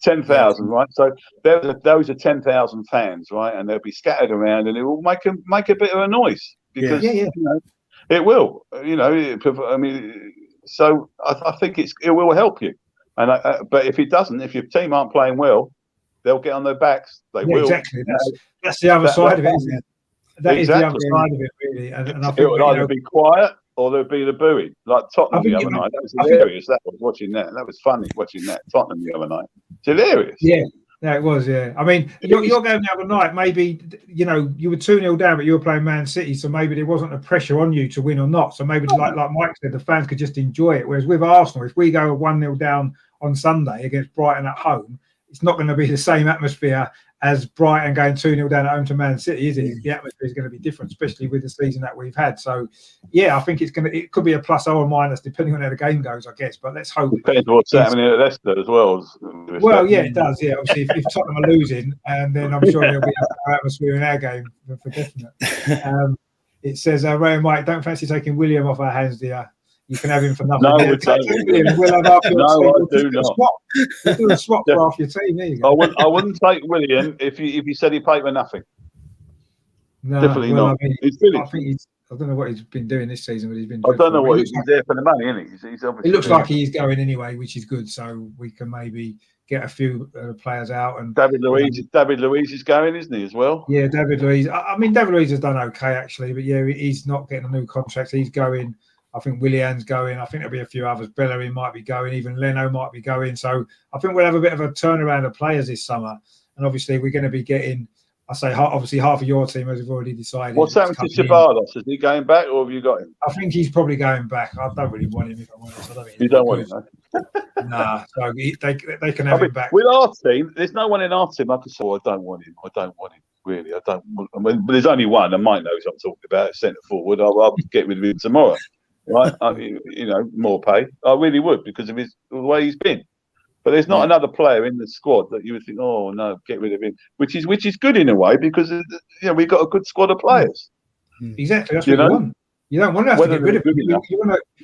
S4: 10,000, right? So those are 10,000 fans, right? And they'll be scattered around, and it will make a bit of a noise because it will. I mean, so I think it will help you. And but if it doesn't, if your team aren't playing well, they'll get on their backs. They will.
S1: Exactly. That's the other side of it, isn't it? That is the other side of it, really. And I think
S4: it would either be quiet or there'd be the booing, like Tottenham the other night. That was hilarious. That was watching that. That was funny watching that Tottenham the other night. It's hilarious.
S1: Yeah, it was. Yeah, I mean, your game the other night. Maybe you were 2-0 down, but you were playing Man City, so maybe there wasn't a pressure on you to win or not. So maybe like Mike said, the fans could just enjoy it. Whereas with Arsenal, if we go 1-0 down on Sunday against Brighton at home, it's not going to be the same atmosphere as Brighton going 2-0 down at home to Man City, is it? The atmosphere is going to be different, especially with the season that we've had. So, I think it could be a plus or minus depending on how the game goes, I guess. But let's hope.
S4: Depends what's happening at Leicester as well.
S1: Well, it does. Yeah, obviously, if Tottenham are losing, and then I'm sure there'll be an atmosphere in our game for definite. It says, Ray and Mike, don't fancy taking William off our hands, dear. You can have him for nothing.
S4: No,
S1: we'll have half your team.
S4: I do not.
S1: We'll do a swap for half your team. There you go.
S4: I wouldn't take William if he said he paid for nothing.
S1: No,
S4: definitely not.
S1: I mean, I don't know what he's been doing this season, but he's been.
S4: I don't know what he's there for the money, isn't he? He's obviously.
S1: It looks like he's going anyway, which is good. So we can maybe get a few players out. And
S4: David Luiz is going, isn't he, as well?
S1: Yeah, David Luiz. I mean, David Luiz has done okay actually, but he's not getting a new contract. He's going. I think Willian's going. I think there'll be a few others. Bellerin might be going. Even Leno might be going. So I think we'll have a bit of a turnaround of players this summer. And obviously, we're going to be getting, I say, obviously half of your team, as we've already decided.
S4: What's happened to Ceballos? Is he going back, or have you got him?
S1: I think he's probably going back. I don't really want him, if I'm honest. I don't think
S4: You don't want him, no?
S1: Nah, so they can have him back.
S4: With our team, there's no one in our team I can say, I don't want him. I don't want him. Really, I don't. I mean, but there's only one, and Mike knows what I'm talking about. Centre forward. I'll get rid of him tomorrow, right? More pay. I really would, because of the way he's been. But there's not another player in the squad that you would think, oh no, get rid of him. Which is good in a way, because we've got a good squad of players.
S1: Exactly, that's what you want. You don't want to have to get rid of them.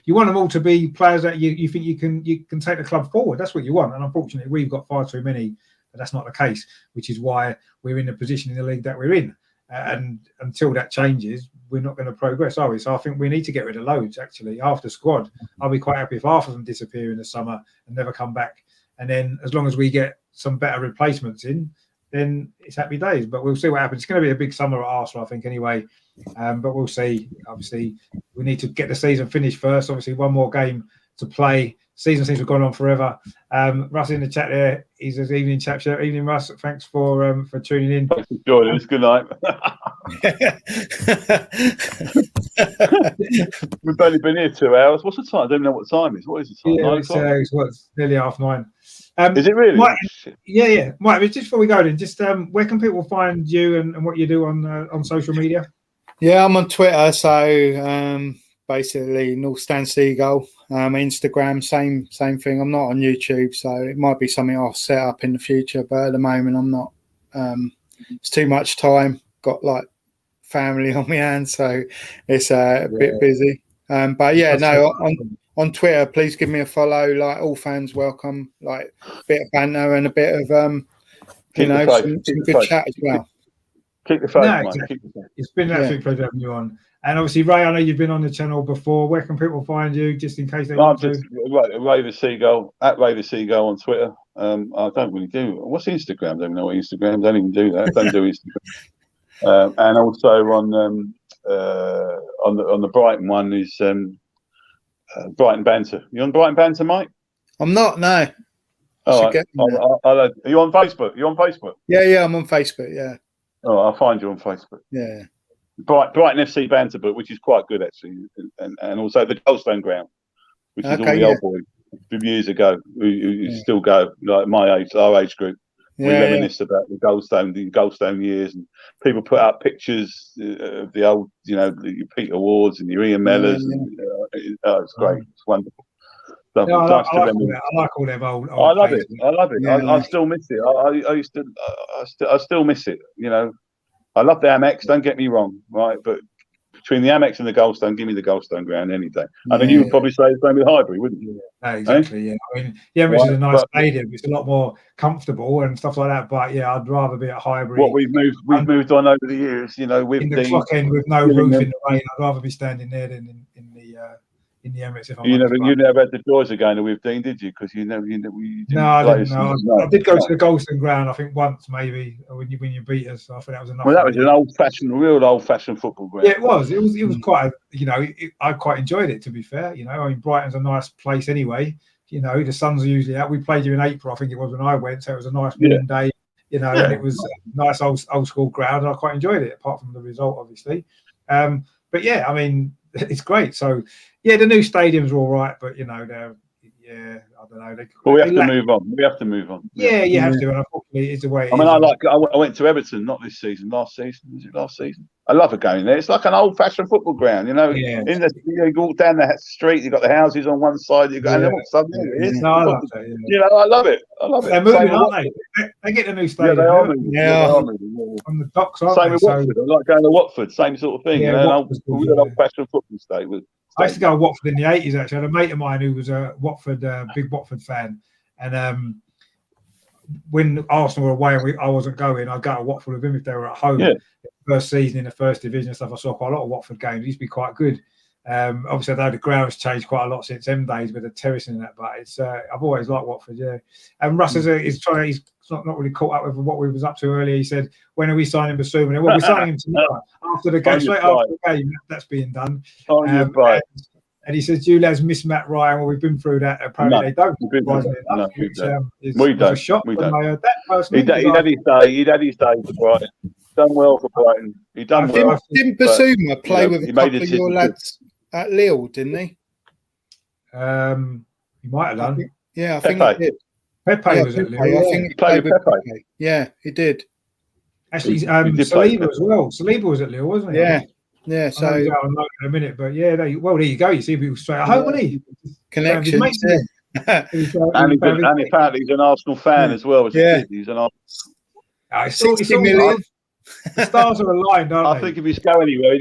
S1: You want them all to be players that you think you can take the club forward. That's what you want. And unfortunately, we've got far too many. But that's not the case, which is why we're in the position in the league that we're in. And until that changes, we're not going to progress, are we? So I think we need to get rid of loads, actually. Half the squad, I'll be quite happy if half of them disappear in the summer and never come back. And then as long as we get some better replacements in, then it's happy days. But we'll see what happens. It's going to be a big summer at Arsenal, I think, anyway. But we'll see. Obviously, we need to get the season finished first. Obviously, one more game to play. Season seems to have gone on forever. Russ in the chat there. He says, "Evening, chap. Evening, Russ. Thanks for tuning in."
S4: Thanks for joining us. Good night. We've only been here 2 hours. What's the time? I don't know what time it is. What is the time?
S1: Yeah, it's nearly 9:30.
S4: Is it really?
S1: Yeah. Mike, just before we go, then, just where can people find you and what you do on social media?
S3: Yeah, I'm on Twitter, so basically North Stand Seagull. Instagram, same thing. I'm not on YouTube, so it might be something I'll set up in the future, but at the moment I'm not. It's too much time. Got like family on my hands, so it's a bit busy. But yeah, no, on Twitter, please give me a follow. Like, all fans welcome. Like, a bit of banter and a bit of some good chat as well.
S4: Keep the phone,
S1: exactly. It's been an absolute pleasure having you on. And obviously, Ray, I know you've been on the channel before. Where can people find you, just in case they want to?
S4: Ray the Seagull, at Ray the Seagull on Twitter. I don't really do. What's Instagram? I don't even know what Instagram. Don't even do that. Don't do Instagram. And also on the Brighton one is Brighton Banter. You on Brighton Banter, Mike?
S3: I'm not. No.
S4: All right. Are you on Facebook? You on Facebook?
S3: Yeah, I'm on Facebook. Yeah.
S4: Oh, I'll find you on Facebook.
S3: Yeah.
S4: Brighton FC Banter Book, which is quite good actually, and also the Goldstone Ground, which is all the old boys from years ago who still go, like my age, our age group. We reminisce about the Goldstone years, and people put up pictures of the old, your Peter Wards and your Ian Mellors. It's great. It's wonderful.
S1: I like all them old.
S4: I love it.
S1: Yeah,
S4: I still miss it. I still miss it. I love the Amex, don't get me wrong, right? But between the Amex and the Goldstone, give me the Goldstone Ground any day. I mean, you would probably say the same with Highbury, wouldn't you?
S1: No, exactly, yeah. I mean, the Amex is a nice stadium. It's a lot more comfortable and stuff like that. But yeah, I'd rather be at Highbury.
S4: What we've moved on over the years, with
S1: in the clock end with no roof in the rain. I'd rather be standing there than in the Emirates. If
S4: you never had the joys of going with Dean, did you? Because you didn't.
S1: No, I didn't. No. I did go to the Goldstone Ground, I think once maybe when you beat us. I think that was enough.
S4: Well, that was an real old-fashioned football ground.
S1: Yeah, it was. It was quite. I quite enjoyed it. To be fair, I mean, Brighton's a nice place anyway. The suns are usually out. We played here in April, I think it was, when I went, so it was a nice warm day. And it was a nice old school ground. And I quite enjoyed it, apart from the result, obviously. But yeah, I mean, it's great. So yeah, the new stadiums are all right, but they're I don't know.
S4: But we have to move on. We have to move on.
S1: Yeah, you have to, and unfortunately, it's the way.
S4: I mean, I went to Everton, not this season. Last season, was it last season? I love it going there. It's like an old-fashioned football ground,
S1: Yeah.
S4: You walk down the street, you've got the houses on one side, you've got and then all of a sudden it is.
S1: No, I love that.
S4: I love it.
S1: They're moving, aren't they? They get the new stadium.
S4: Yeah, they are moving.
S3: Yeah.
S1: On the docks, aren't
S4: same
S1: they?
S4: with Watford. I like going to Watford. Same sort of thing.
S1: Yeah,
S4: An old-fashioned football stadium.
S1: I used to go to Watford in the 80s, actually. I had a mate of mine who was a big Watford fan. And when Arsenal were away and I wasn't going, I'd go to Watford with him if they were at home. Yeah. First season in the first division and stuff, I saw quite a lot of Watford games. It used to be quite good. Obviously, I know the ground's changed quite a lot since them days with the terracing and that, but it's I've always liked Watford, yeah. And Russ is he's not really caught up with what we was up to earlier. He said, when are we signing Basuma? Well, we're signing him tomorrow after the game, straight after the game. That's being done. And he says, "You lads miss Matt Ryan." Well, we've been through that. Apparently, they don't. Surprisingly enough,
S4: we
S1: which
S4: don't.
S1: was a shock when I heard that personally.
S4: He'd had his day. He'd had his day for Brighton. Done well for Brighton. He done well.
S3: Didn't Basuma play with a couple of your
S4: decision
S3: lads at Lille, didn't he?
S1: He might have done.
S3: I think he did.
S1: Pepe was at Lille.
S3: I think he played with Pepe. Yeah, he did.
S1: Actually, Saliba as well. Saliba was at Lille, wasn't he?
S3: Yeah. So
S1: I'll note in a minute, but yeah, there you go. You see, people straight at home, wasn't he?
S3: Connections.
S4: And apparently he's an Arsenal fan as well. He's an Arsenal.
S3: 60 million.
S1: The stars are aligned, aren't they?
S4: I think if he's go anywhere,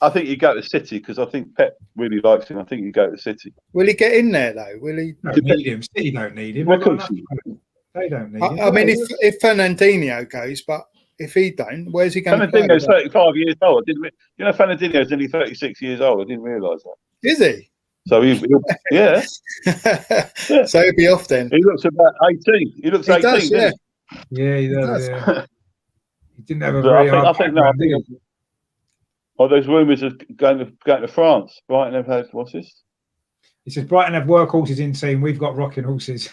S4: I think he'd go to City because I think Pep really likes him. I think he'd go to City.
S3: Will he get in there though? Will he?
S1: Don't need him. City don't need him. They don't need him.
S3: I mean, if Fernandinho goes, but if he don't, where's he going to play?
S4: Fernandinho's 35 years old. Fernandinho's only 36 years old. I didn't realise that.
S3: Is he?
S4: So yeah.
S3: So he'll be off then.
S4: He looks about 18. He looks 18.
S3: Does, yeah.
S1: He does. Yeah. He didn't have a very hard background, did he?
S4: There's rumours of going to France. Brighton have had what's this?
S1: He says Brighton have workhorses in team. We've got rocking horses.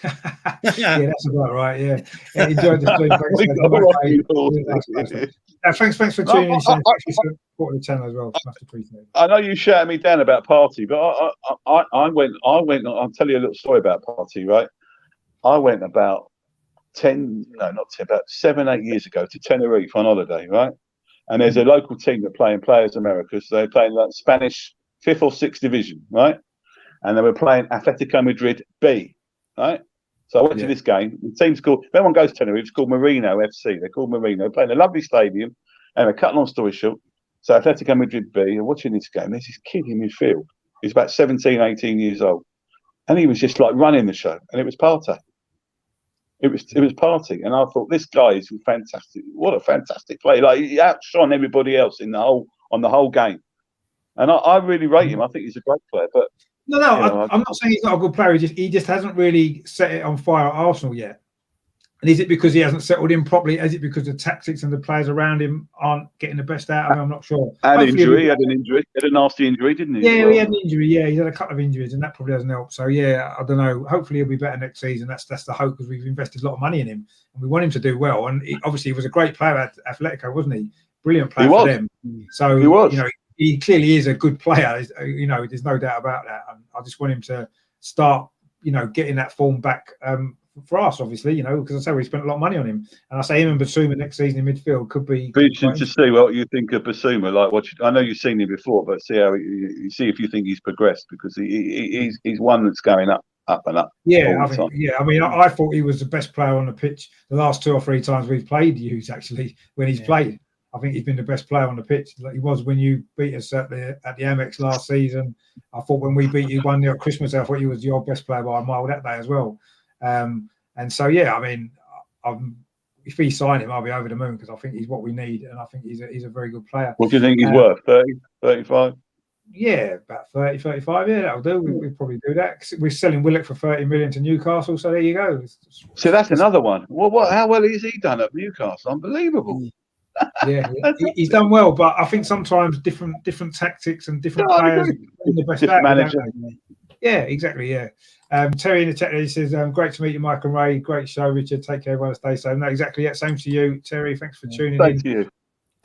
S1: Yeah, that's about right. Yeah, enjoyed the stream. Thanks for tuning in. Thanks for supporting the channel as well. Much appreciated.
S4: I know you shouted me down about Party, but I went. I'll tell you a little story about Party. Right, I went about 7-8 years ago to Tenerife on holiday. Right. And there's a local team that play in Players America. So they're playing like Spanish 5th or 6th division, right? And they were playing Atletico Madrid B, right? So I went to this game. The team's called, if anyone goes to Tenerife, it's called Merino FC. They're called Merino. Playing a lovely stadium. And a cut long story short, so Atletico Madrid B, and watching this game, there's this kid in midfield. He's about 17, 18 years old. And he was just like running the show. And it was Partey. It was Party, and I thought this guy is fantastic. What a fantastic play! Like he outshone everybody else on the whole game, and I really rate him. I think he's a great player. But
S1: I'm not saying he's not a good player. He just hasn't really set it on fire at Arsenal yet. And is it because he hasn't settled in properly? Is it because the tactics and the players around him aren't getting the best out of him? I'm not sure.
S4: He had an injury. He had a nasty injury, didn't he?
S1: Yeah, he had an injury. Yeah, he's had a couple of injuries, and that probably doesn't help. So yeah, I don't know. Hopefully he'll be better next season. That's the hope, because we've invested a lot of money in him, and we want him to do well. And obviously he was a great player at Atletico, wasn't he? Brilliant player for them. So
S4: he was.
S1: He clearly is a good player. There's no doubt about that. I just want him to start, getting that form back. For us, obviously, because I say we spent a lot of money on him, and I say him and Basuma next season in midfield could be.
S4: Interesting to see what you think of Basuma. Like, I know you've seen him before, but see if you think he's progressed, because he's one that's going up and up.
S1: Yeah, I mean, I thought he was the best player on the pitch the last 2 or 3 times we've played Hughes. Actually, when he's played, I think he's been the best player on the pitch. Like he was when you beat us at the Amex last season. I thought when we beat you 1-0 at Christmas, I thought he was your best player by a mile that day as well. And so, I mean, if we sign him, I'll be over the moon, because I think he's what we need, and I think he's a very good player.
S4: What do you think he's worth? 30, 35?
S1: Yeah, about 30, 35. Yeah, that'll do. We'll probably do that. We're selling Willock for 30 million to Newcastle, so there you go.
S4: So that's another one. How well has he done at Newcastle? Unbelievable.
S1: Yeah, he's done well, but I think sometimes different tactics and different players bring the best out.
S4: Manager.
S1: Yeah, exactly. Yeah. Terry in the chat, he says, great to meet you, Mike and Ray. Great show, Richard. Take care, everyone. Stay safe. No, exactly. Yeah, same to you, Terry. Thanks for tuning in.
S4: Thank you.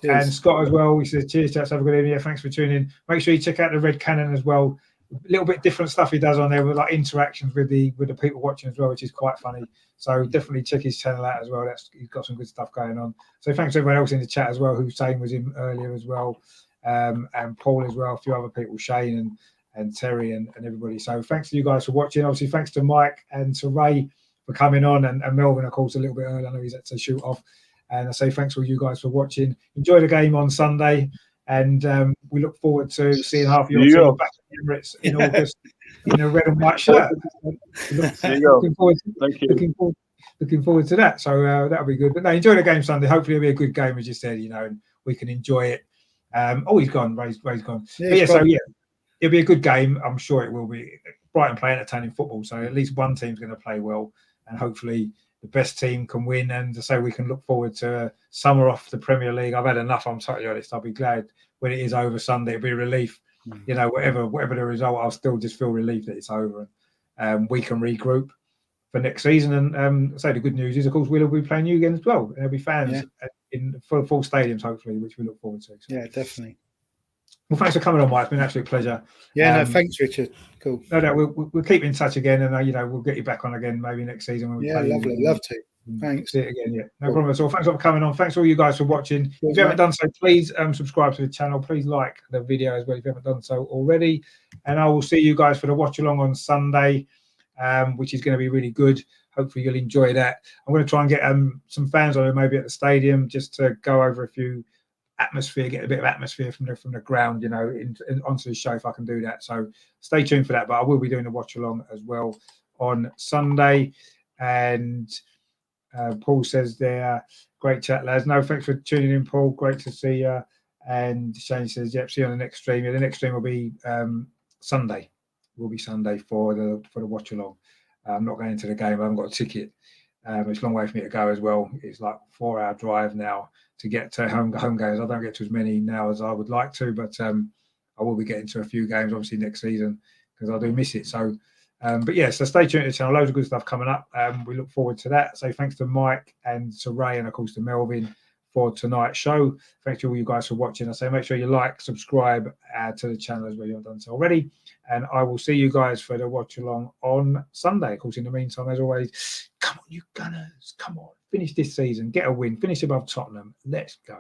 S1: Cheers. And Scott as well. He says, cheers, chaps. Have a good evening. Yeah, thanks for tuning in. Make sure you check out the Red Cannon as well. A little bit different stuff he does on there, with like interactions with the people watching as well, which is quite funny. So definitely check his channel out as well. He's got some good stuff going on. So thanks to everyone else in the chat as well, who's saying was him earlier as well, and Paul as well, a few other people, Shane and Terry and everybody. So thanks to you guys for watching. Obviously, thanks to Mike and to Ray for coming on, and Melvin, of course, a little bit early. I know he's had to shoot off. And I say thanks to all you guys for watching. Enjoy the game on Sunday, and we look forward to seeing half of your team back at Emirates in August in a red and white shirt. Looking forward to that. So that'll be good. But no, enjoy the game Sunday. Hopefully it'll be a good game, as you said, and we can enjoy it. He's gone. Ray's gone. It'll be a good game. I'm sure it will be. Brighton play entertaining football, so at least one team's going to play well, and hopefully the best team can win. And to say we can look forward to summer off the Premier League. I've had enough. I'm totally honest. I'll be glad when it is over Sunday. It'll be a relief you know, whatever the result, I'll still just feel relieved that it's over, and we can regroup for next season. And say the good news is, of course, we'll be playing you again as well, and there'll be fans in full stadiums hopefully, which we look forward to. So.
S3: Yeah, definitely.
S1: Well, thanks for coming on, Mike. It's been an absolute pleasure.
S3: Yeah, no, thanks, Richard. Cool.
S1: No, we'll keep in touch again, and you know, we'll get you back on again maybe next season when we play.
S3: Lovely, love to. Thanks.
S1: See it again. Yeah, no problem at all. Thanks for coming on. Thanks all you guys for watching. If you haven't done so, please subscribe to the channel. Please like the video as well if you haven't done so already. And I will see you guys for the watch along on Sunday, which is going to be really good. Hopefully you'll enjoy that. I'm going to try and get some fans on maybe at the stadium just to go over a few atmosphere, get a bit of atmosphere from the ground, you know, onto the show if I can do that. So stay tuned for that. But I will be doing a watch along as well on Sunday. And Paul says there, great chat, lads. No, thanks for tuning in, Paul. Great to see you. And Shane says, yep, see you on the next stream. Yeah, the next stream will be Sunday. Will be Sunday for the watch along. I'm not going into the game. I haven't got a ticket. It's a long way for me to go as well. It's like a 4-hour drive now to get to home games. I don't get to as many now as I would like to, but I will be getting to a few games obviously next season because I do miss it. So, but yeah, so stay tuned to the channel. Loads of good stuff coming up. We look forward to that. So thanks to Mike and to Ray and of course to Melvin for tonight's show. Thanks to all you guys for watching. I say make sure you like, subscribe to the channel as well if you haven't done so already. And I will see you guys for the watch along on Sunday. Of course, in the meantime, as always, come on, you Gunners, come on, finish this season, get a win, finish above Tottenham. Let's go.